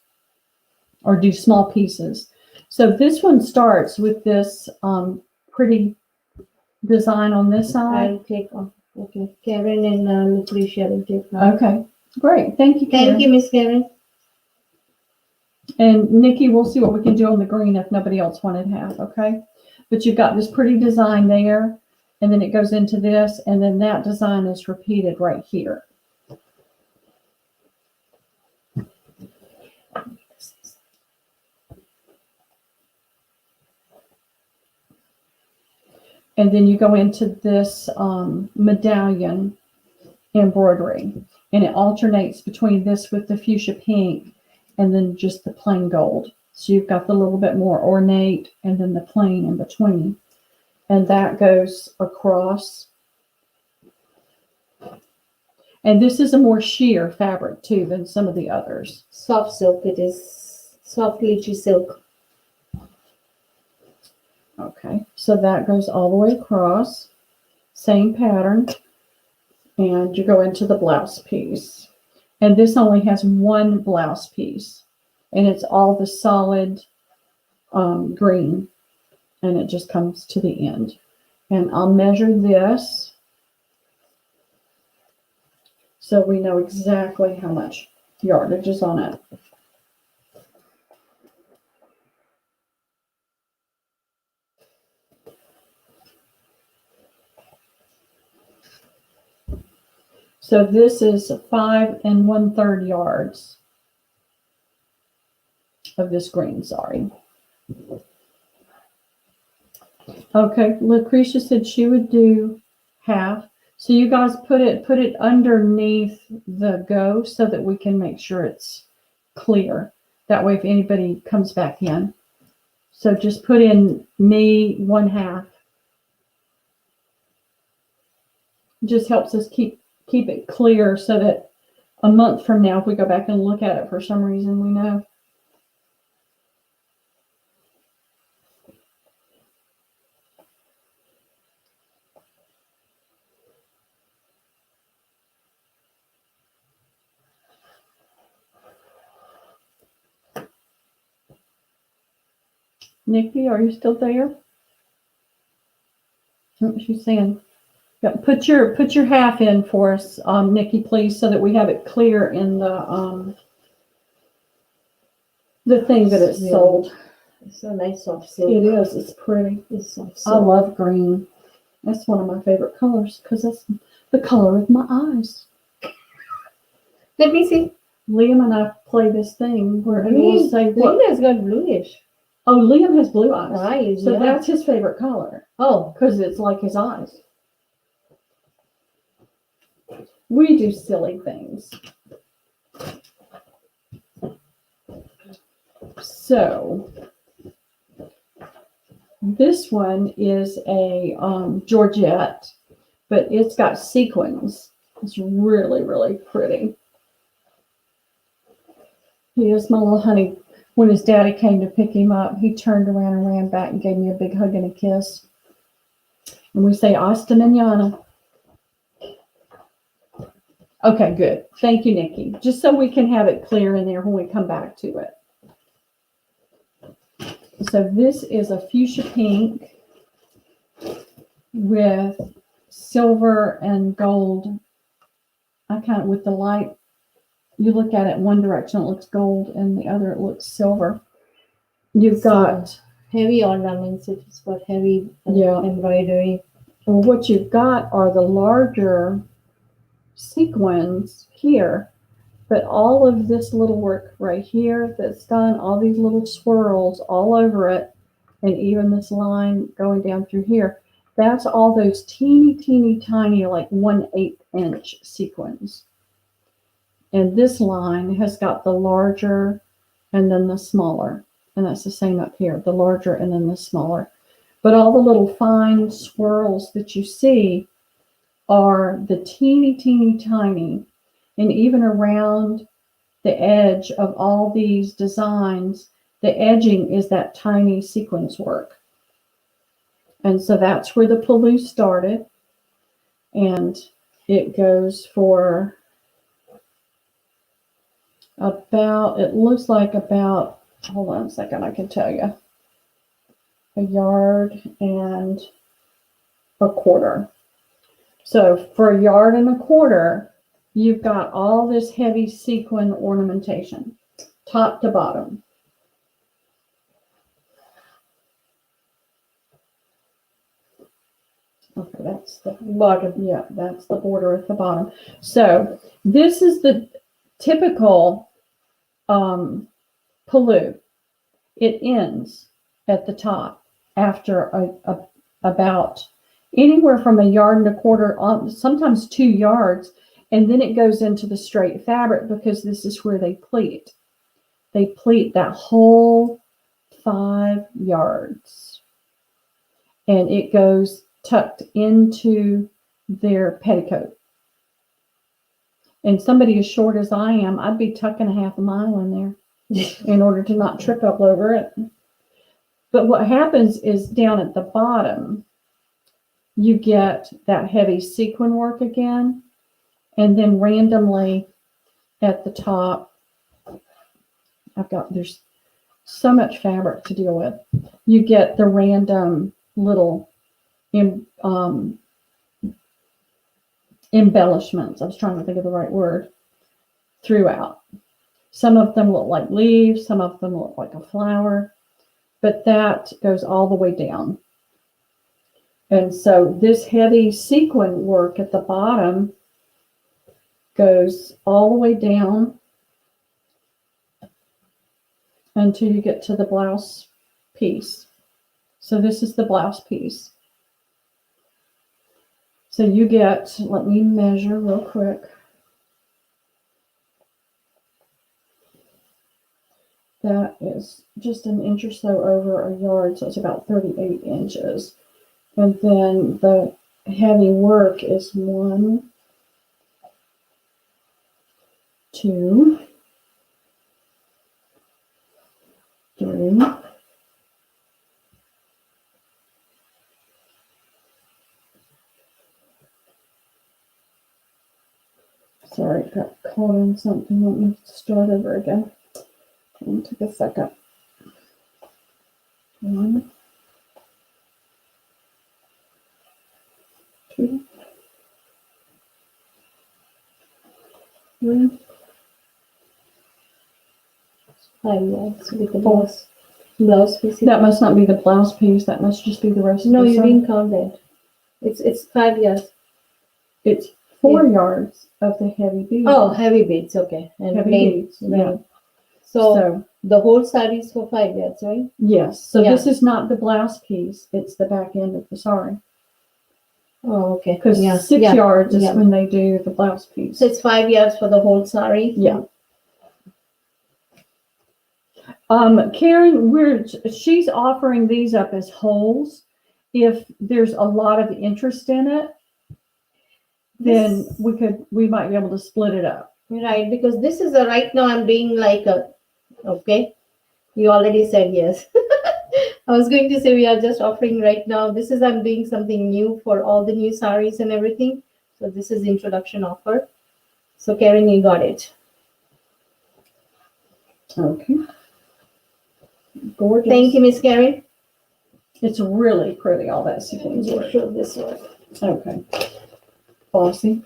B: or do small pieces. So this one starts with this pretty design on this side.
C: I'll take off Okay, Karen and Lucretia will take now.
B: Okay, great. Thank you, Karen.
C: Thank you, Miss Karen.
B: And Nikki, we'll see what we can do on the green if nobody else wanted half, okay? But you've got this pretty design there, and then it goes into this, and then that design is repeated right here. And then you go into this medallion embroidery, and it alternates between this with the fuchsia pink and then just the plain gold. So you've got the little bit more ornate and then the plain in between. And that goes across. And this is a more sheer fabric too than some of the others.
C: Soft silk. It is soft lychee silk.
B: Okay, so that goes all the way across. Same pattern. And you go into the blouse piece. And this only has one blouse piece. And it's all the solid green. And it just comes to the end. And I'll measure this so we know exactly how much yardage is on it. So this is 5 1/3 yards of this green, sorry. Okay, Lucretia said she would do half. So you guys put it underneath the go so that we can make sure it's clear. That way if anybody comes back in. So just put in me 1/2. Just helps us keep it clear so that a month from now, if we go back and look at it for some reason, we know. Nikki, are you still there? Oh, she's saying, yeah, put your half in for us, Nikki, please, so that we have it clear in the thing that it's sold.
C: It's so nice soft silk.
B: It is. It's pretty.
C: It's soft
B: I
C: silk.
B: love green. That's one of my favorite colors because that's the color of my eyes.
C: Let me see.
B: Liam and I play this thing where he will say, "What?"
C: Linda's got bluish
B: Oh, Liam has blue eyes.
C: eyes.
B: So
C: Yeah.
B: that's his favorite color
C: Oh,
B: because it's like his eyes. We do silly things. So this one is a Georgette, but it's got sequins. It's really, really pretty. He is my little honey. When his daddy came to pick him up, he turned around and ran back and gave me a big hug and a kiss. And we say, "Hasta mañana." Okay, good. Thank you, Nikki. Just so we can have it clear in there when we come back to it. So this is a fuchsia pink with silver and gold. I kind of, with the light, you look at it in one direction, it looks gold, and the other, it looks silver. You've got
C: heavy ornaments. It's got heavy
B: Yeah.
C: embroidery.
B: Well, what you've got are the larger sequins here, but all of this little work right here that's done, all these little swirls all over it, and even this line going down through here, that's all those teeny, teeny, tiny, like 1/8 inch sequins. And this line has got the larger and then the smaller. And that's the same up here, the larger and then the smaller. But all the little fine swirls that you see are the teeny, teeny, tiny. And even around the edge of all these designs, the edging is that tiny sequins work. And so that's where the Palou started. And it goes for about, it looks like about, hold on a second, I can tell you, 1.25 yards. So for 1.25 yards, you've got all this heavy sequin ornamentation, top to bottom. Okay, that's the bottom. Yeah, that's the border at the bottom. So this is the typical paloo. It ends at the top after about anywhere from 1.25 yards, sometimes 2 yards, and then it goes into the straight fabric because this is where they pleat. They pleat that whole 5 yards, and it goes tucked into their petticoat. And somebody as short as I am, I'd be tucking 1/2 mile in there in order to not trip up over it. But what happens is down at the bottom, you get that heavy sequin work again, and then randomly at the top, there's so much fabric to deal with. You get the random little embellishments. I was trying to think of the right word. Throughout. Some of them look like leaves, some of them look like a flower, but that goes all the way down. And so this heavy sequin work at the bottom goes all the way down until you get to the blouse piece. So this is the blouse piece. So you get, let me measure real quick. That is just an inch or so over 1 yard, so it's about 38 inches. And then the heavy work is 1, 2, 3, 'Sorry, got caught in something. Let me start over again. Take a second. 1, 2, 3,
C: 5 yards with the
B: 4.
C: blouse piece.
B: That must not be the blouse piece. That must just be the rest
C: No,
B: of the
C: you
B: sewing.
C: didn't count that. It's 5 yards.
B: It's 4 yards of the heavy bead.
C: Oh, heavy beads, okay. And
B: Heavy
C: plain,
B: beads, yeah.
C: right. So the whole saree is for 5 yards, right?
B: Yes. So
C: Yeah.
B: this is not the blouse piece. It's the back end of the sari.
C: Oh, okay.
B: Because 6 yards is when they do the blouse piece.
C: So it's 5 yards for the whole saree.
B: Yeah. Karen, she's offering these up as wholes. If there's a lot of interest in it, then we might be able to split it up.
C: Right, because this is right now I'm being like okay. You already said yes. I was going to say we are just offering right now. This is I'm doing something new for all the new saris and everything. So this is introduction offer. So Karen, you got it.
B: Okay. Gorgeous.
C: Thank you, Miss Karen.
B: It's really pretty, all that sequins work.
C: Show this one.
B: Okay. Bossy.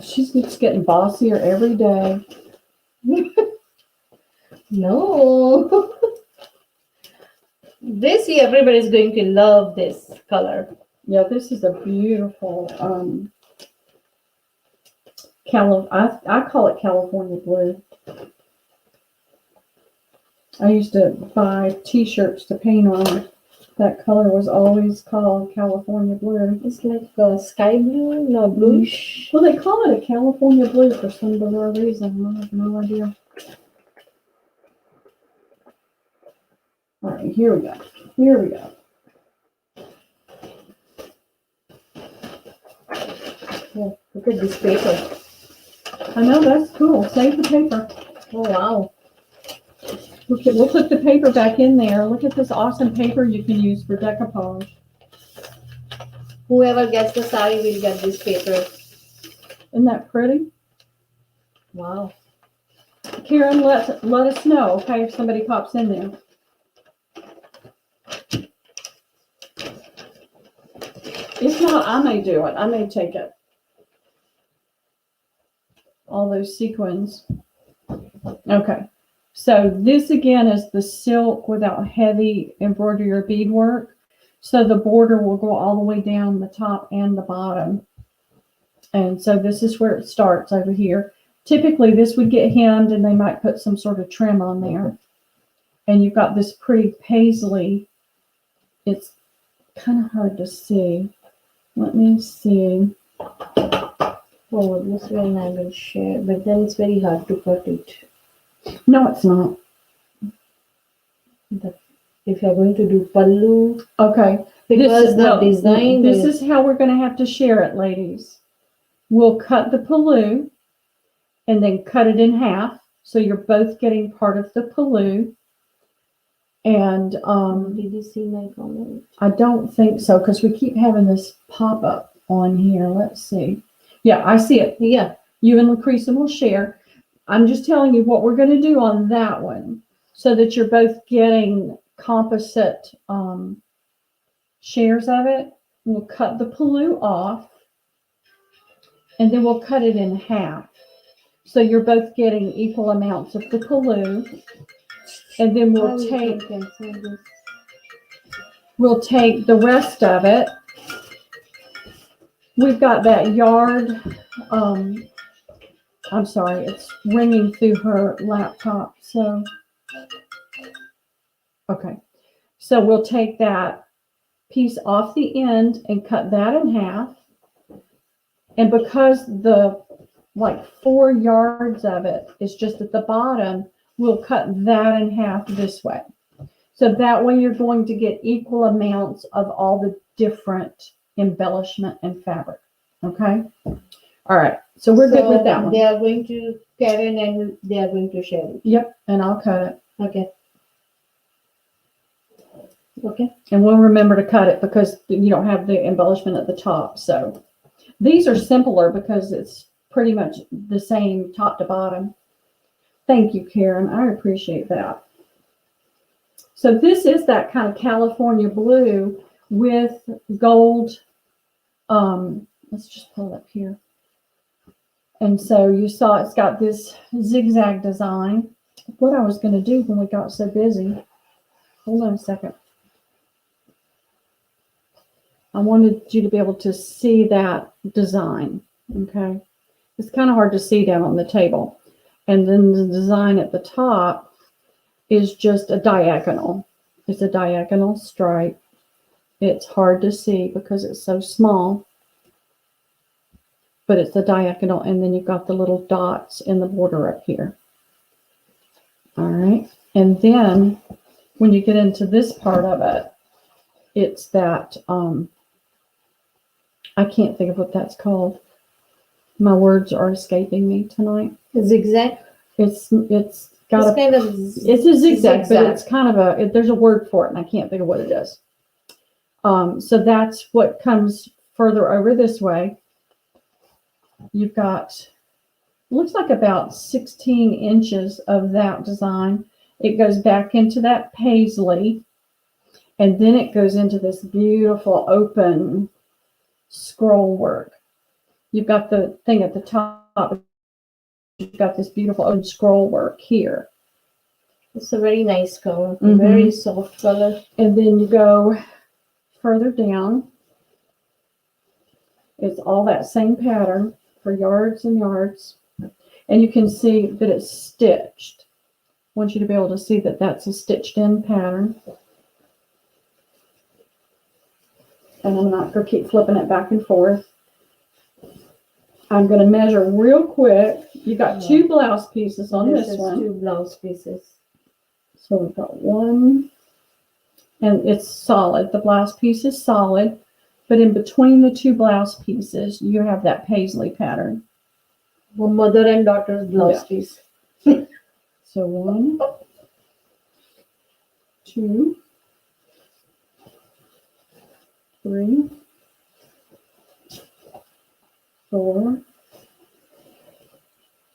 B: She's just getting bossier every day.
C: No. This year everybody's going to love this color.
B: Yeah, this is a beautiful I call it California blue. I used to buy t-shirts to paint on. That color was always called California blue.
C: It's like sky blue, no bluish.
B: Well, they call it a California blue for some bizarre reason. I have no idea. All right, here we go. Here we go.
C: Oh, look at this paper.
B: I know, that's cool. Save the paper.
C: Oh, wow.
B: We'll put the paper back in there. Look at this awesome paper you can use for decoupage.
C: Whoever gets the saree will get this paper.
B: Isn't that pretty?
A: Wow.
B: Karen, let us know, okay, if somebody pops in there. If not, I may do it. I may take it. All those sequins. Okay. So this again is the silk without heavy embroidery or beadwork. So the border will go all the way down the top and the bottom. And so this is where it starts over here. Typically this would get hemmed and they might put some sort of trim on there. And you've got this pretty paisley. It's kind of hard to see. Let me see.
C: Oh, this one I will share, but then it's very hard to cut it.
B: No, it's not.
C: If you're going to do pallu,
B: Okay.
C: because the
B: well,
C: design
B: this is how we're going to have to share it, ladies. We'll cut the pallu and then cut it in half. So you're both getting part of the pallu. And
C: did you see my comment?
B: I don't think so because we keep having this pop up on here. Let's see. Yeah, I see it.
C: Yeah.
B: You and Lucretia will share. I'm just telling you what we're going to do on that one so that you're both getting composite shares of it. We'll cut the pallu off and then we'll cut it in half. So you're both getting equal amounts of the pallu. And then we'll take the rest of it. We've got that yard. I'm sorry, it's ringing through her laptop. So, okay. So we'll take that piece off the end and cut that in half. And because the 4 yards of it is just at the bottom, we'll cut that in half this way. So that way you're going to get equal amounts of all the different embellishment and fabric. Okay? All right. So we're good with that one.
C: They are going to Karen and they are going to share it.
B: Yep. And I'll cut it.
C: Okay. Okay.
B: And we'll remember to cut it because you don't have the embellishment at the top. So these are simpler because it's pretty much the same top to bottom. Thank you, Karen. I appreciate that. So this is that kind of California blue with gold. Let's just pull it up here. And so you saw it's got this zigzag design. What I was going to do when we got so busy. Hold on a second. I wanted you to be able to see that design. Okay. It's kind of hard to see down on the table. And then the design at the top is just a diagonal. It's a diagonal stripe. It's hard to see because it's so small. But it's a diagonal, and then you've got the little dots in the border up here. All right. And then when you get into this part of it, it's that, I can't think of what that's called. My words are escaping me tonight.
C: Zigzag.
B: It's
C: It's
B: got
C: kind of
B: it's a zigzag, but it's kind of there's a word for it, and I can't think of what it is. So that's what comes further over this way. You've got, looks like about 16 inches of that design. It goes back into that paisley, and then it goes into this beautiful open scroll work. You've got the thing at the top. You've got this beautiful open scroll work here.
C: It's a very nice color, very soft color.
B: And then you go further down. It's all that same pattern for yards and yards. And you can see that it's stitched. I want you to be able to see that that's a stitched in pattern. And I'm not going to keep flipping it back and forth. I'm going to measure real quick. You got 2 blouse pieces on this one.
C: 2 blouse pieces.
B: So we've got 1, and it's solid. The blouse piece is solid, but in between the 2 blouse pieces, you have that paisley pattern.
C: Well, mother and daughter's blouse piece.
B: So 1, 2, 3, 4,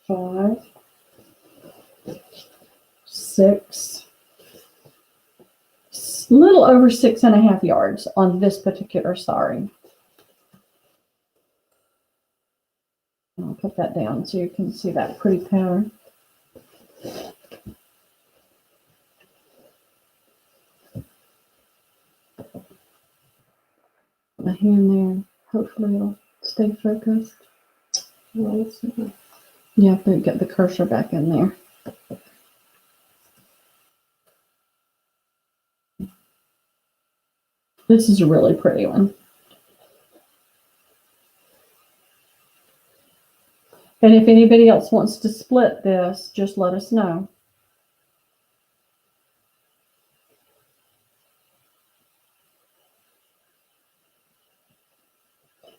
B: 5, little over 6.5 yards on this particular sari. I'll put that down so you can see that pretty pattern. My hand there. Hopefully it'll stay focused. You have to get the cursor back in there. This is a really pretty one. And if anybody else wants to split this, just let us know.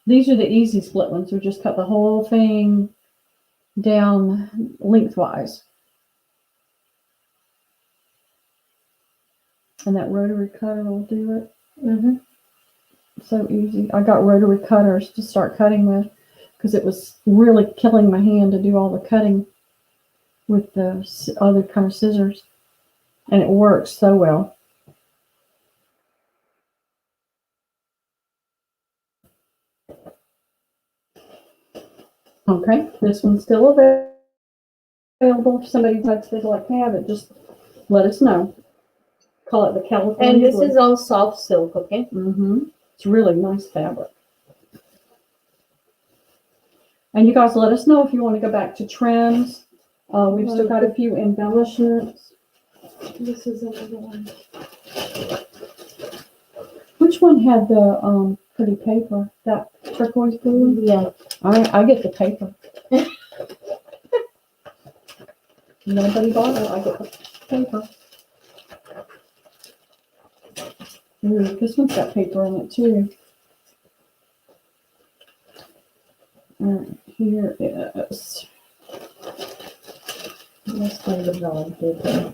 B: These are the easy split ones. We just cut the whole thing down lengthwise. And that rotary cutter will do it. So easy. I got rotary cutters to start cutting with because it was really killing my hand to do all the cutting with the other kind of scissors. And it works so well. Okay, this one's still available. If somebody decides they'd like to have it, just let us know. Call it the California
C: And this
B: blue.
C: is all soft silk, okay?
B: It's really nice fabric. And you guys let us know if you want to go back to trends. We've still got a few embellishments.
C: This is another one.
B: Which one had the pretty paper? That turquoise blue?
C: Yeah.
B: I get the paper. Nobody bought it. I get the paper. Ooh, this one's got paper in it too. Alright, here is.
C: Let's find the brown paper.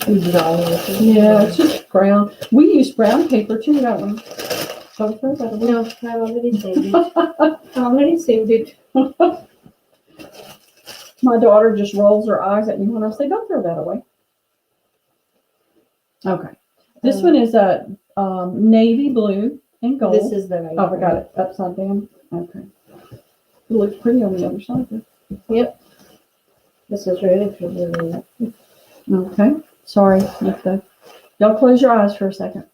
B: Yeah, it's just brown. We use brown paper too, don't we? So throw that away.
C: No, I already saved it. I already saved it.
B: My daughter just rolls her eyes at me when I say, don't throw that away. Okay. This one is a navy blue and gold.
C: This is the right
B: Oh, I got it upside down. Okay. It looks pretty on the other side.
C: Yep. This is really pretty.
B: Okay. Sorry. Y'all close your eyes for a second.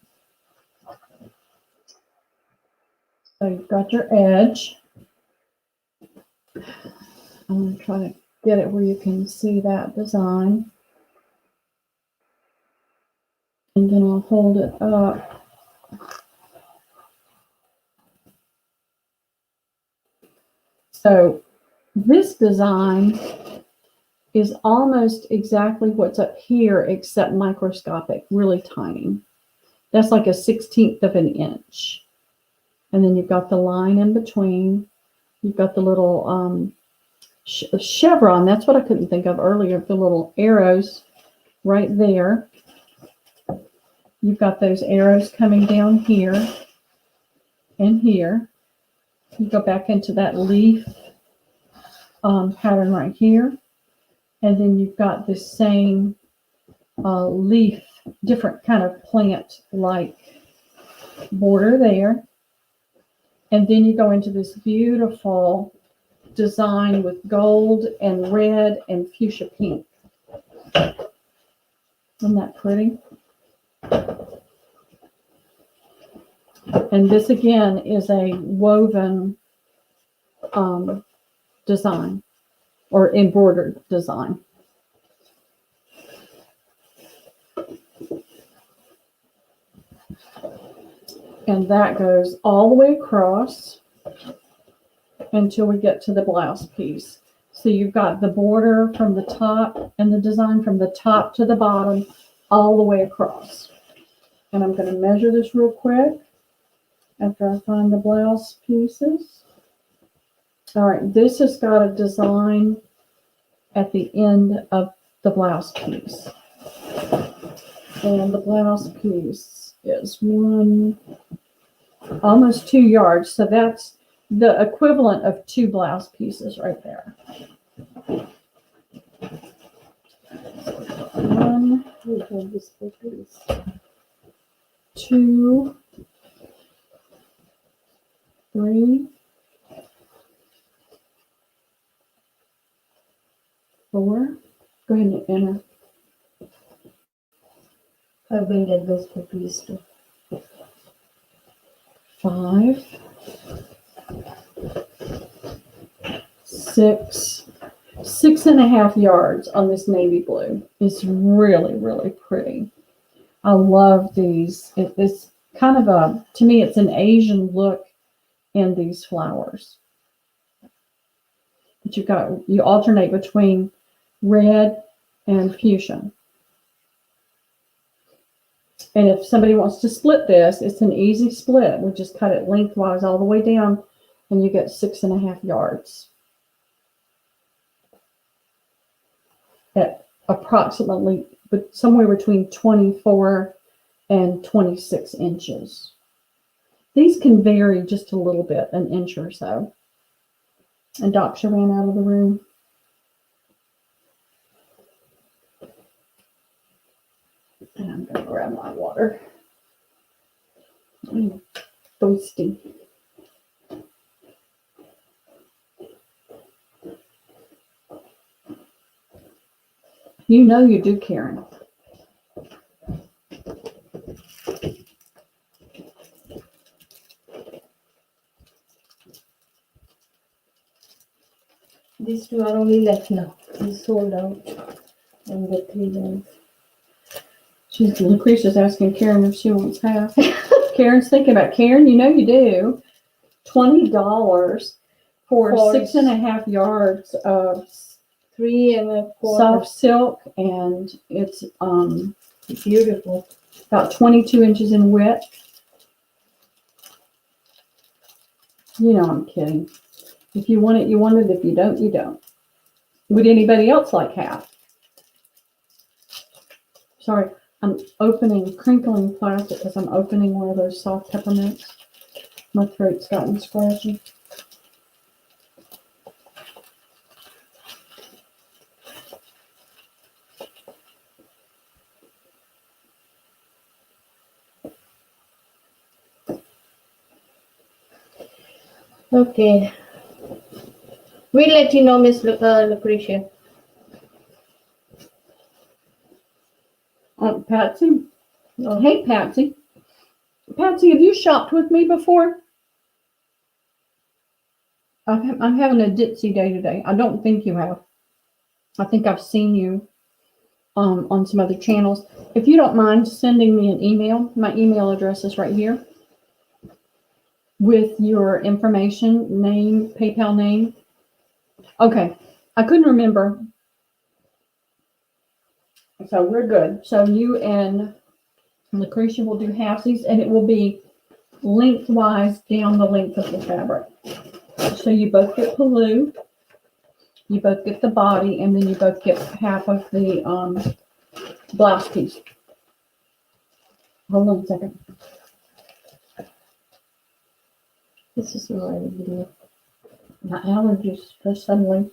B: So you've got your edge. I'm going to try to get it where you can see that design. And then I'll hold it up. So this design is almost exactly what's up here, except microscopic, really tiny. That's like a 1/16 of an inch. And then you've got the line in between. You've got the little chevron. That's what I couldn't think of earlier. The little arrows right there. You've got those arrows coming down here and here. You go back into that leaf pattern right here. And then you've got this same leaf, different kind of plant-like border there. And then you go into this beautiful design with gold and red and fuchsia pink. Isn't that pretty? And this again is a woven design or embroidered design. And that goes all the way across until we get to the blouse piece. So you've got the border from the top and the design from the top to the bottom all the way across. And I'm going to measure this real quick after I find the blouse pieces. All right, this has got a design at the end of the blouse piece. And the blouse piece is almost 2 yards. So that's the equivalent of 2 blouse pieces right there. 1,
C: We have this purples.
B: 2, 3, 4. Go ahead and enter.
C: I will get those purples too.
B: 5, 6, 6.5 yards on this navy blue. It's really, really pretty. I love these. It's kind of a, to me, it's an Asian look in these flowers. But you alternate between red and fuchsia. And if somebody wants to split this, it's an easy split. We just cut it lengthwise all the way down, and you get 6.5 yards at approximately, but somewhere between 24 and 26 inches. These can vary just a little bit, an inch or so. And Daksha ran out of the room. And I'm going to grab my water. I'm thirsty. You know you do, Karen.
C: These two are only left now. These sold out. And the 3 ones.
B: Lucretia's asking Karen if she wants half. Karen's thinking about Karen. You know you do. $20 for
C: For
B: 6.5 yards of
C: 3.25.
B: soft silk, and it's
C: Beautiful.
B: about 22 inches in width. You know I'm kidding. If you want it, you want it. If you don't, you don't. Would anybody else like half? Sorry, I'm opening crinkling plastic because I'm opening one of those soft peppermints. My throat's gotten scratchy.
C: Okay. We'll let you know, Miss Lucretia.
B: Patsy. Oh, hey, Patsy. Patsy, have you shopped with me before? I'm having a ditzy day today. I don't think you have. I think I've seen you on some other channels. If you don't mind sending me an email, my email address is right here with your information, name, PayPal name. Okay, I couldn't remember. So we're good. So you and Lucretia will do halfsies, and it will be lengthwise down the length of the fabric. So you both get paloo, you both get the body, and then you both get half of the blouse piece. Hold on a second.
C: This is my video.
B: My allergies just suddenly.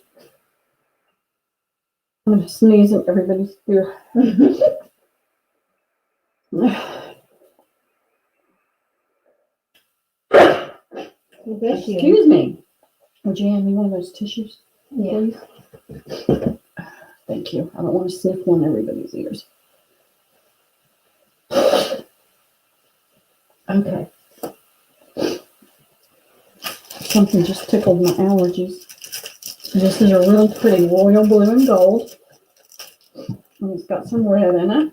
B: I'm going to sneeze in everybody's ear. Excuse me. Would you hand me one of those tissues,
C: Yeah.
B: please? Thank you. I don't want to sniff one in everybody's ears. Okay. Something just tickled my allergies. This is a real pretty royal blue and gold. And it's got some red in it.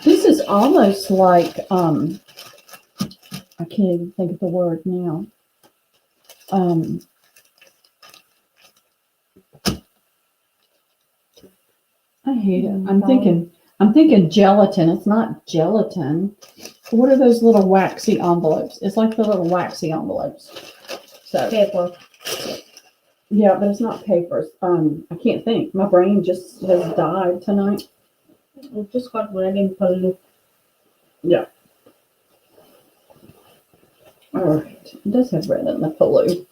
B: This is almost like, I can't even think of the word now. I hate it. I'm thinking gelatin. It's not gelatin. What are those little waxy envelopes? It's like the little waxy envelopes. So
C: Paper.
B: yeah, but it's not papers. I can't think. My brain just has died tonight.
C: It just got red in pallu.
B: All right. It does have red in the pallu.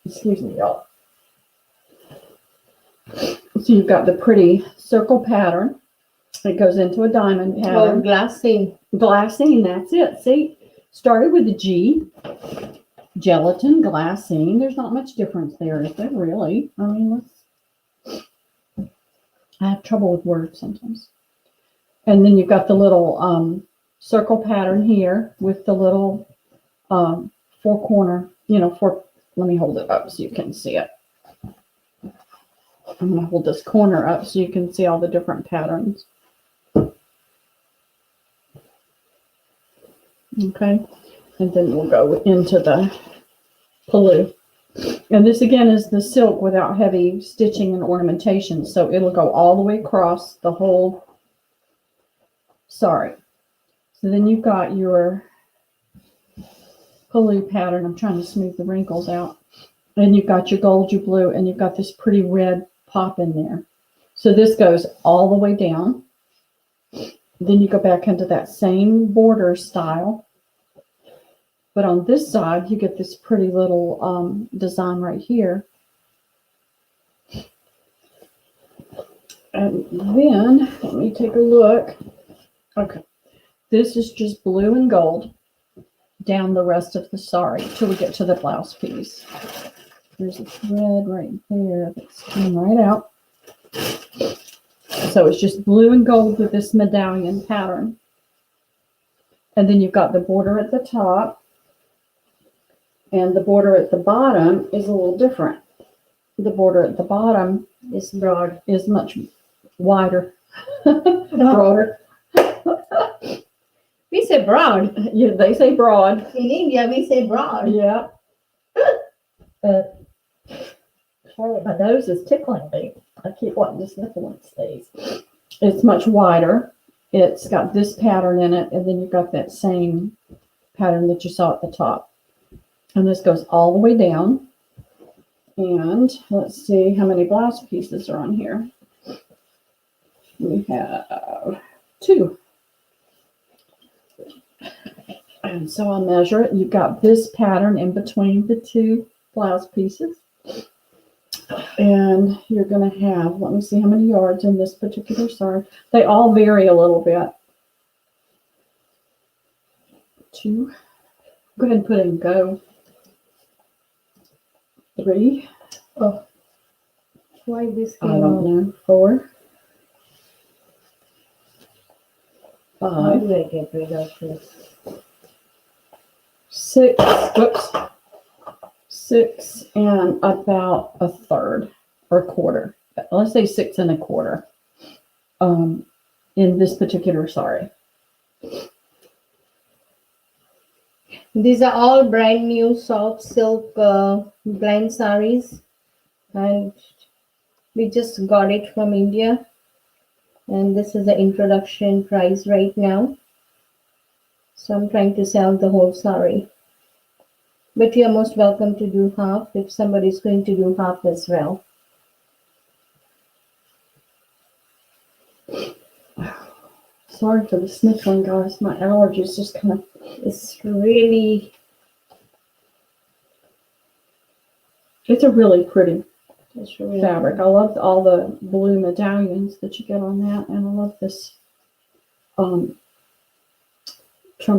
B: Excuse me, y'all. So you've got the pretty circle pattern. It goes into a diamond
C: Oh,
B: pattern.
C: glassy.
B: Glassine, that's it. See, started with a G. Gelatin, glassine. There's not much difference there, is there really? I mean, I have trouble with words sometimes. And then you've got the little circle pattern here with the little four corner, let me hold it up so you can see it. I'm going to hold this corner up so you can see all the different patterns. Okay. And then we'll go into the pallu. And this again is the silk without heavy stitching and ornamentation. So it'll go all the way across the whole sari. So then you've got your pallu pattern. I'm trying to smooth the wrinkles out. And you've got your gold, your blue, and you've got this pretty red pop in there. So this goes all the way down. Then you go back into that same border style. But on this side, you get this pretty little design right here. And then, let me take a look. Okay. This is just blue and gold down the rest of the sari till we get to the blouse piece. There's a thread right there that's coming right out. So it's just blue and gold with this medallion pattern. And then you've got the border at the top. And the border at the bottom is a little different. The border at the bottom
C: It's broad.
B: is much wider, broader.
C: We say broad.
B: Yeah, they say broad.
C: In India, we say broad.
B: Yeah.
C: Sorry, my nose is tickling me. I keep wanting to sniffle when it stays.
B: It's much wider. It's got this pattern in it, and then you've got that same pattern that you saw at the top. And this goes all the way down. And let's see how many blouse pieces are on here. We have 2. And so I'll measure it. You've got this pattern in between the 2 blouse pieces. And you're going to have, let me see how many yards in this particular sari. They all vary a little bit. 2. Go ahead and put in go. 3.
C: Oh. Why this
B: I
C: came
B: don't
C: out?
B: know. 4.
C: How
B: 5.
C: do I get rid of this?
B: 6. Whoops. 6 and about a third or a quarter. Let's say 6 1/4. In this particular sari.
C: These are all brand new soft silk blend saris, and we just got it from India. And this is the introduction price right now. So I'm trying to sell the whole sari. But you are most welcome to do half if somebody is going to do half as well.
B: Sorry for the sniffling, guys. My allergies just kind of.
C: It's really,
B: It's a really pretty
C: it's really
B: fabric. I love all the blue medallions that you get on that, and I love this trim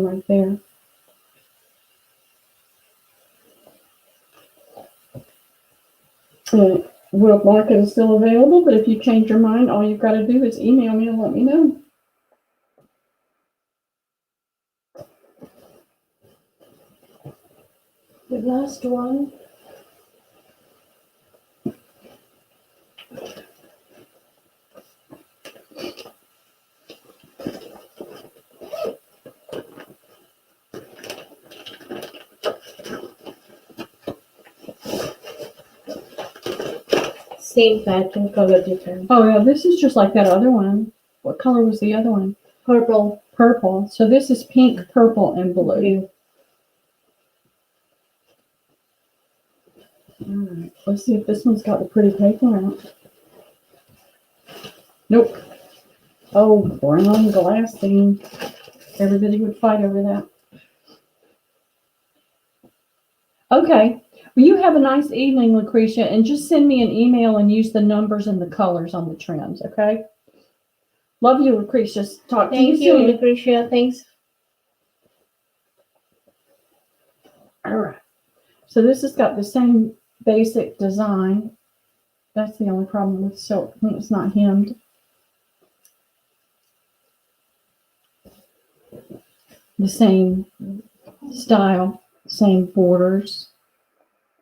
B: right there. Will Market is still available, but if you change your mind, all you've got to do is email me and let me know.
C: the last one. Same pattern, color different.
B: Oh yeah, this is just like that other one. What color was the other one?
C: Purple,
B: Purple. So this is pink, purple, and blue.
C: blue.
B: Alright, let's see if this one's got the pretty paper on it. Nope. Oh, brown glass thing. Everybody would fight over that. Okay. Well, you have a nice evening, Lucretia, and just send me an email and use the numbers and the colors on the trims, okay? Love you, Lucretia. Talk to you
C: Thank you,
B: soon.
C: Lucretia. Thanks.
B: All right. So this has got the same basic design. That's the only problem with silk. It's not hemmed. The same style, same borders.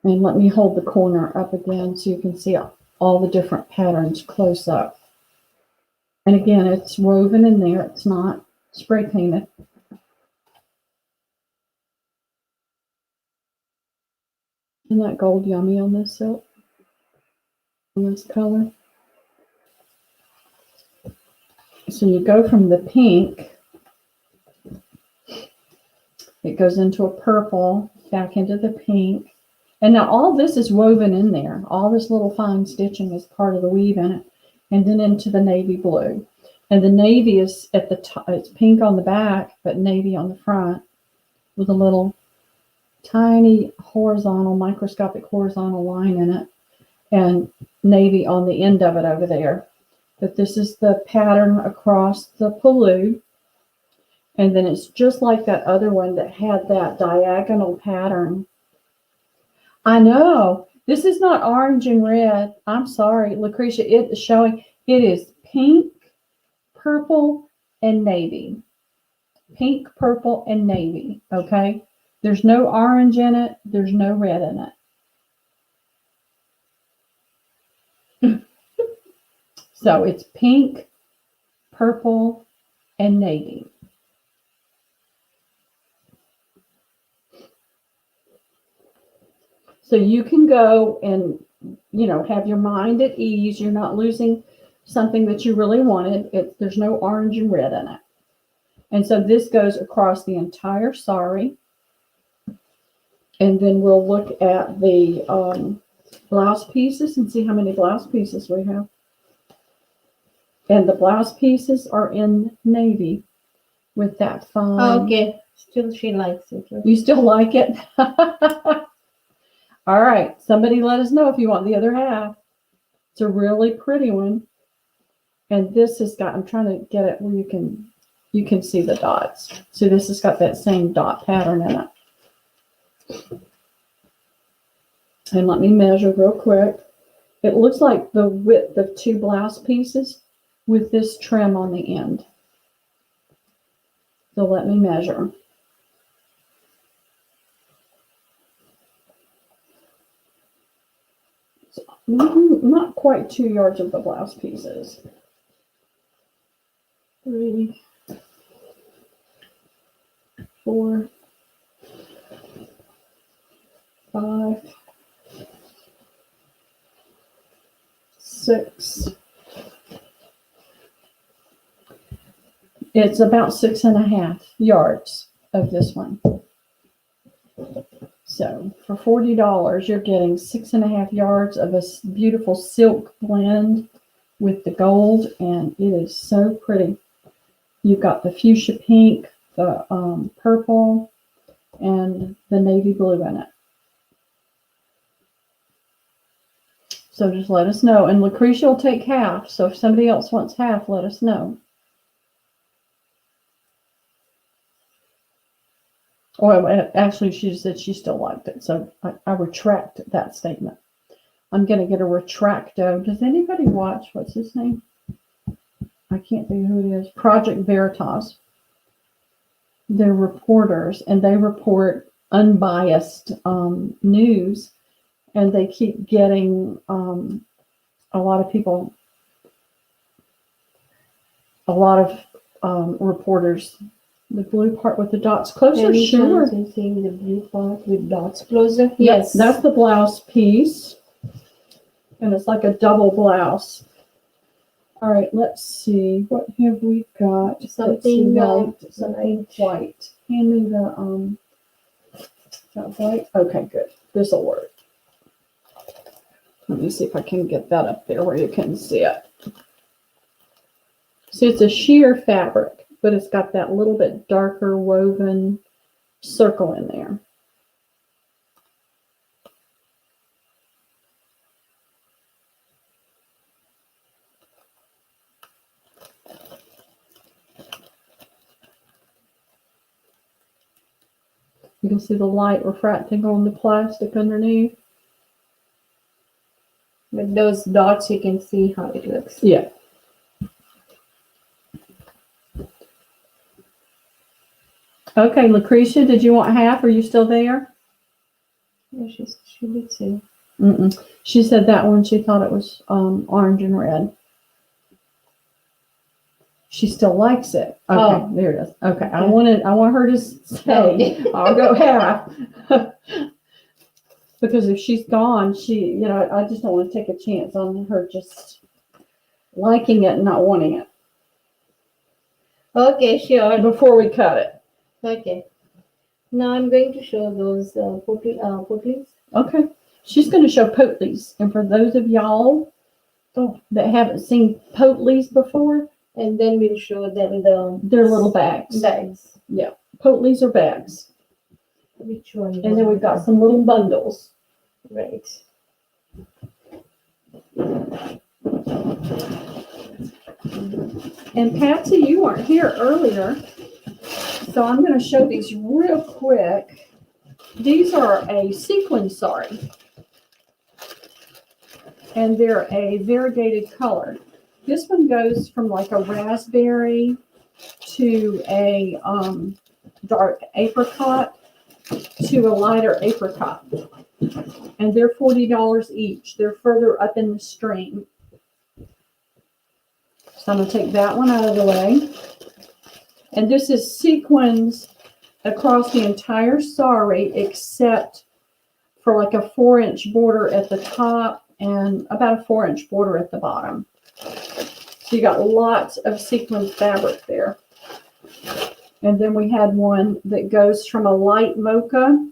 B: And let me hold the corner up again so you can see all the different patterns close up. And again, it's woven in there. It's not spray painted. Isn't that gold yummy on this silk? On this color? So you go from the pink, it goes into a purple, back into the pink. And now all this is woven in there. All this little fine stitching is part of the weave in it. And then into the navy blue. And the navy is at the top. It's pink on the back, but navy on the front with a little tiny horizontal, microscopic horizontal line in it. And navy on the end of it over there. But this is the pattern across the pallu. And then it's just like that other one that had that diagonal pattern. I know. This is not orange and red. I'm sorry, Lucretia. It is showing. It is pink, purple, and navy. Pink, purple, and navy. Okay? There's no orange in it. There's no red in it. So it's pink, purple, and navy. So you can go and, have your mind at ease. You're not losing something that you really wanted. There's no orange and red in it. And so this goes across the entire sari. And then we'll look at the blouse pieces and see how many blouse pieces we have. And the blouse pieces are in navy with that fine.
C: Okay. Still, she likes it.
B: You still like it? All right. Somebody let us know if you want the other half. It's a really pretty one. And this has got, I'm trying to get it where you can see the dots. So this has got that same dot pattern in it. And let me measure real quick. It looks like the width of 2 blouse pieces with this trim on the end. So let me measure. So not quite 2 yards of the blouse pieces. 3, 4, 5, 6. It's about 6.5 yards of this one. So for $40, you're getting 6.5 yards of a beautiful silk blend with the gold, and it is so pretty. You've got the fuchsia pink, the purple, and the navy blue in it. So just let us know. And Lucretia will take half. So if somebody else wants half, let us know. Well, actually, she said she still liked it. So I retract that statement. I'm going to get a retracto. Does anybody watch? What's his name? I can't think of who it is. Project Veritas. They're reporters, and they report unbiased news. And they keep getting a lot of people, a lot of reporters. The blue part with the dots closer, sure.
C: Seeing the blue part with dots closer.
B: Yes, that's the blouse piece. And it's like a double blouse. All right, let's see. What have we got?
C: Something
B: white. Something white. Hand me the that white. Okay, good. This will work. Let me see if I can get that up there where you can see it. See, it's a sheer fabric, but it's got that little bit darker woven circle in there. You can see the light refracting on the plastic underneath.
C: With those dots, you can see how it looks.
B: Yeah. Okay, Lucretia, did you want half? Are you still there?
C: Yeah, she did say.
B: Mm-mm. She said that one, she thought it was orange and red. She still likes it. Okay,
C: Oh.
B: there it is. Okay, I
C: Okay.
B: want her to say, I'll go half. Because if she's gone, I just don't want to take a chance on her just liking it and not wanting it
C: Okay, sure.
B: before we cut it.
C: Okay. Now I'm going to show those putlies.
B: Okay. She's going to show potleys. And for those of y'all that haven't seen potleys before,
C: And then we'll show them
B: they're little bags.
C: bags.
B: Potleys are bags.
C: Which one?
B: And then we've got some little bundles.
C: Right.
B: And Patsy, you weren't here earlier, so I'm going to show these real quick. These are a sequin sari, and they're a variegated color. This one goes from like a raspberry to a dark apricot to a lighter apricot, and they're $40 each. They're further up in the string. So I'm going to take that one out of the way. And this is sequins across the entire sari except for like a 4-inch border at the top and about a 4-inch border at the bottom. So you got lots of sequin fabric there. And then we had one that goes from a light mocha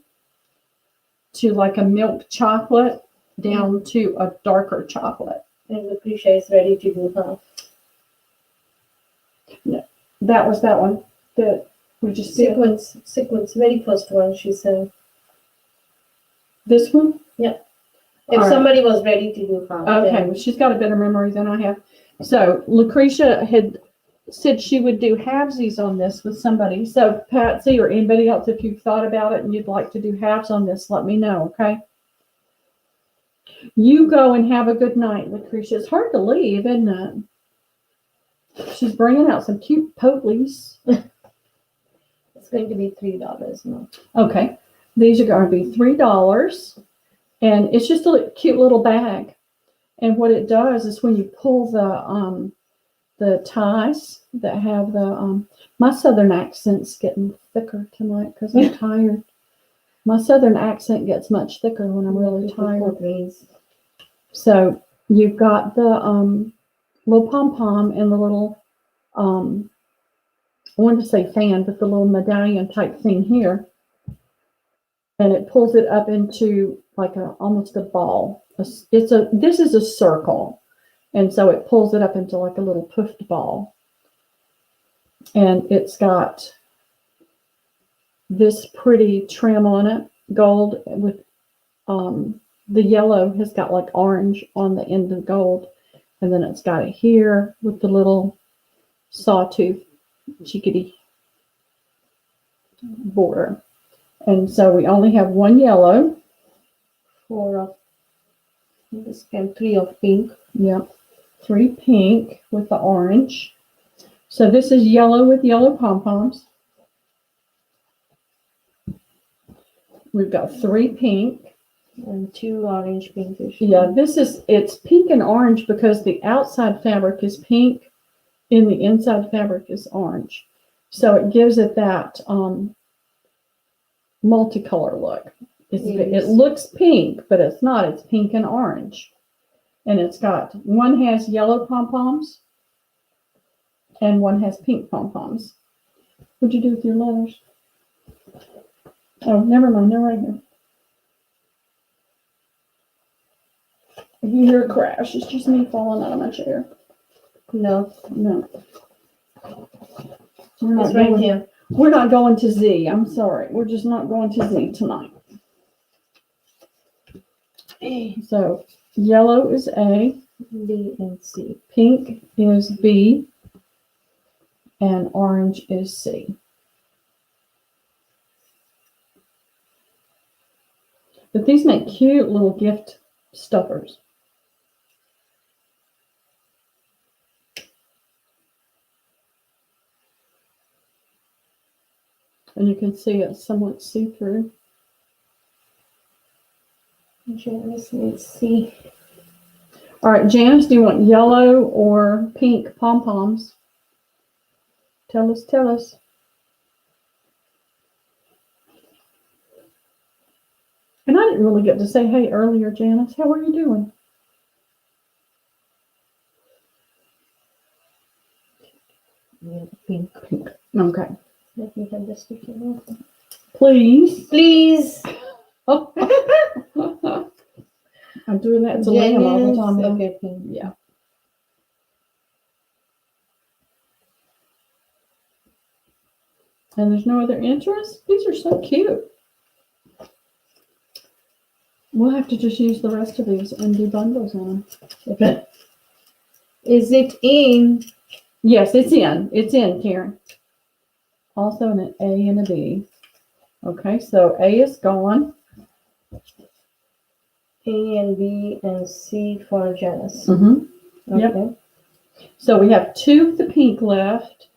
B: to like a milk chocolate down to a darker chocolate.
C: And Lucretia is ready to do half.
B: That was that one that we just did.
C: Sequence, very first one she said.
B: This one?
C: If
B: All right.
C: somebody was ready to do half.
B: Okay,
C: then-
B: well, she's got a better memory than I have. So Lucretia had said she would do halvesies on this with somebody. So Patsy or anybody else, if you've thought about it and you'd like to do halves on this, let me know, okay? You go and have a good night, Lucretia. It's hard to leave, isn't it? She's bringing out some cute potleys.
C: It's going to be $3 now.
B: Okay, these are going to be $3, and it's just a cute little bag. And what it does is when you pull the ties that have the my southern accent's getting thicker tonight because I'm tired. My southern accent gets much thicker when I'm really tired. So you've got the little pom-pom and the little I wanted to say fan, but the little medallion type thing here. And it pulls it up into like almost a ball. This is a circle. And so it pulls it up into like a little puffed ball. And it's got this pretty trim on it, gold with the yellow has got like orange on the end of gold. And then it's got it here with the little sawtooth chickadee border. And so we only have one yellow.
C: 4 of this and 3 of pink.
B: Yep. 3 pink with the orange. So this is yellow with yellow pom-poms. We've got 3 pink.
C: And 2 orange pinkish.
B: Yeah, it's pink and orange because the outside fabric is pink and the inside fabric is orange. So it gives it that multicolor look. It looks pink, but it's not. It's pink and orange. And it's got, one has yellow pom-poms and one has pink pom-poms. What'd you do with your letters? Oh, never mind. They're right here. If you hear a crash, it's just me falling out of my chair.
C: No,
B: No. We're not
C: it's right
B: going-
C: here.
B: We're not going to Z. I'm sorry. We're just not going to Z tonight. So yellow is A,
C: B and C.
B: pink is B, and orange is C. But these make cute little gift stuffers. And you can see it's somewhat see-through.
C: Janice needs C.
B: All right, Janice, do you want yellow or pink pom-poms? Tell us, tell us. And I didn't really get to say hey earlier, Janice. How are you doing?
C: Yeah, pink.
B: Pink. Okay.
C: Let me have this picture.
B: Please.
C: Please.
B: I'm doing that to Liam all the
C: Janice.
B: time. now.
C: Okay, pink.
B: Yeah. And there's no other interest? These are so cute. We'll have to just use the rest of these and do bundles on them.
C: Okay. Is it in?
B: Yes, it's in. It's in, Karen. Also an A and a B. Okay, so A is gone.
C: A and B and C for Janice.
B: Mm-hmm. Yep.
C: Okay.
B: So we have two of the pink left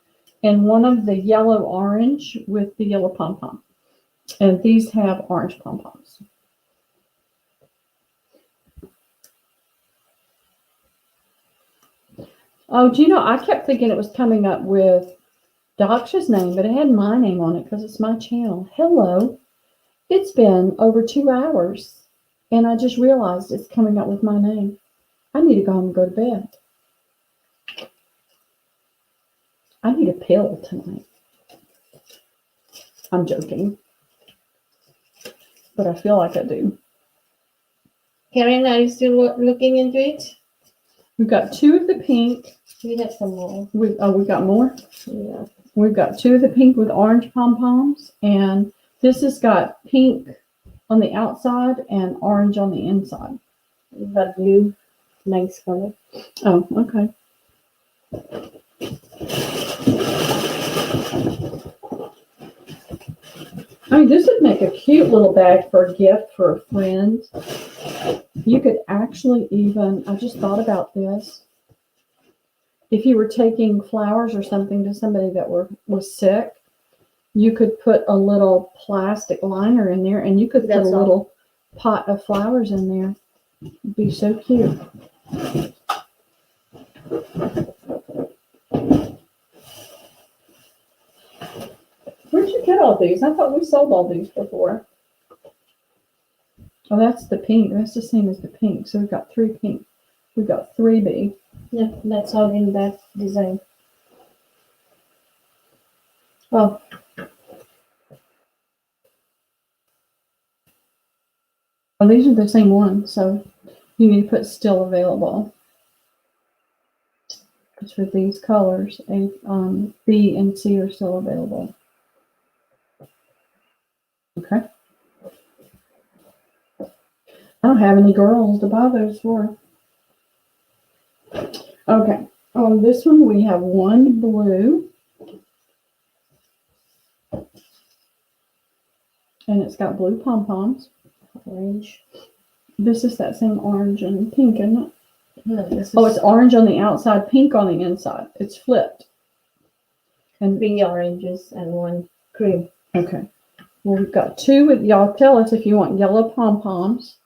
B: and one of the yellow orange with the yellow pom-pom. And these have orange pom-poms. Oh, do you know, I kept thinking it was coming up with Daksha's name, but it had my name on it because it's my channel. Hello. It's been over 2 hours, and I just realized it's coming up with my name. I need to go home and go to bed. I need a pill tonight. I'm joking. But I feel like I do.
C: Karen, are you still looking into it?
B: We've got two of the pink.
C: We have some more.
B: We got more.
C: Yeah.
B: We've got two of the pink with orange pom-poms, and this has got pink on the outside and orange on the inside.
C: We got blue. Nice color.
B: Oh, okay. I mean, this would make a cute little bag for a gift for a friend. You could actually even, I just thought about this. If you were taking flowers or something to somebody that was sick, you could put a little plastic liner in there and you could put
C: That's
B: a
C: all.
B: little pot of flowers in there. It'd be so cute. Where'd you get all these? I thought we sold all these before. Oh, that's the pink. That's the same as the pink. So we've got 3 pink. We've got 3B.
C: Yeah, that's all in that design. Oh,
B: Oh, these are the same ones. So you need to put still available. Because for these colors, B and C are still available. Okay. I don't have any girls to buy those for. Okay. On this one, we have one blue. And it's got blue pom-poms.
C: orange.
B: This is that same orange and pink, isn't it?
C: No, this is
B: Oh, it's orange on the outside, pink on the inside. It's flipped. And
C: 3 oranges and 1 cream.
B: okay. Well, we've got 2 with y'all. Tell us if you want yellow pom-poms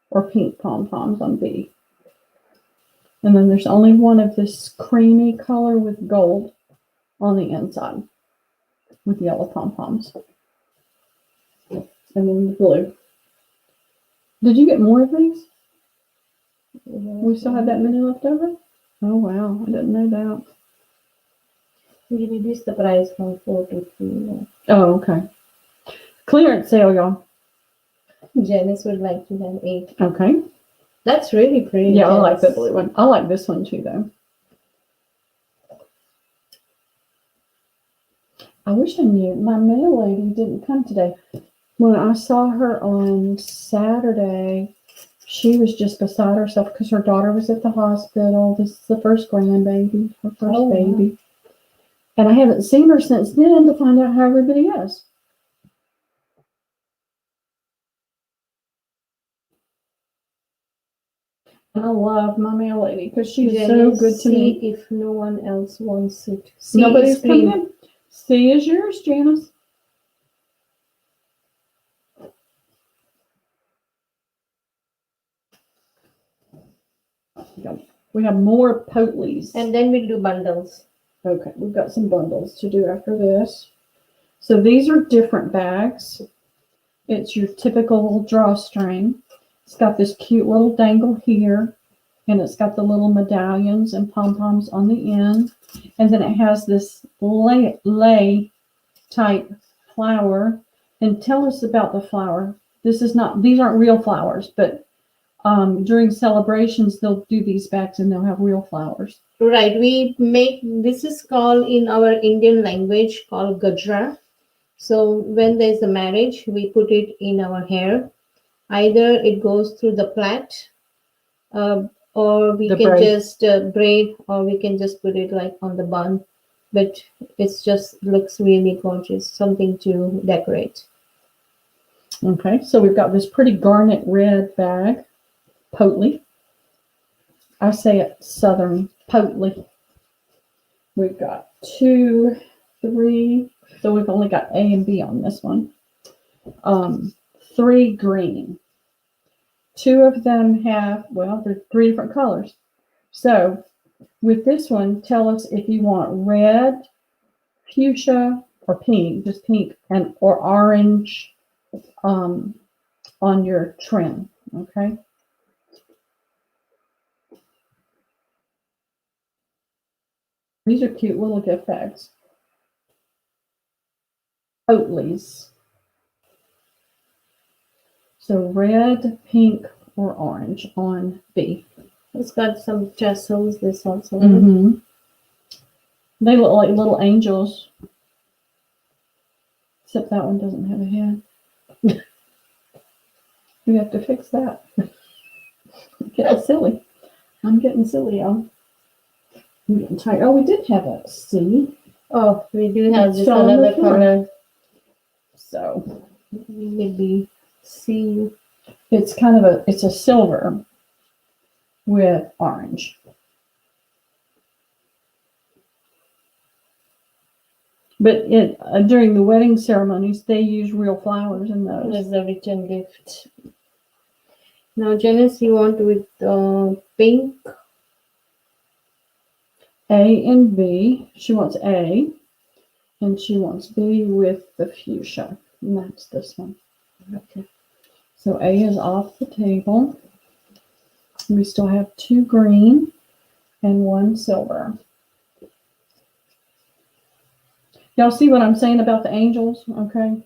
B: or pink pom-poms on B. And then there's only one of this creamy color with gold on the inside with yellow pom-poms. And then the blue. Did you get more of these? We still have that many left over? Oh, wow. I didn't know that.
C: We reduced the price from 4 to 3.
B: Oh, okay. Clearance sale, y'all.
C: Janice would like to have 8.
B: Okay.
C: That's really pretty.
B: Yeah, I like the
C: Janice.
B: blue one. I like this one too, though. I wish I knew. My mail lady didn't come today. When I saw her on Saturday, she was just beside herself because her daughter was at the hospital. This is the first grandbaby, her first
C: Oh, wow.
B: baby. And I haven't seen her since then to find out how everybody is. And I love my mail lady because she's so
C: Janice,
B: good to
C: see
B: me.
C: if no one else wants it. C
B: Nobody's
C: is green.
B: coming in. C is yours, Janice. We have more Potleys.
C: And then we'll do bundles.
B: Okay, we've got some bundles to do after this. So these are different bags. It's your typical drawstring. It's got this cute little dangle here, and it's got the little medallions and pom-poms on the end. And then it has this lay type flower. And tell us about the flower. These aren't real flowers, but during celebrations, they'll do these bags and they'll have real flowers.
C: Right. We make, this is called in our Indian language called gajra. So when there's a marriage, we put it in our hair. Either it goes through the plait, or we
B: The
C: can
B: braid.
C: just braid, or we can just put it like on the bun. But it's just looks really gorgeous, something to decorate.
B: Okay, so we've got this pretty garnet red bag, Potley. I say it Southern Potley. We've got 2, 3, so we've only got A and B on this one. 3 green. 2 of them have, well, they're 3 different colors. So with this one, tell us if you want red, fuchsia, or pink, just pink, and or orange on your trim. Okay. These are cute little gift bags. Oatleys. So red, pink, or orange on B.
C: It's got some tassels, this also.
B: Mm-hmm. They look like little angels. Except that one doesn't have a head. We have to fix that. I'm getting silly. I'm getting silly, y'all. I'm getting tired. Oh, we did have a C.
C: Oh, we do have this
B: Show 'em
C: another
B: the floor.
C: color.
B: So
C: We will be see.
B: it's kind of it's a silver with orange. But during the wedding ceremonies, they use real flowers in those.
C: As a return gift. Now, Janice, you want with pink?
B: A and B. She wants A, and she wants B with the fuchsia. And that's this one.
C: Okay.
B: So A is off the table. We still have 2 green and 1 silver. Y'all see what I'm saying about the angels? Okay.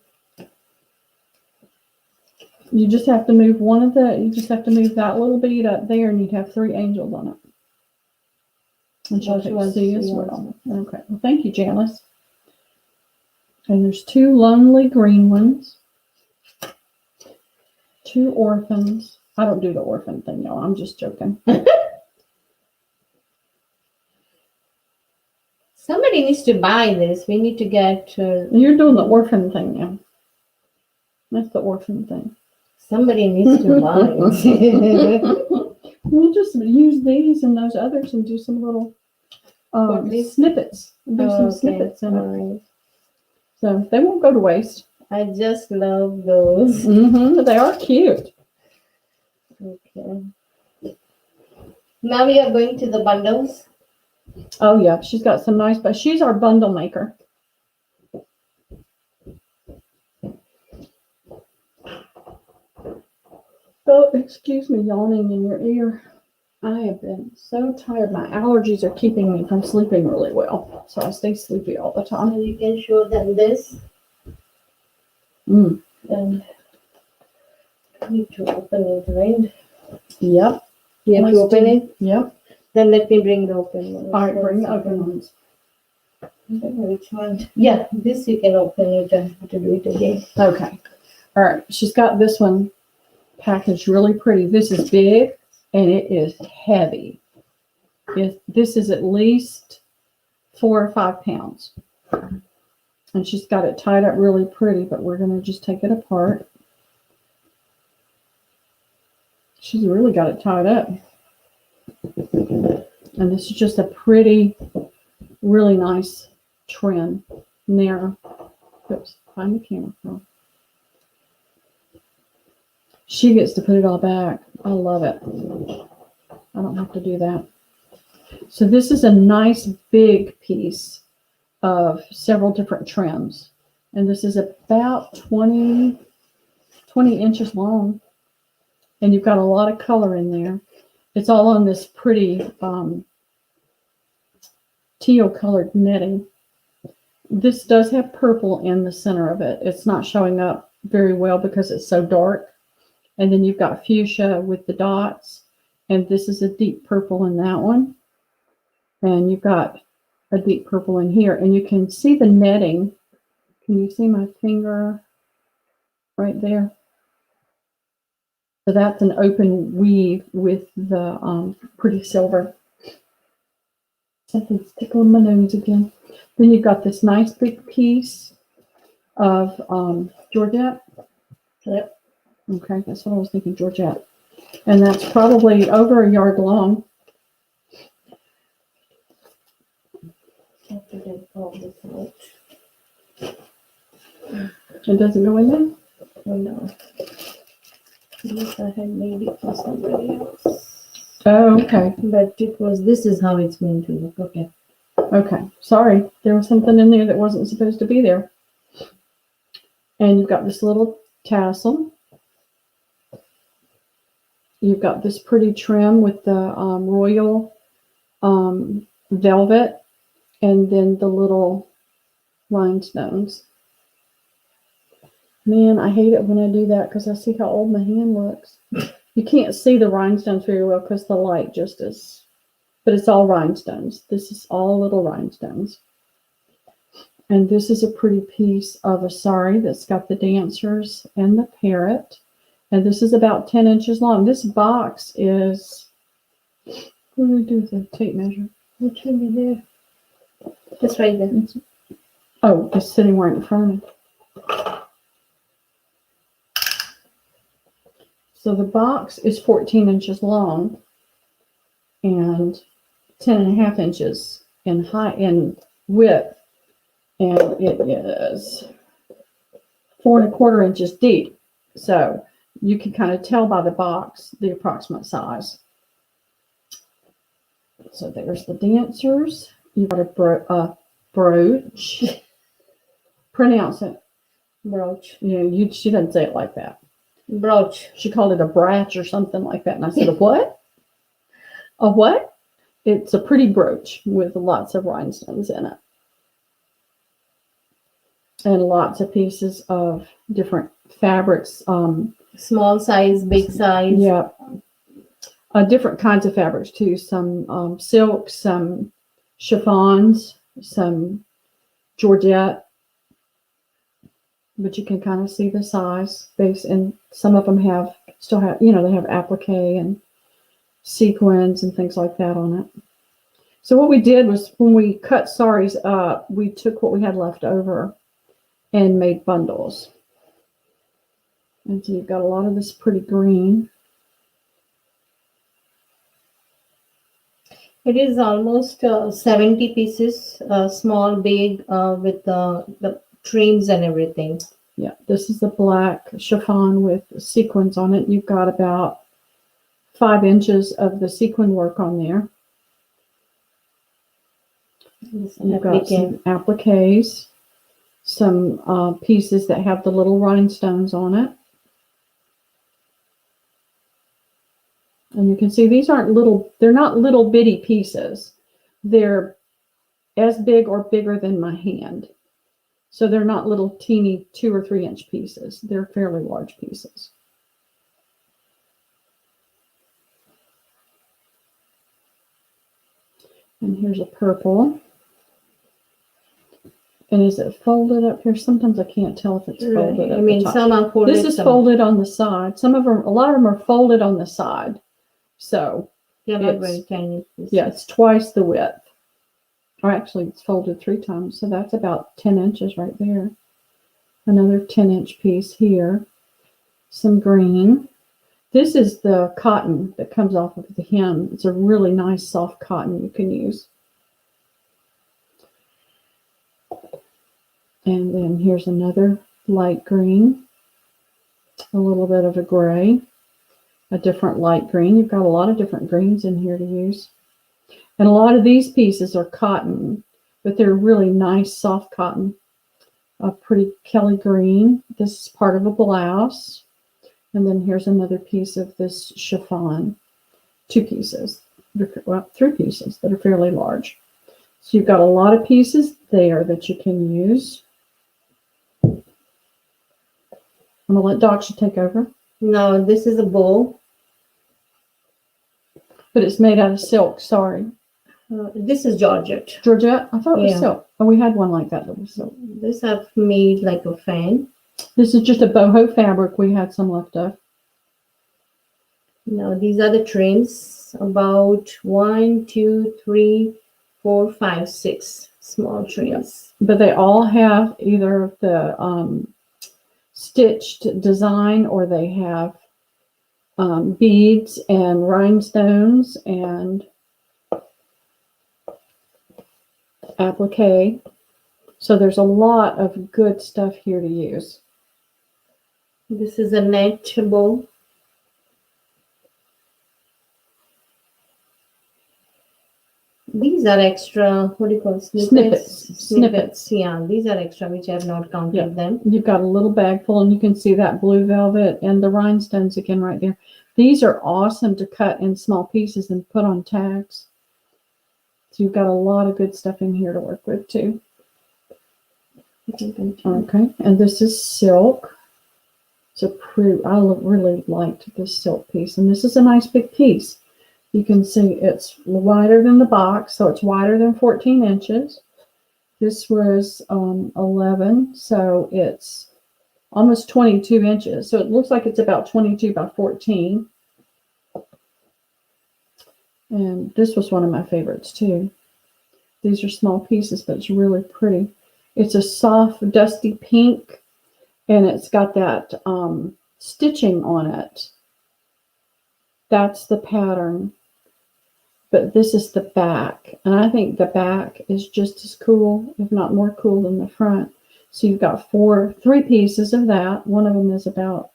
B: You just have to move you just have to move that little bead up there, and you'd have 3 angels on it. And she'll
C: She
B: take
C: wants
B: C
C: C
B: as
C: also.
B: well. Okay. Well, thank you, Janice. And there's 2 lonely green ones. 2 orphans. I don't do the orphan thing, y'all. I'm just joking.
C: Somebody needs to buy this. We need to get.
B: You're doing the orphan thing now. That's the orphan thing.
C: Somebody needs to buy it.
B: We'll just use these and those others and do some little snippets. Do some snippets in it.
C: Alright.
B: So they won't go to waste.
C: I just love those.
B: They are cute.
C: Okay. Now we are going to the bundles.
B: Oh yeah, she's got some nice, but she's our bundle maker. Oh, excuse me yawning in your ear. I have been so tired. My allergies are keeping me from sleeping really well. So I stay sleepy all the time.
C: So you can show them this.
B: Mm.
C: And I need to open it, right?
B: Yep.
C: You have to open it?
B: Yep.
C: Then let me bring the open one.
B: All right, bring the open ones.
C: I don't know which one. Yeah, this you can open it and have to do it again.
B: Okay. All right. She's got this one packaged really pretty. This is big and it is heavy. This is at least 4 or 5 pounds. And she's got it tied up really pretty, but we're going to just take it apart. She's really got it tied up. And this is just a pretty, really nice trim. Narrow. Oops, find the camera girl. She gets to put it all back. I love it. I don't have to do that. So this is a nice big piece of several different trims. And this is about 20 inches long. And you've got a lot of color in there. It's all on this pretty teal colored netting. This does have purple in the center of it. It's not showing up very well because it's so dark. And then you've got fuchsia with the dots. And this is a deep purple in that one. And you've got a deep purple in here. And you can see the netting. Can you see my finger right there? So that's an open weave with the pretty silver. Something's tickling my nose again. Then you've got this nice big piece of Georgette.
C: Yep.
B: Okay, that's what I was thinking, Georgette. And that's probably over a yard long.
C: Have to get all this out.
B: It doesn't go in there?
C: Oh no. Yes, I had made it for somebody else.
B: Oh, okay.
C: But it was, this is how it's going to look. Okay.
B: Okay. Sorry. There was something in there that wasn't supposed to be there. And you've got this little tassel. You've got this pretty trim with the royal velvet and then the little rhinestones. Man, I hate it when I do that because I see how old my hand looks. You can't see the rhinestones very well because the light just is, but it's all rhinestones. This is all little rhinestones. And this is a pretty piece of a sari that's got the dancers and the parrot. And this is about 10 inches long. This box is, what do we do with the tape measure?
C: It should be there. Just right there.
B: Oh, it's sitting right in front of me. So the box is 14 inches long and 10.5 inches in width. And it is 4.25 inches deep. So you can kind of tell by the box the approximate size. So there's the dancers. You've got a brooch. Pronounce it.
C: Brooch.
B: Yeah, she doesn't say it like that.
C: Brooch.
B: She called it a brooch or something like that. And I said, a what? A what? It's a pretty brooch with lots of rhinestones in it. And lots of pieces of different fabrics.
C: Small size, big size.
B: Yeah. Different kinds of fabrics too. Some silk, some chiffons, some Georgette. But you can kind of see the size base, and some of them still have, they have applique and sequins and things like that on it. So what we did was when we cut saris up, we took what we had left over and made bundles. And so you've got a lot of this pretty green.
C: It is almost 70 pieces, small, big, with the trims and everything.
B: Yeah, this is the black chiffon with sequins on it. You've got about 5 inches of the sequin work on there. You've got some appliques, some pieces that have the little rhinestones on it. And you can see these aren't little, they're not little bitty pieces. They're as big or bigger than my hand. So they're not little teeny 2 or 3 inch pieces. They're fairly large pieces. And here's a purple. And is it folded up here? Sometimes I can't tell if it's folded
C: I
B: at
C: mean,
B: the top.
C: some are folded.
B: This is
C: some-
B: folded on the side. Some of them, a lot of them are folded on the side. So,
C: They're not
B: it's-
C: very tiny.
B: yeah, it's twice the width. Or actually, it's folded 3 times. So that's about 10 inches right there. Another 10-inch piece here. Some green. This is the cotton that comes off of the hem. It's a really nice soft cotton you can use. And then here's another light green, a little bit of a gray, a different light green. You've got a lot of different greens in here to use. And a lot of these pieces are cotton, but they're really nice soft cotton. A pretty Kelly green. This is part of a blouse. And then here's another piece of this chiffon. 2 pieces, well, 3 pieces that are fairly large. So you've got a lot of pieces there that you can use. I'm going to let Daksha take over.
C: Now, this is a bow.
B: But it's made out of silk, sorry.
C: This is Georgette.
B: Georgette? I thought it was
C: Yeah.
B: silk. Oh, we had one like that was silk.
C: This I've made like a fan.
B: This is just a boho fabric. We had some left of.
C: Now, these are the trims. About 1, 2, 3, 4, 5, 6 small trims.
B: But they all have either the stitched design or they have beads and rhinestones and applique. So there's a lot of good stuff here to use.
C: This is a net bow. These are extra, what do you call it?
B: Snippets.
C: Yeah, these are extra, which I have not counted
B: Yeah.
C: them.
B: You've got a little bag full and you can see that blue velvet and the rhinestones again right there. These are awesome to cut in small pieces and put on tags. So you've got a lot of good stuff in here to work with too. Okay, and this is silk. It's a pretty, I really liked this silk piece. And this is a nice big piece. You can see it's wider than the box, so it's wider than 14 inches. This was 11, so it's almost 22 inches. So it looks like it's about 22 by 14. And this was one of my favorites too. These are small pieces, but it's really pretty. It's a soft, dusty pink, and it's got that stitching on it. That's the pattern. But this is the back, and I think the back is just as cool, if not more cool than the front. So you've got 3 pieces of that. One of them is about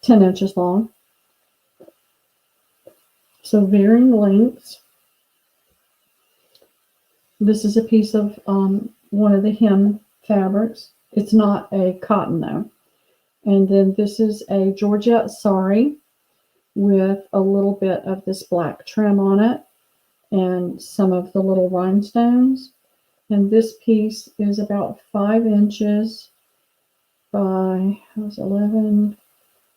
B: 10 inches long. So varying lengths. This is a piece of one of the hem fabrics. It's not a cotton though. And then this is a Georgette sari with a little bit of this black trim on it and some of the little rhinestones. And this piece is about 5 inches by 11,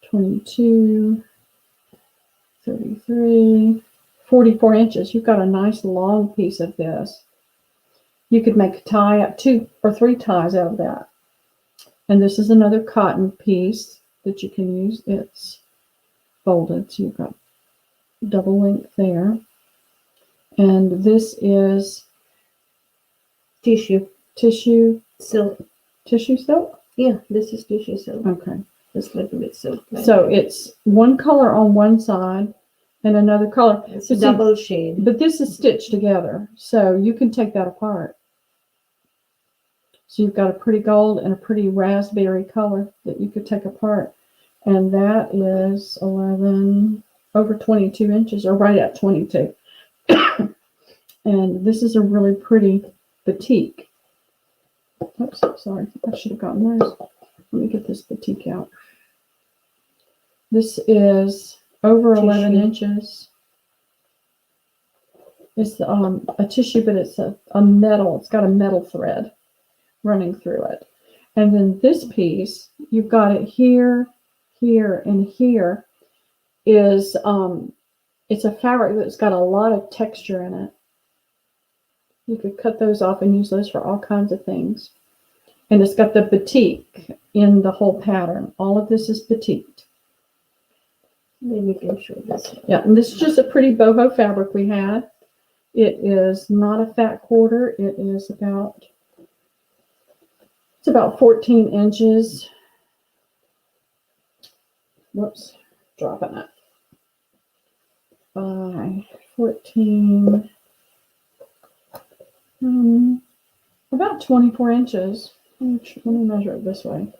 B: 22, 33, 44 inches. You've got a nice long piece of this. You could make a tie up 2 or 3 ties out of that. And this is another cotton piece that you can use. It's folded, so you've got double length there. And this is
C: Tissue silk.
B: Tissue silk?
C: Yeah, this is tissue silk.
B: Okay.
C: Just a little bit silk.
B: So it's one color on one side and another color.
C: It's
B: But see,
C: double shade.
B: But this is stitched together, so you can take that apart. So you've got a pretty gold and a pretty raspberry color that you could take apart. And that is 11, over 22 inches, or right at 22. And this is a really pretty batik. Oops, sorry, I should have gotten those. Let me get this batik out. This is over 11
C: Tissue.
B: inches. It's a tissue, but it's a metal. It's got a metal thread running through it. And then this piece, you've got it here, here, and here, is it's a fabric that's got a lot of texture in it. You could cut those off and use those for all kinds of things. And it's got the batik in the whole pattern. All of this is batik.
C: Maybe we can show this one.
B: Yeah, and this is just a pretty boho fabric we had. It is not a fat quarter. It is about, it's about 14 inches. Whoops, dropping it. By 14, about 24 inches. Let me measure it this way.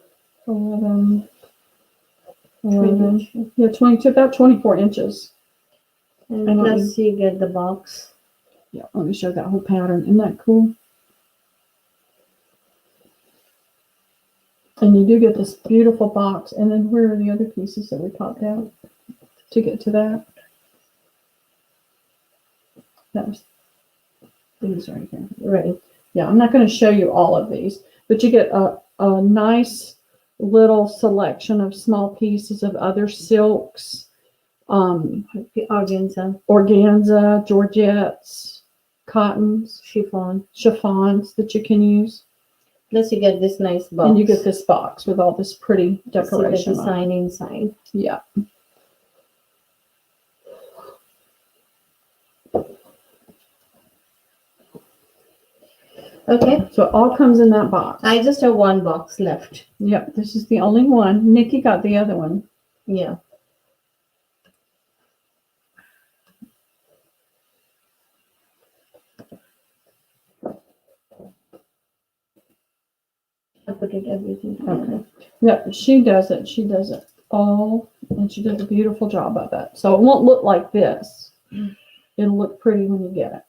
B: 11, yeah, 22, about 24 inches.
C: And
B: And
C: plus you get the box.
B: Yeah, let me show that whole pattern. Isn't that cool? And you do get this beautiful box. And then where are the other pieces that we popped out to get to that? That was these right here.
C: Right.
B: Yeah, I'm not going to show you all of these, but you get a nice little selection of small pieces of other silks,
C: Organza,
B: georgettes, cottons, chiffons that you can use.
C: plus you get this nice box.
B: And you get this box with all this pretty decoration.
C: See the design inside.
B: Yeah.
C: Okay.
B: So it all comes in that box.
C: I just have one box left.
B: Yep, this is the only one. Nikki got the other one.
C: Yeah. I put it everything together.
B: Okay. Yep, she does it. She does it all, and she does a beautiful job of it. So it won't look like this. It'll look pretty when you get it.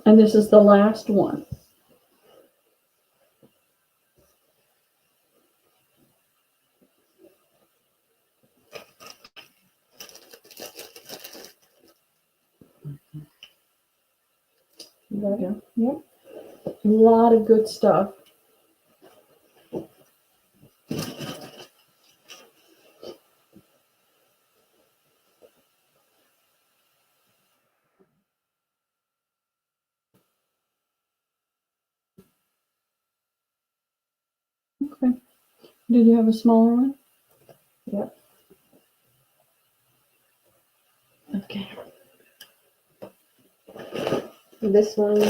B: And this is the last one. There you go. Yep. A lot of good stuff. Okay. Did you have a smaller one?
C: Yep. Okay. This one.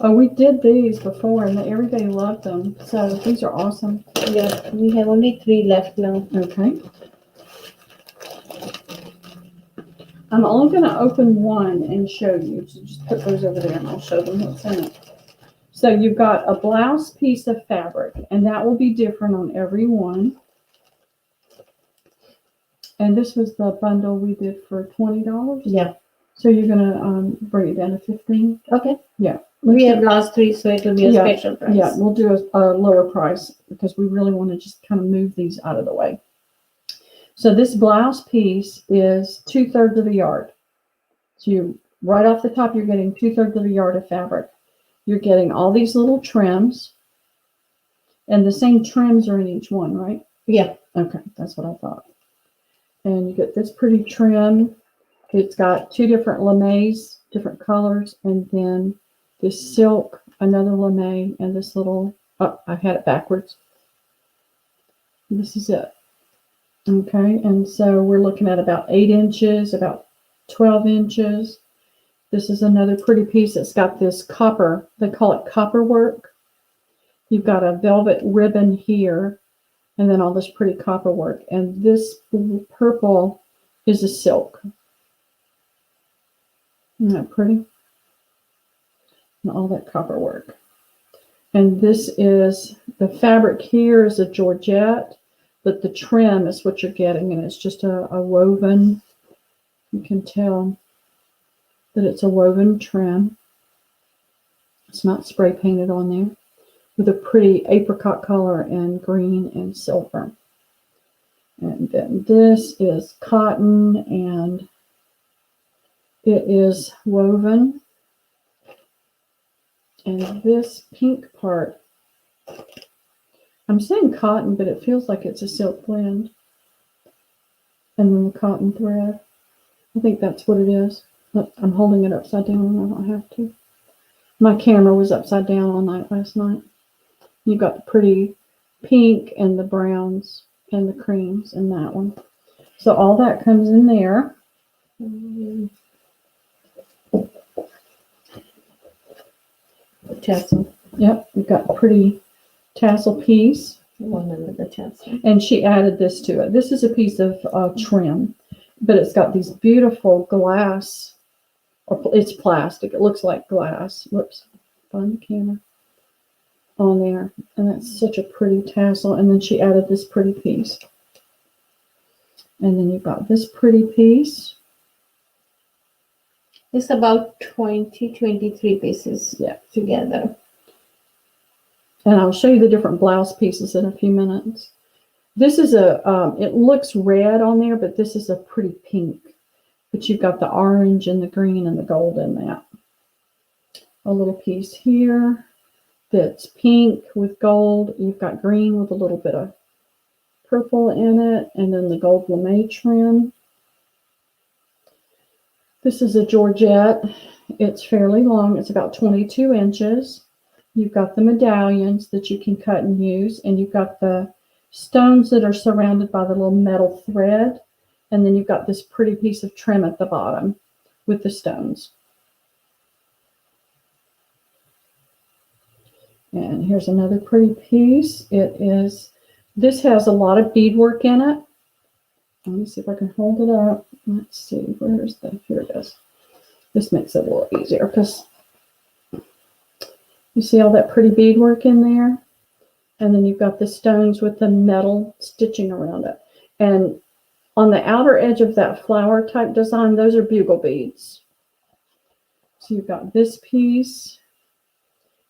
B: Oh, we did these before and everybody loved them. So these are awesome.
C: Yeah, we have only 3 left now.
B: Okay. I'm only going to open one and show you. So just put those over there and I'll show them what's in it. So you've got a blouse piece of fabric, and that will be different on every one. And this was the bundle we did for $20.
C: Yeah.
B: So you're going to bring it down to 15.
C: Okay.
B: Yeah.
C: We have last 3, so it will be a
B: Yeah,
C: special price.
B: Yeah, we'll do a lower price because we really want to just kind of move these out of the way. So this blouse piece is 2/3 of a yard. So you right off the top, you're getting 2/3 of a yard of fabric. You're getting all these little trims, and the same trims are in each one, right?
C: Yeah.
B: Okay, that's what I thought. And you get this pretty trim. It's got 2 different lames, different colors, and then this silk, another lame, and this little, oh, I had it backwards. This is it. Okay, and so we're looking at about 8 inches, about 12 inches. This is another pretty piece. It's got this copper, they call it copper work. You've got a velvet ribbon here, and then all this pretty copper work. And this purple is a silk. Isn't that pretty? And all that copper work. And this is, the fabric here is a georgette, but the trim is what you're getting, and it's just a woven, you can tell that it's a woven trim. It's not spray painted on there, with a pretty apricot color and green and silver. And then this is cotton, and it is woven. And this pink part I'm saying cotton, but it feels like it's a silk blend. And then the cotton thread. I think that's what it is. Look, I'm holding it upside down and I don't have to. My camera was upside down all night last night. You've got the pretty pink and the browns and the creams in that one. So all that comes in there.
C: Tassel.
B: Yep, you've got a pretty tassel piece.
C: One under the tassel.
B: And she added this to it. This is a piece of trim, but it's got these beautiful glass, or it's plastic. It looks like glass. Whoops, find the camera on there. And that's such a pretty tassel. And then she added this pretty piece. And then you've got this pretty piece.
C: It's about 23 pieces together.
B: And I'll show you the different blouse pieces in a few minutes. This is it looks red on there, but this is a pretty pink. But you've got the orange and the green and the gold in that. A little piece here that's pink with gold. You've got green with a little bit of purple in it, and then the gold lame trim. This is a Georgette. It's fairly long. It's about 22 inches. You've got the medallions that you can cut and use, and you've got the stones that are surrounded by the little metal thread, and then you've got this pretty piece of trim at the bottom with the stones. And here's another pretty piece. This has a lot of beadwork in it. Let me see if I can hold it up. Let's see, here it is. This makes it a little easier because you see all that pretty beadwork in there? And then you've got the stones with the metal stitching around it. And on the outer edge of that flower type design, those are bugle beads. So you've got this piece.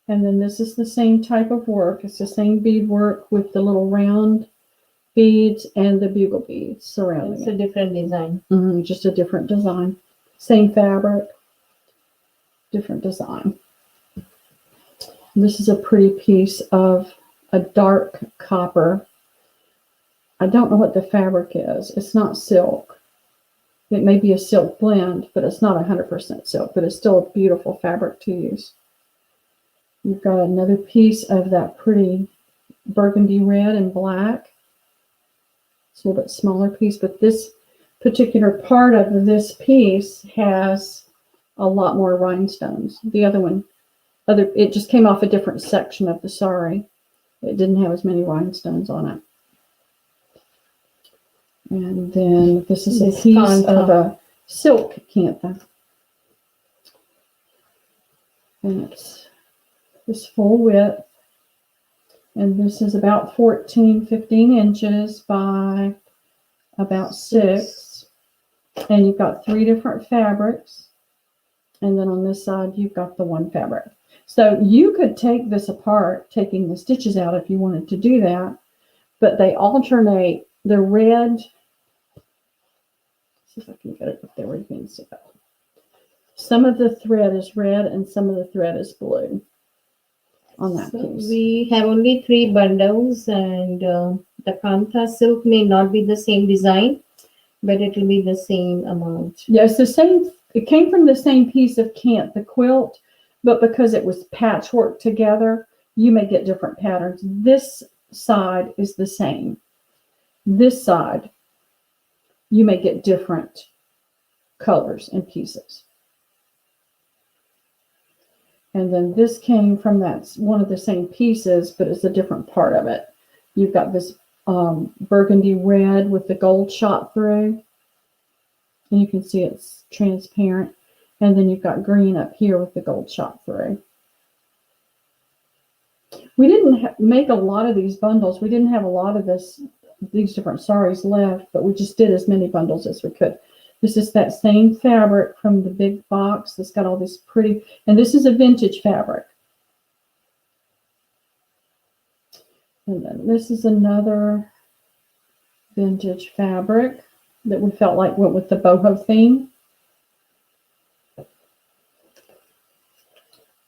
B: And then this is the same type of work. It's the same beadwork with the little round beads and the bugle beads surrounding
C: It's a different design.
B: just a different design. Same fabric, different design. This is a pretty piece of a dark copper. I don't know what the fabric is. It's not silk. It may be a silk blend, but it's not 100% silk, but it's still a beautiful fabric to use. You've got another piece of that pretty burgundy red and black. It's a little bit smaller piece, but this particular part of this piece has a lot more rhinestones. The other one, it just came off a different section of the sari. It didn't have as many rhinestones on it. And then this is a piece of a silk cantha. And it's this full width. And this is about 15 inches by about 6. And you've got 3 different fabrics. And then on this side, you've got the one fabric. So you could take this apart, taking the stitches out if you wanted to do that. But they alternate the red. See if I can get it up there where you can see it. Some of the thread is red and some of the thread is blue on that piece.
C: We have only 3 bundles, and the kantha silk may not be the same design, but it will be the same amount.
B: Yes, the same. It came from the same piece of the quilt, but because it was patchwork together, you may get different patterns. This side is the same. This side, you may get different colors and pieces. And then this came from one of the same pieces, but it's a different part of it. You've got this burgundy red with the gold shot through. And you can see it's transparent. And then you've got green up here with the gold shot through. We didn't make a lot of these bundles. We didn't have a lot of these different saris left, but we just did as many bundles as we could. This is that same fabric from the big box that's got all this pretty, and this is a vintage fabric. And then this is another vintage fabric that we felt like went with the boho theme.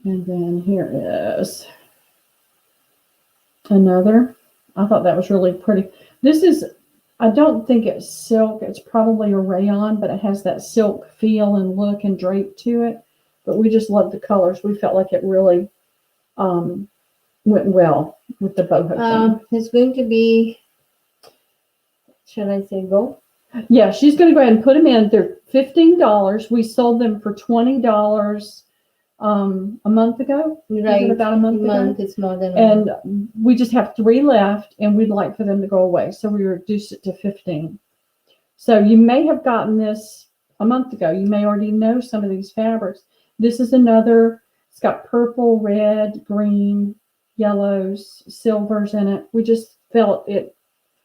B: And then here is another I thought that was really pretty. This is, I don't think it's silk. It's probably a rayon, but it has that silk feel and look and drape to it. But we just loved the colors. We felt like it really went well with the boho thing.
C: It's going to be, shall I say go?
B: Yeah, she's going to go ahead and put them in. They're $15. We sold them for $20 a month ago.
C: Right.
B: About a month ago.
C: It's more than a month.
B: And we just have 3 left, and we'd like for them to go away. So we reduced it to 15. So you may have gotten this a month ago. You may already know some of these fabrics. This is another. It's got purple, red, green, yellows, silvers in it. We just felt it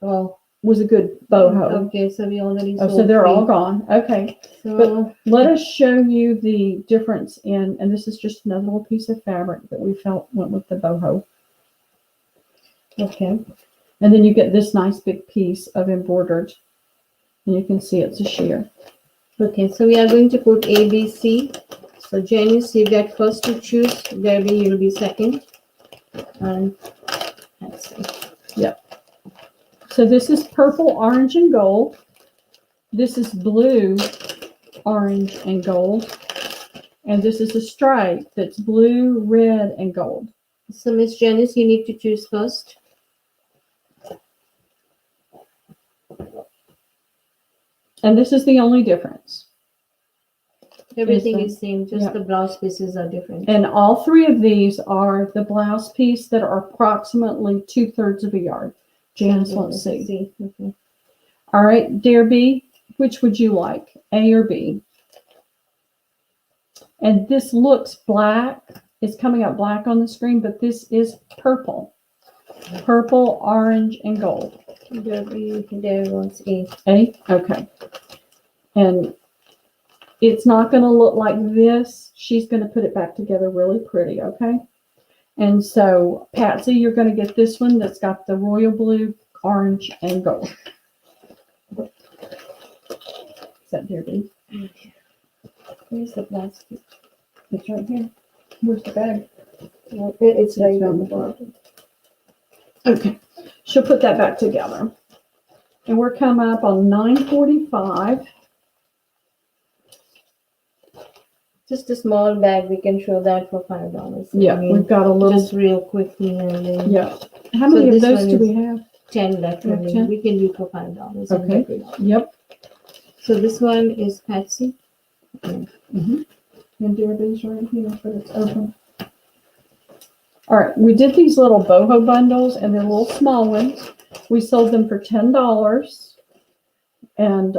B: was a good boho.
C: Okay, so we already
B: Oh,
C: sold
B: so they're
C: 3.
B: all gone. Okay.
C: So
B: Let us show you the difference in, and this is just another little piece of fabric that we felt went with the boho. Okay. And then you get this nice big piece of embroidered, and you can see it's a sheer.
C: okay, so we are going to put A, B, C. So Janice, you get first to choose. Debbie, you'll be second. And let's see.
B: So this is purple, orange, and gold. This is blue, orange, and gold. And this is a stripe that's blue, red, and gold.
C: So Miss Janice, you need to choose first.
B: And this is the only difference.
C: Everything
B: Yes,
C: is same, just
B: yeah.
C: the blouse pieces are different.
B: And all 3 of these are the blouse piece that are approximately 2/3 of a yard. Janice wants to see.
C: Okay.
B: All right, dear B, which would you like, A or B? And this looks black. It's coming up black on the screen, but this is purple. Purple, orange, and gold.
C: Debbie wants A.
B: A? Okay. And it's not going to look like this. She's going to put it back together really pretty, okay? And so, Patsy, you're going to get this one that's got the royal blue, orange, and gold. Is that dear B?
C: Where's the plastic?
B: It's right here. Where's the bag?
C: It's right
B: It's
C: on
B: on
C: the
B: the
C: bottom.
B: Okay. She'll put that back together. And we're coming up on 9:45.
C: Just a small bag, we can show that for $5.
B: Yeah,
C: I mean,
B: we've got a little.
C: just real quickly and then
B: Yeah. How many of
C: this
B: those
C: one
B: do
C: is-
B: we have?
C: 10 left.
B: We have
C: only.
B: 10?
C: We can do for $5. and
B: Okay.
C: get rid of it.
B: Yep.
C: So this one is Patsy.
B: And dear B's right here, but it's open. All right, we did these little boho bundles, and they're little small ones. We sold them for $10, and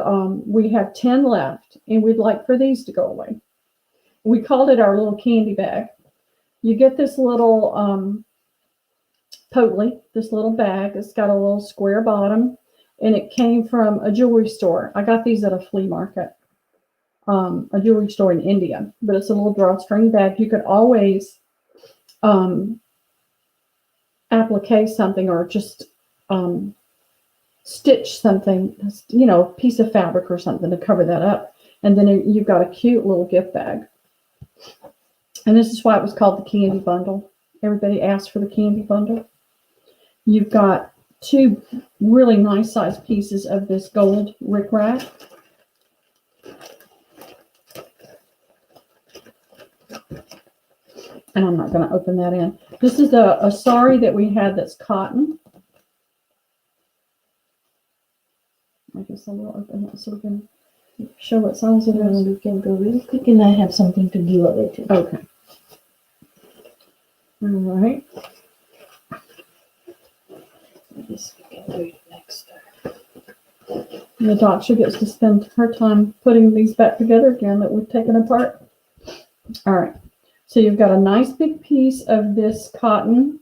B: we have 10 left, and we'd like for these to go away. We called it our little candy bag. You get this little potely, this little bag. It's got a little square bottom, and it came from a jewelry store. I got these at a flea market, a jewelry store in India, but it's a little drawstring bag. You could always applique something or just stitch something, you know, a piece of fabric or something to cover that up. And then you've got a cute little gift bag. And this is why it was called the candy bundle. Everybody asked for the candy bundle. You've got 2 really nice sized pieces of this gold rickrack. And I'm not going to open that in. This is a sari that we had that's cotton. I guess I will open it so we can show what size it is.
C: We can go really quick and I have something to give away too.
B: Okay. All right.
C: This we can do it next time.
B: And the Daksha gets to spend her time putting these back together again that we've taken apart. All right. So you've got a nice big piece of this cotton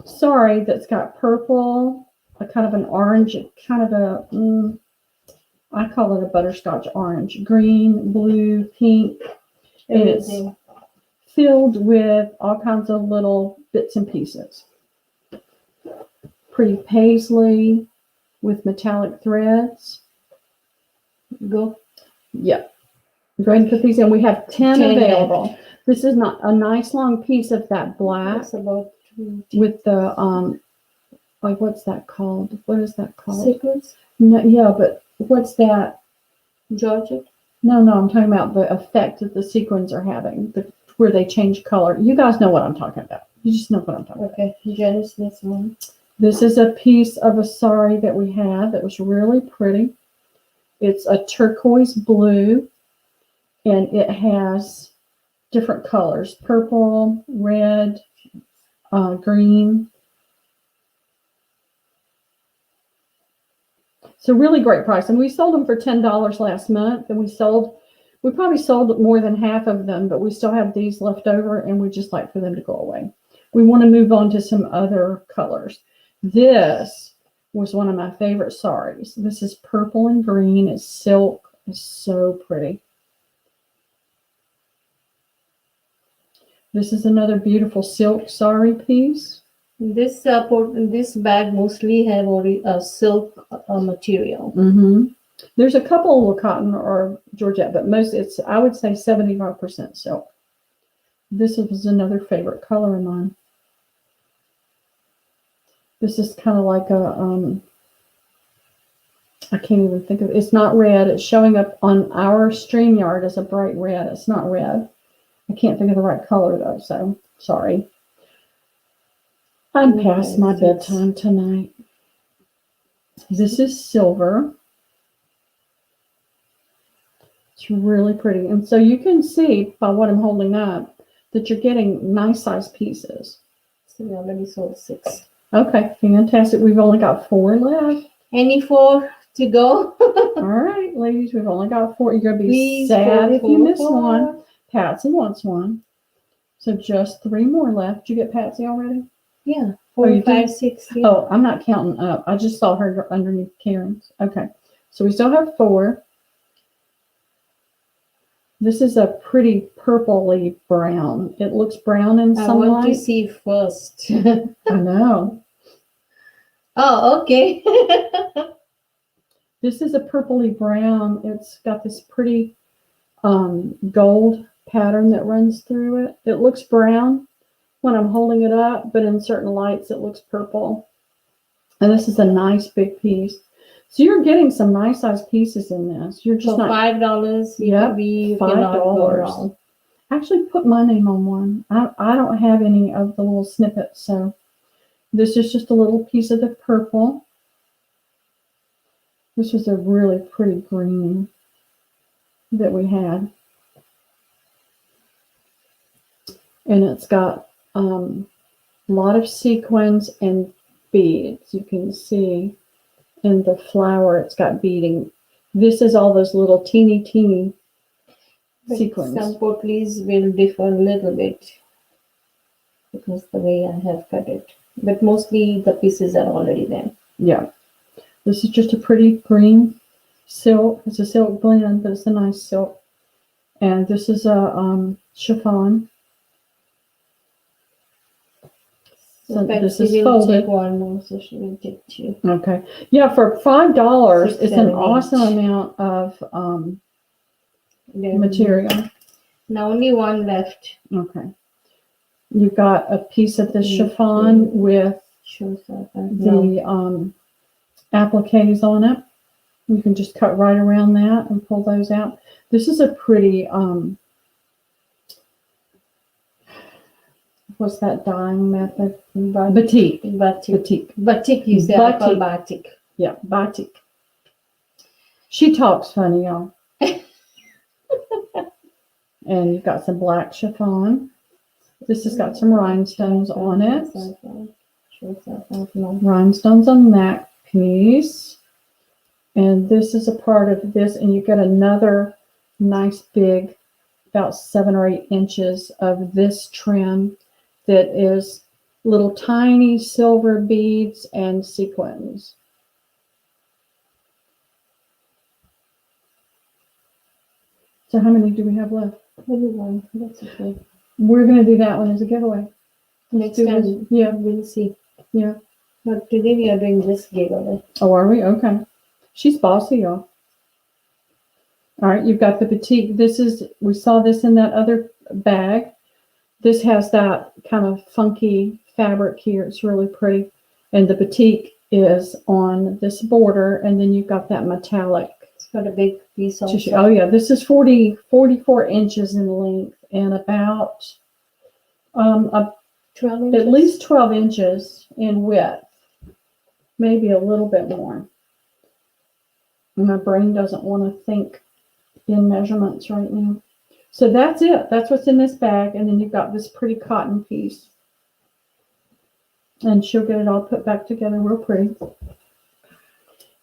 B: sari that's got purple, a kind of an orange, kind of a, I call it a butterscotch orange, green, blue, pink. And it's
C: Everything.
B: filled with all kinds of little bits and pieces. Pretty paisley with metallic threads.
C: Go.
B: Yep. Go ahead and put these in. We have 10
C: 10
B: available. This is not a nice long piece of that black.
C: That's about
B: with the like what's that called? What is that called?
C: Sequins,
B: No, yeah, but what's that?
C: Georgette.
B: No, I'm talking about the effect that the sequins are having, where they change color. You guys know what I'm talking about. You just know what I'm talking about.
C: Okay, Janice, this one.
B: This is a piece of a sari that we had that was really pretty. It's a turquoise blue, and it has different colors: purple, red, green. It's a really great price, and we sold them for $10 last month, and we probably sold more than half of them, but we still have these left over, and we just like for them to go away. We want to move on to some other colors. This was one of my favorite saris. This is purple and green. It's silk. It's so pretty. This is another beautiful silk sari piece.
C: This this bag mostly have already silk material.
B: Mm-hmm. There's a couple of cotton or Georgette, but most I would say 75% silk. This was another favorite color of mine. This is kind of like a, I can't even think of it. It's not red. It's showing up on our StreamYard as a bright red. It's not red. I can't think of the right color though, so sorry. I'm past my bedtime tonight. This is silver. It's really pretty. And so you can see by what I'm holding up that you're getting nice size pieces.
C: So we already sold 6.
B: Okay, fantastic. We've only got 4 left.
C: Any 4 to go?
B: All right, ladies, we've only got 4. You're going to be
C: Please,
B: sad if you miss
C: 4.
B: one. Patsy wants one. So just 3 more left. Did you get Patsy already?
C: Yeah,
B: Oh,
C: 4,
B: you
C: 5,
B: did?
C: 6. Yeah.
B: Oh, I'm not counting up. I just saw her underneath Karen's. Okay, so we still have 4. This is a pretty purpley brown. It looks brown in
C: I want to
B: sunlight.
C: see first.
B: I know.
C: Oh, okay.
B: This is a purpley brown. It's got this pretty gold pattern that runs through it. It looks brown when I'm holding it up, but in certain lights it looks purple. And this is a nice big piece. So you're getting some nice size pieces in this. You're just
C: For
B: not
C: $5,
B: Yep,
C: you cannot go
B: $5.
C: wrong.
B: Actually put my name on one. I don't have any of the little snippets, so this is just a little piece of the purple. This was a really pretty green that we had. And it's got a lot of sequins and beads. You can see in the flower it's got beading. This is all those little teeny
C: But
B: sequins.
C: some potteries will differ a little bit because the way I have cut it. But mostly the pieces are already there.
B: Yeah. This is just a pretty green silk. It's a silk blend, but it's a nice silk. And this is a chiffon. So this
C: Betsy
B: is
C: will
B: folded.
C: take one more, so she will take 2.
B: Okay. Yeah, for $5,
C: Six,
B: it's an
C: 7, 8.
B: awesome amount of
C: Then
B: material.
C: now only 1 left.
B: Okay. You've got a piece of the
C: Mm,
B: chiffon with
C: Shows up. No.
B: the appliques on it. You can just cut right around that and pull those out. This is a pretty what's that dyeing method? Batik. Batik.
C: Batik, you say. I call batik.
B: Yeah, batik. She talks funny, y'all. And you've got some black chiffon. This has got some rhinestones on it. Rhinestones on that piece. And this is a part of this, and you get another nice big, about 7 or 8 inches of this trim that is little tiny silver beads and sequins. So how many do we have left?
C: Only 1. That's okay.
B: We're going to do that one as a giveaway.
C: Next
B: Do this.
C: time,
B: Yeah.
C: we'll see.
B: Yeah.
C: But today we are doing this giveaway.
B: Oh, are we? Okay. She's bossy, y'all. All right, you've got the batik. We saw this in that other bag. This has that kind of funky fabric here. It's really pretty. And the batik is on this border, and then you've got that metallic
C: It's got a big piece
B: tissue.
C: also.
B: Oh yeah, this is 44 inches in length and about
C: 12 inches.
B: at least 12 inches in width, maybe a little bit more. My brain doesn't want to think in measurements right now. So that's it. That's what's in this bag. And then you've got this pretty cotton piece. And she'll get it all put back together real pretty.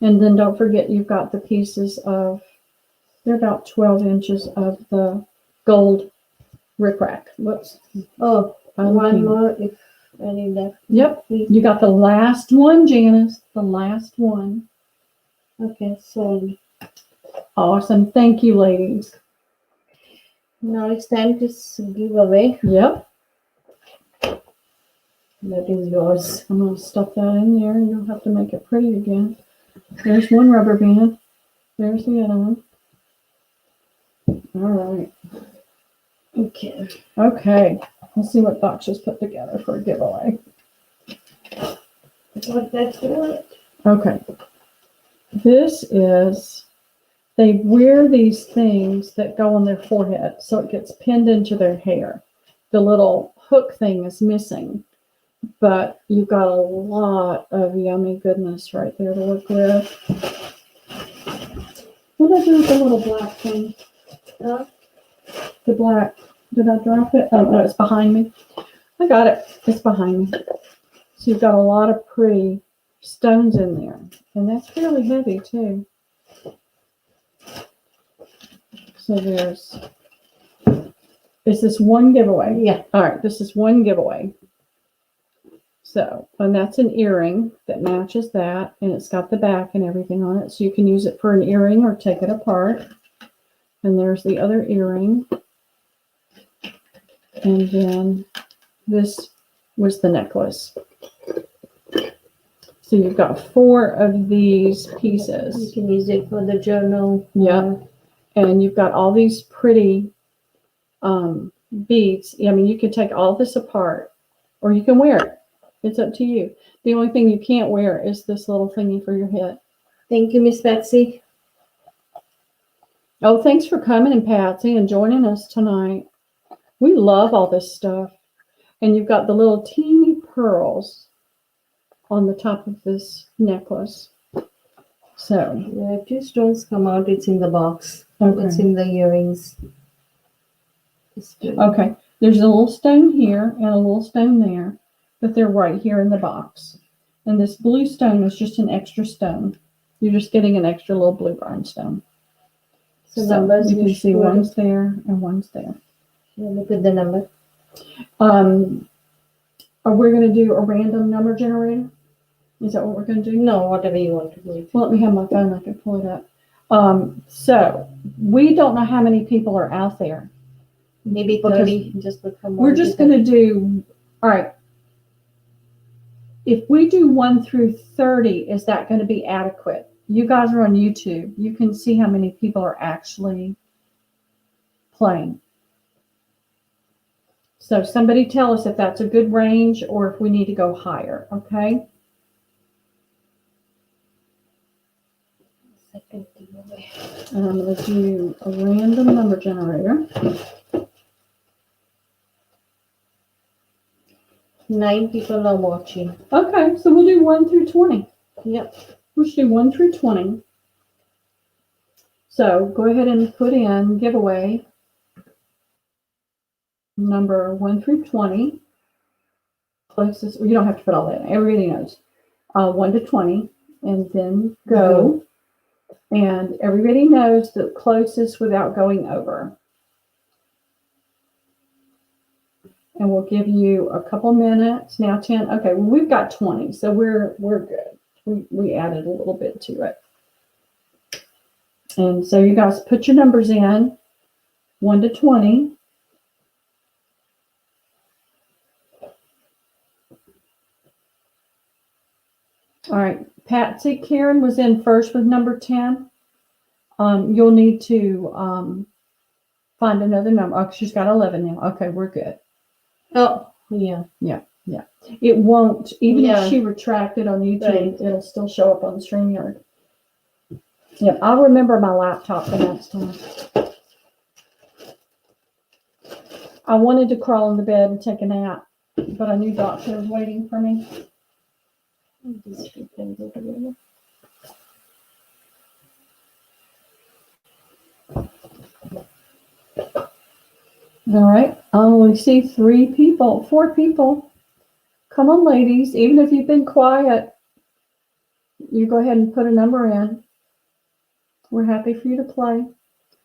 B: And then don't forget you've got the pieces of, they're about 12 inches of the gold rickrack. Whoops.
C: Oh, one more if any left.
B: Yep. You got the last one, Janice. The last one.
C: Okay, so
B: Awesome. Thank you, ladies.
C: now it's time to give away.
B: Yep.
C: That is yours.
B: I'm going to stuff that in there and you'll have to make it pretty again. There's one rubber band. There's the other one. All right.
C: Okay.
B: Okay. Let's see what Daksha's put together for a giveaway.
C: What that's what?
B: Okay. This is, they wear these things that go on their forehead so it gets pinned into their hair. The little hook thing is missing, but you've got a lot of yummy goodness right there to work with. What did I do with the little black thing?
C: Huh?
B: The black, did I drop it? Oh, no, it's behind me. I got it. It's behind me. So you've got a lot of pretty stones in there. And that's fairly heavy too. So there's, is this one giveaway?
C: Yeah.
B: All right, this is one giveaway. So, and that's an earring that matches that, and it's got the back and everything on it. So you can use it for an earring or take it apart. And there's the other earring. And then this was the necklace. So you've got 4 of these
C: You
B: pieces.
C: can use it for the journal.
B: Yep. And you've got all these pretty beads. I mean, you can take all this apart or you can wear it. It's up to you. The only thing you can't wear is this little thingy for your head.
C: Thank you, Miss Betsy.
B: Oh, thanks for coming and Patsy and joining us tonight. We love all this stuff. And you've got the little teeny pearls on the top of this necklace. So,
C: Yeah, 2 stones come out. It's in the box.
B: okay.
C: It's in the earrings.
B: Okay, there's a little stone here and a little stone there, but they're right here in the box. And this blue stone is just an extra stone. You're just getting an extra little blue rhinestone.
C: So numbers
B: you can see
C: put-
B: one's there and one's there.
C: Let me put the number.
B: Are we going to do a random number generator? Is that what we're going to do?
C: No, whatever you want to do.
B: Well, let me have my phone. I can pull it up. So we don't know how many people are out there.
C: Maybe
B: Because
C: 30. Just put some more.
B: We're just going to do, all right. If we do 1 through 30, is that going to be adequate? You guys are on YouTube. You can see how many people are actually playing. So somebody tell us if that's a good range or if we need to go higher, okay?
C: Second giveaway.
B: And I'm going to do a random number generator.
C: 9 people are watching.
B: Okay, so we'll do 1 through 20.
C: Yep.
B: We'll just do 1 through 20. So go ahead and put in giveaway number 1 through 20. Closest, well, you don't have to put all that in. Everybody knows. 1 to 20, and then go. And everybody knows the closest without going over. And we'll give you a couple minutes. Now 10. Okay, well, we've got 20, so we're good. We added a little bit to it. And so you guys put your numbers in, 1 to 20. All right, Patsy, Karen was in first with number 10. You'll need to find another number. Oh, she's got 11 now. Okay, we're good.
C: Oh, yeah.
B: It won't, even
C: Yeah.
B: if she retracted on YouTube,
C: Right.
B: it'll still show up on StreamYard. Yep, I'll remember my laptop the next time. I wanted to crawl into bed and take a nap, but I knew Daksha was waiting for me.
C: These two can go together.
B: All right, I only see 4 people. Come on, ladies, even if you've been quiet, you go ahead and put a number in. We're happy for you to play.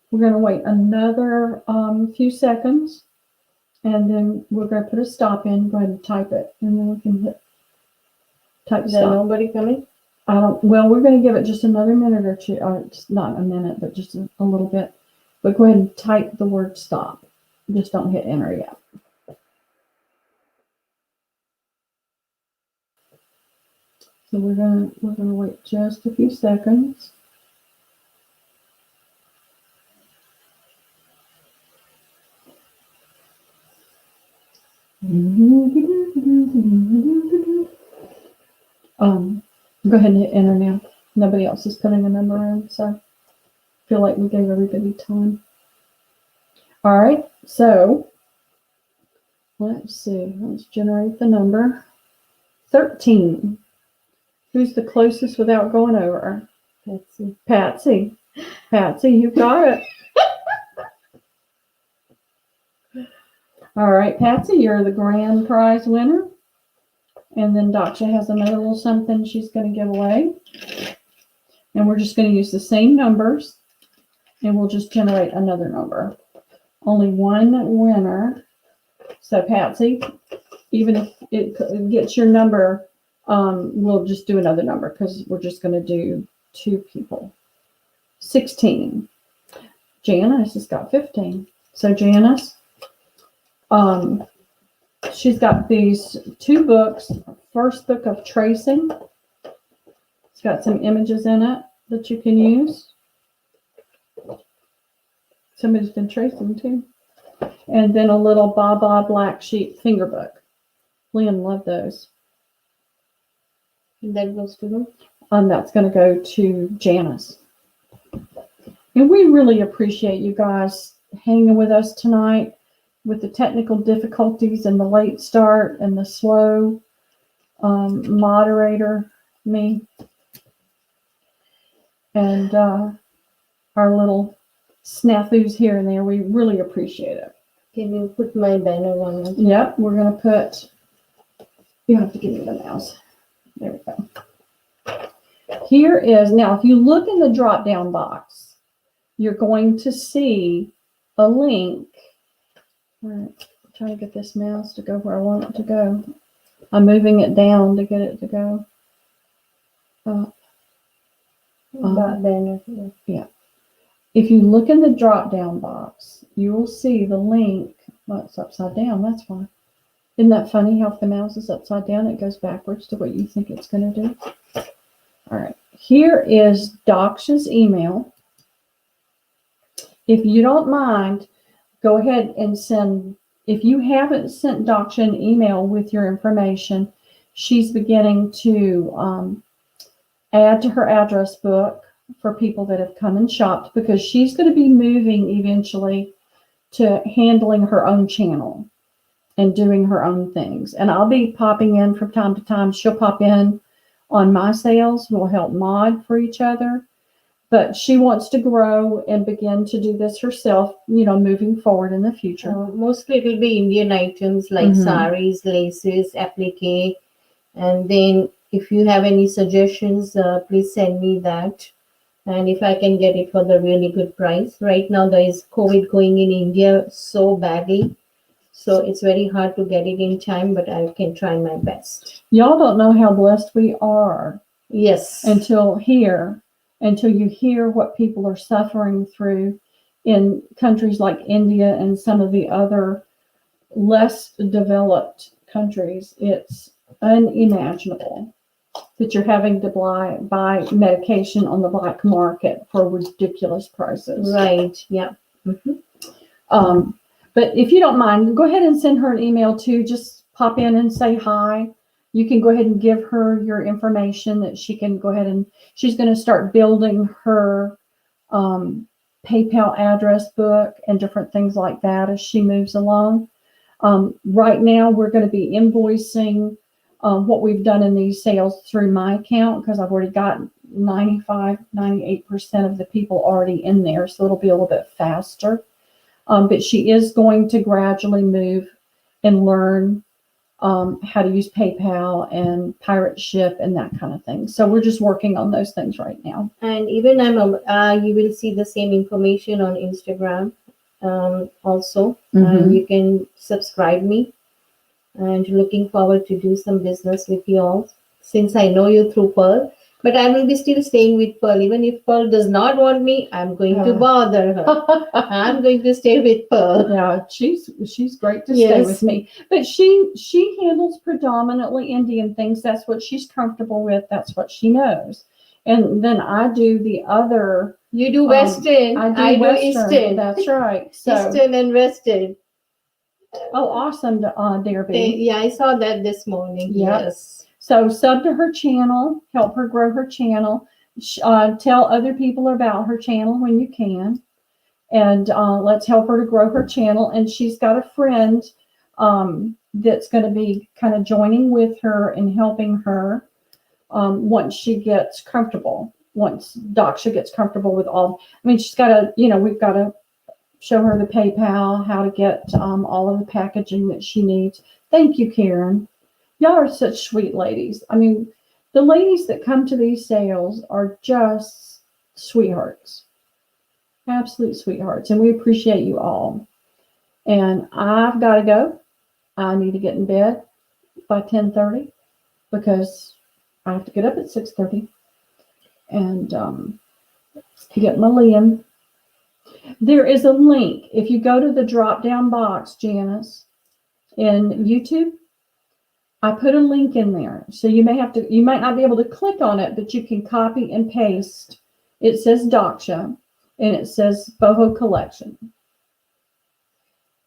B: We're going to wait another few seconds, and then we're going to put a stop in. Go ahead and type it, and then we can hit type
C: Is there
B: stop.
C: nobody coming?
B: Well, we're going to give it just another minute or two, or it's not a minute, but just a little bit. But go ahead and type the word stop. Just don't hit enter yet. So we're gonna wait just a few seconds. Go ahead and hit enter now. Nobody else is putting a number in, so I feel like we gave everybody time. All right, so let's see. Let's generate the number 13. Who's the closest without going over?
C: Patsy.
B: Patsy. Patsy, you got it. All right, Patsy, you're the grand prize winner. And then Daksha has another little something she's going to give away. And we're just going to use the same numbers. And we'll just generate another number. Only one winner. So Patsy, even if it gets your number, we'll just do another number because we're just going to do 2 people. 16. Janice has got 15. So Janice, she's got these 2 books. First book of tracing. It's got some images in it that you can use. Somebody's been tracing too. And then a little Baba Black Sheep finger book. Liam loved those.
C: That goes to them.
B: That's going to go to Janice. And we really appreciate you guys hanging with us tonight with the technical difficulties and the late start and the slow moderator, me, and our little snafus here and there. We really appreciate it.
C: Can you put my banner on?
B: Yep, we're going to put, you have to give me the mouse. There we go. Here is, now if you look in the drop down box, you're going to see a link. All right, I'm trying to get this mouse to go where I want it to go. I'm moving it down to get it to go.
C: That banner.
B: Yeah. If you look in the drop down box, you will see the link. Well, it's upside down, that's why. Isn't that funny how if the mouse is upside down, it goes backwards to what you think it's going to do? All right. Here is Daksha's email. If you don't mind, go ahead and send, if you haven't sent Daksha an email with your information, she's beginning to add to her address book for people that have come and shopped, because she's going to be moving eventually to handling her own channel and doing her own things. And I'll be popping in from time to time. She'll pop in on my sales. We'll help mod for each other. But she wants to grow and begin to do this herself, you know, moving forward in the future.
C: Mostly it will be Indian items like saris, laces, applique. And then if you have any suggestions, please send me that. And if I can get it for the really good price. Right now there is COVID going in India so badly. So it's very hard to get it in time, but I can try my best.
B: Y'all don't know how blessed we are.
C: Yes.
B: Until you hear what people are suffering through in countries like India and some of the other less developed countries. It's unimaginable that you're having to buy medication on the black market for ridiculous prices.
C: Right. Yeah.
B: But if you don't mind, go ahead and send her an email too. Just pop in and say hi. You can go ahead and give her your information that she can go ahead and she's going to start building her PayPal address book and different things like that as she moves along. Right now, we're going to be invoicing what we've done in these sales through my account because I've already got 98% of the people already in there, so it'll be a little bit faster. But she is going to gradually move and learn how to use PayPal and pirate ship and that kind of thing. So we're just working on those things right now.
C: And even you will see the same information on Instagram also. And you can subscribe me. And looking forward to do some business with you all. Since I know you through Pearl, but I will be still staying with Pearl. Even if Pearl does not want me, I'm going to bother her. I'm going to stay with Pearl.
B: Yeah, she's great to stay with me. But she handles predominantly Indian things. That's what she's comfortable with. That's what she knows. And then I do the other.
C: You do Western. I do
B: Western.
C: Eastern.
B: That's right. So,
C: Eastern and Western.
B: Oh, awesome, Darby.
C: Yeah, I saw that this morning.
B: Yep.
C: Yes.
B: So sub to her channel, help her grow her channel. Tell other people about her channel when you can. And let's help her to grow her channel. And she's got a friend that's going to be kind of joining with her and helping her once she gets comfortable. Once Daksha gets comfortable with all. I mean, she's got to, we've got to show her the PayPal, how to get all of the packaging that she needs. Thank you, Karen. Y'all are such sweet ladies. I mean, the ladies that come to these sales are just sweethearts. Absolute sweethearts. And we appreciate you all. And I've got to go. I need to get in bed by 10:30 because I have to get up at 6:30 and get my Liam. There is a link. If you go to the drop-down box, Janice, in YouTube, I put a link in there. So you might not be able to click on it, but you can copy and paste. It says Daksha and it says Boho Collection.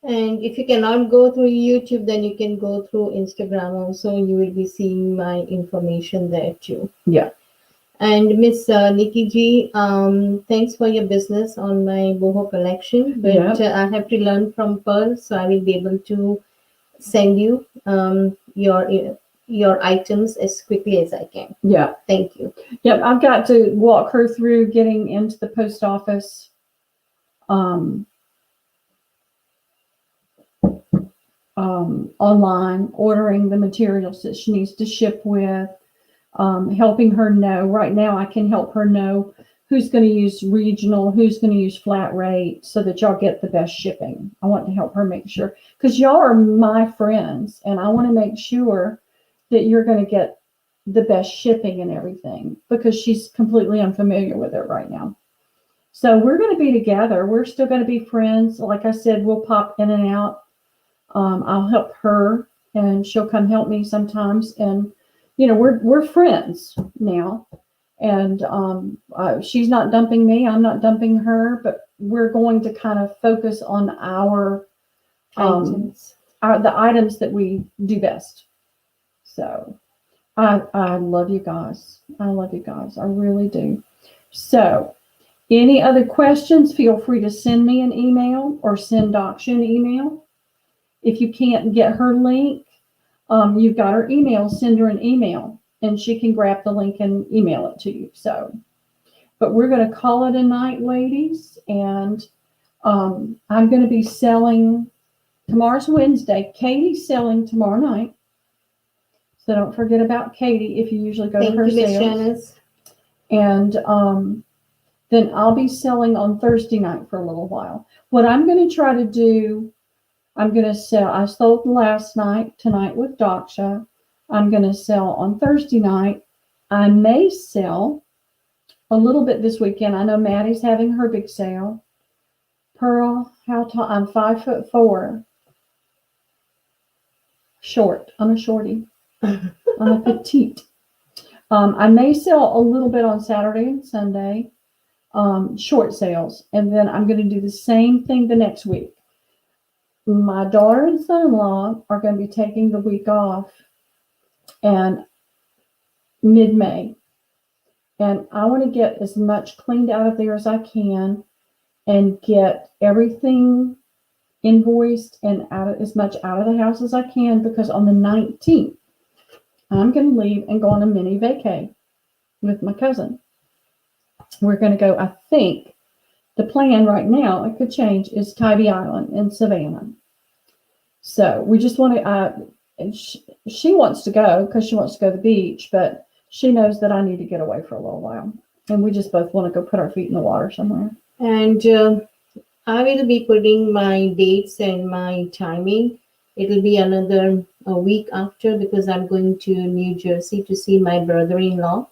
C: And if you cannot go through YouTube, then you can go through Instagram also. You will be seeing my information there too.
B: Yeah.
C: And Miss Nikki G, thanks for your business on my boho collection. But I have to learn from Pearl, so I will be able to send you your items as quickly as I can.
B: Yeah.
C: Thank you.
B: Yep. I've got to walk her through getting into the post office. Online, ordering the materials that she needs to ship with. Helping her know. Right now, I can help her know who's going to use regional, who's going to use flat rate, so that y'all get the best shipping. I want to help her make sure, because y'all are my friends, and I want to make sure that you're going to get the best shipping and everything, because she's completely unfamiliar with it right now. So we're going to be together. We're still going to be friends. Like I said, we'll pop in and out. I'll help her, and she'll come help me sometimes, and we're friends now, and she's not dumping me. I'm not dumping her, but we're going to kind of focus on our items, the items that we do best. So I love you guys. I love you guys. I really do. So any other questions, feel free to send me an email or send Daksha an email. If you can't get her link, you've got her email, send her an email, and she can grab the link and email it to you. So, but we're going to call it a night, ladies. And I'm going to be selling, tomorrow's Wednesday. Katie's selling tomorrow night. So don't forget about Katie if you usually go to her sales. And then I'll be selling on Thursday night for a little while. What I'm going to try to do, I'm going to sell, I sold last night, tonight with Daksha. I'm going to sell on Thursday night. I may sell a little bit this weekend. I know Maddie's having her big sale. Pearl, how tall? I'm 5'4". Short. I'm a shorty. I'm a petite. I may sell a little bit on Saturday and Sunday, short sales. And then I'm going to do the same thing the next week. my daughter and son-in-law are going to be taking the week off and mid-May. And I want to get as much cleaned out of there as I can and get everything invoiced and as much out of the house as I can, because on the 19th, I'm going to leave and go on a mini vacay with my cousin. We're going to go, I think, the plan right now, it could change, is Tybee Island in Savannah. So we just want to, and she wants to go because she wants to go to the beach, but she knows that I need to get away for a little while. And we just both want to go put our feet in the water somewhere.
C: And I will be putting my dates and my timing. It'll be another a week after, because I'm going to New Jersey to see my brother-in-law.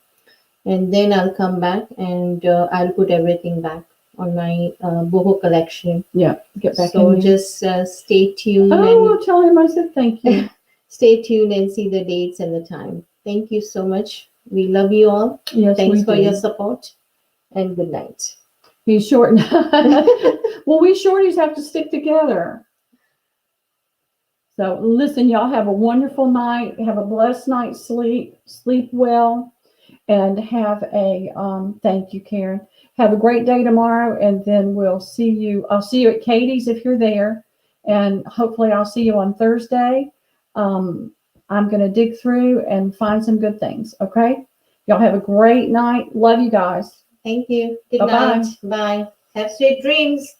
C: And then I'll come back and I'll put everything back on my boho collection.
B: Yeah, get back
C: So
B: in there.
C: just stay tuned.
B: Oh, I'll tell him I said thank you.
C: Stay tuned and see the dates and the time. Thank you so much. We love you all.
B: Yes,
C: Thanks
B: we
C: for
B: do.
C: your support, and good night.
B: He's short. Well, we shorties have to stick together. So listen, y'all have a wonderful night. Have a blessed night's sleep. Sleep well, and have a thank you, Karen. Have a great day tomorrow, and then we'll see you. I'll see you at Katie's if you're there, and hopefully I'll see you on Thursday. I'm going to dig through and find some good things. Okay. Y'all have a great night. Love you guys.
C: Thank you. Good
B: Bye-bye.
C: night. Bye. Have sweet dreams.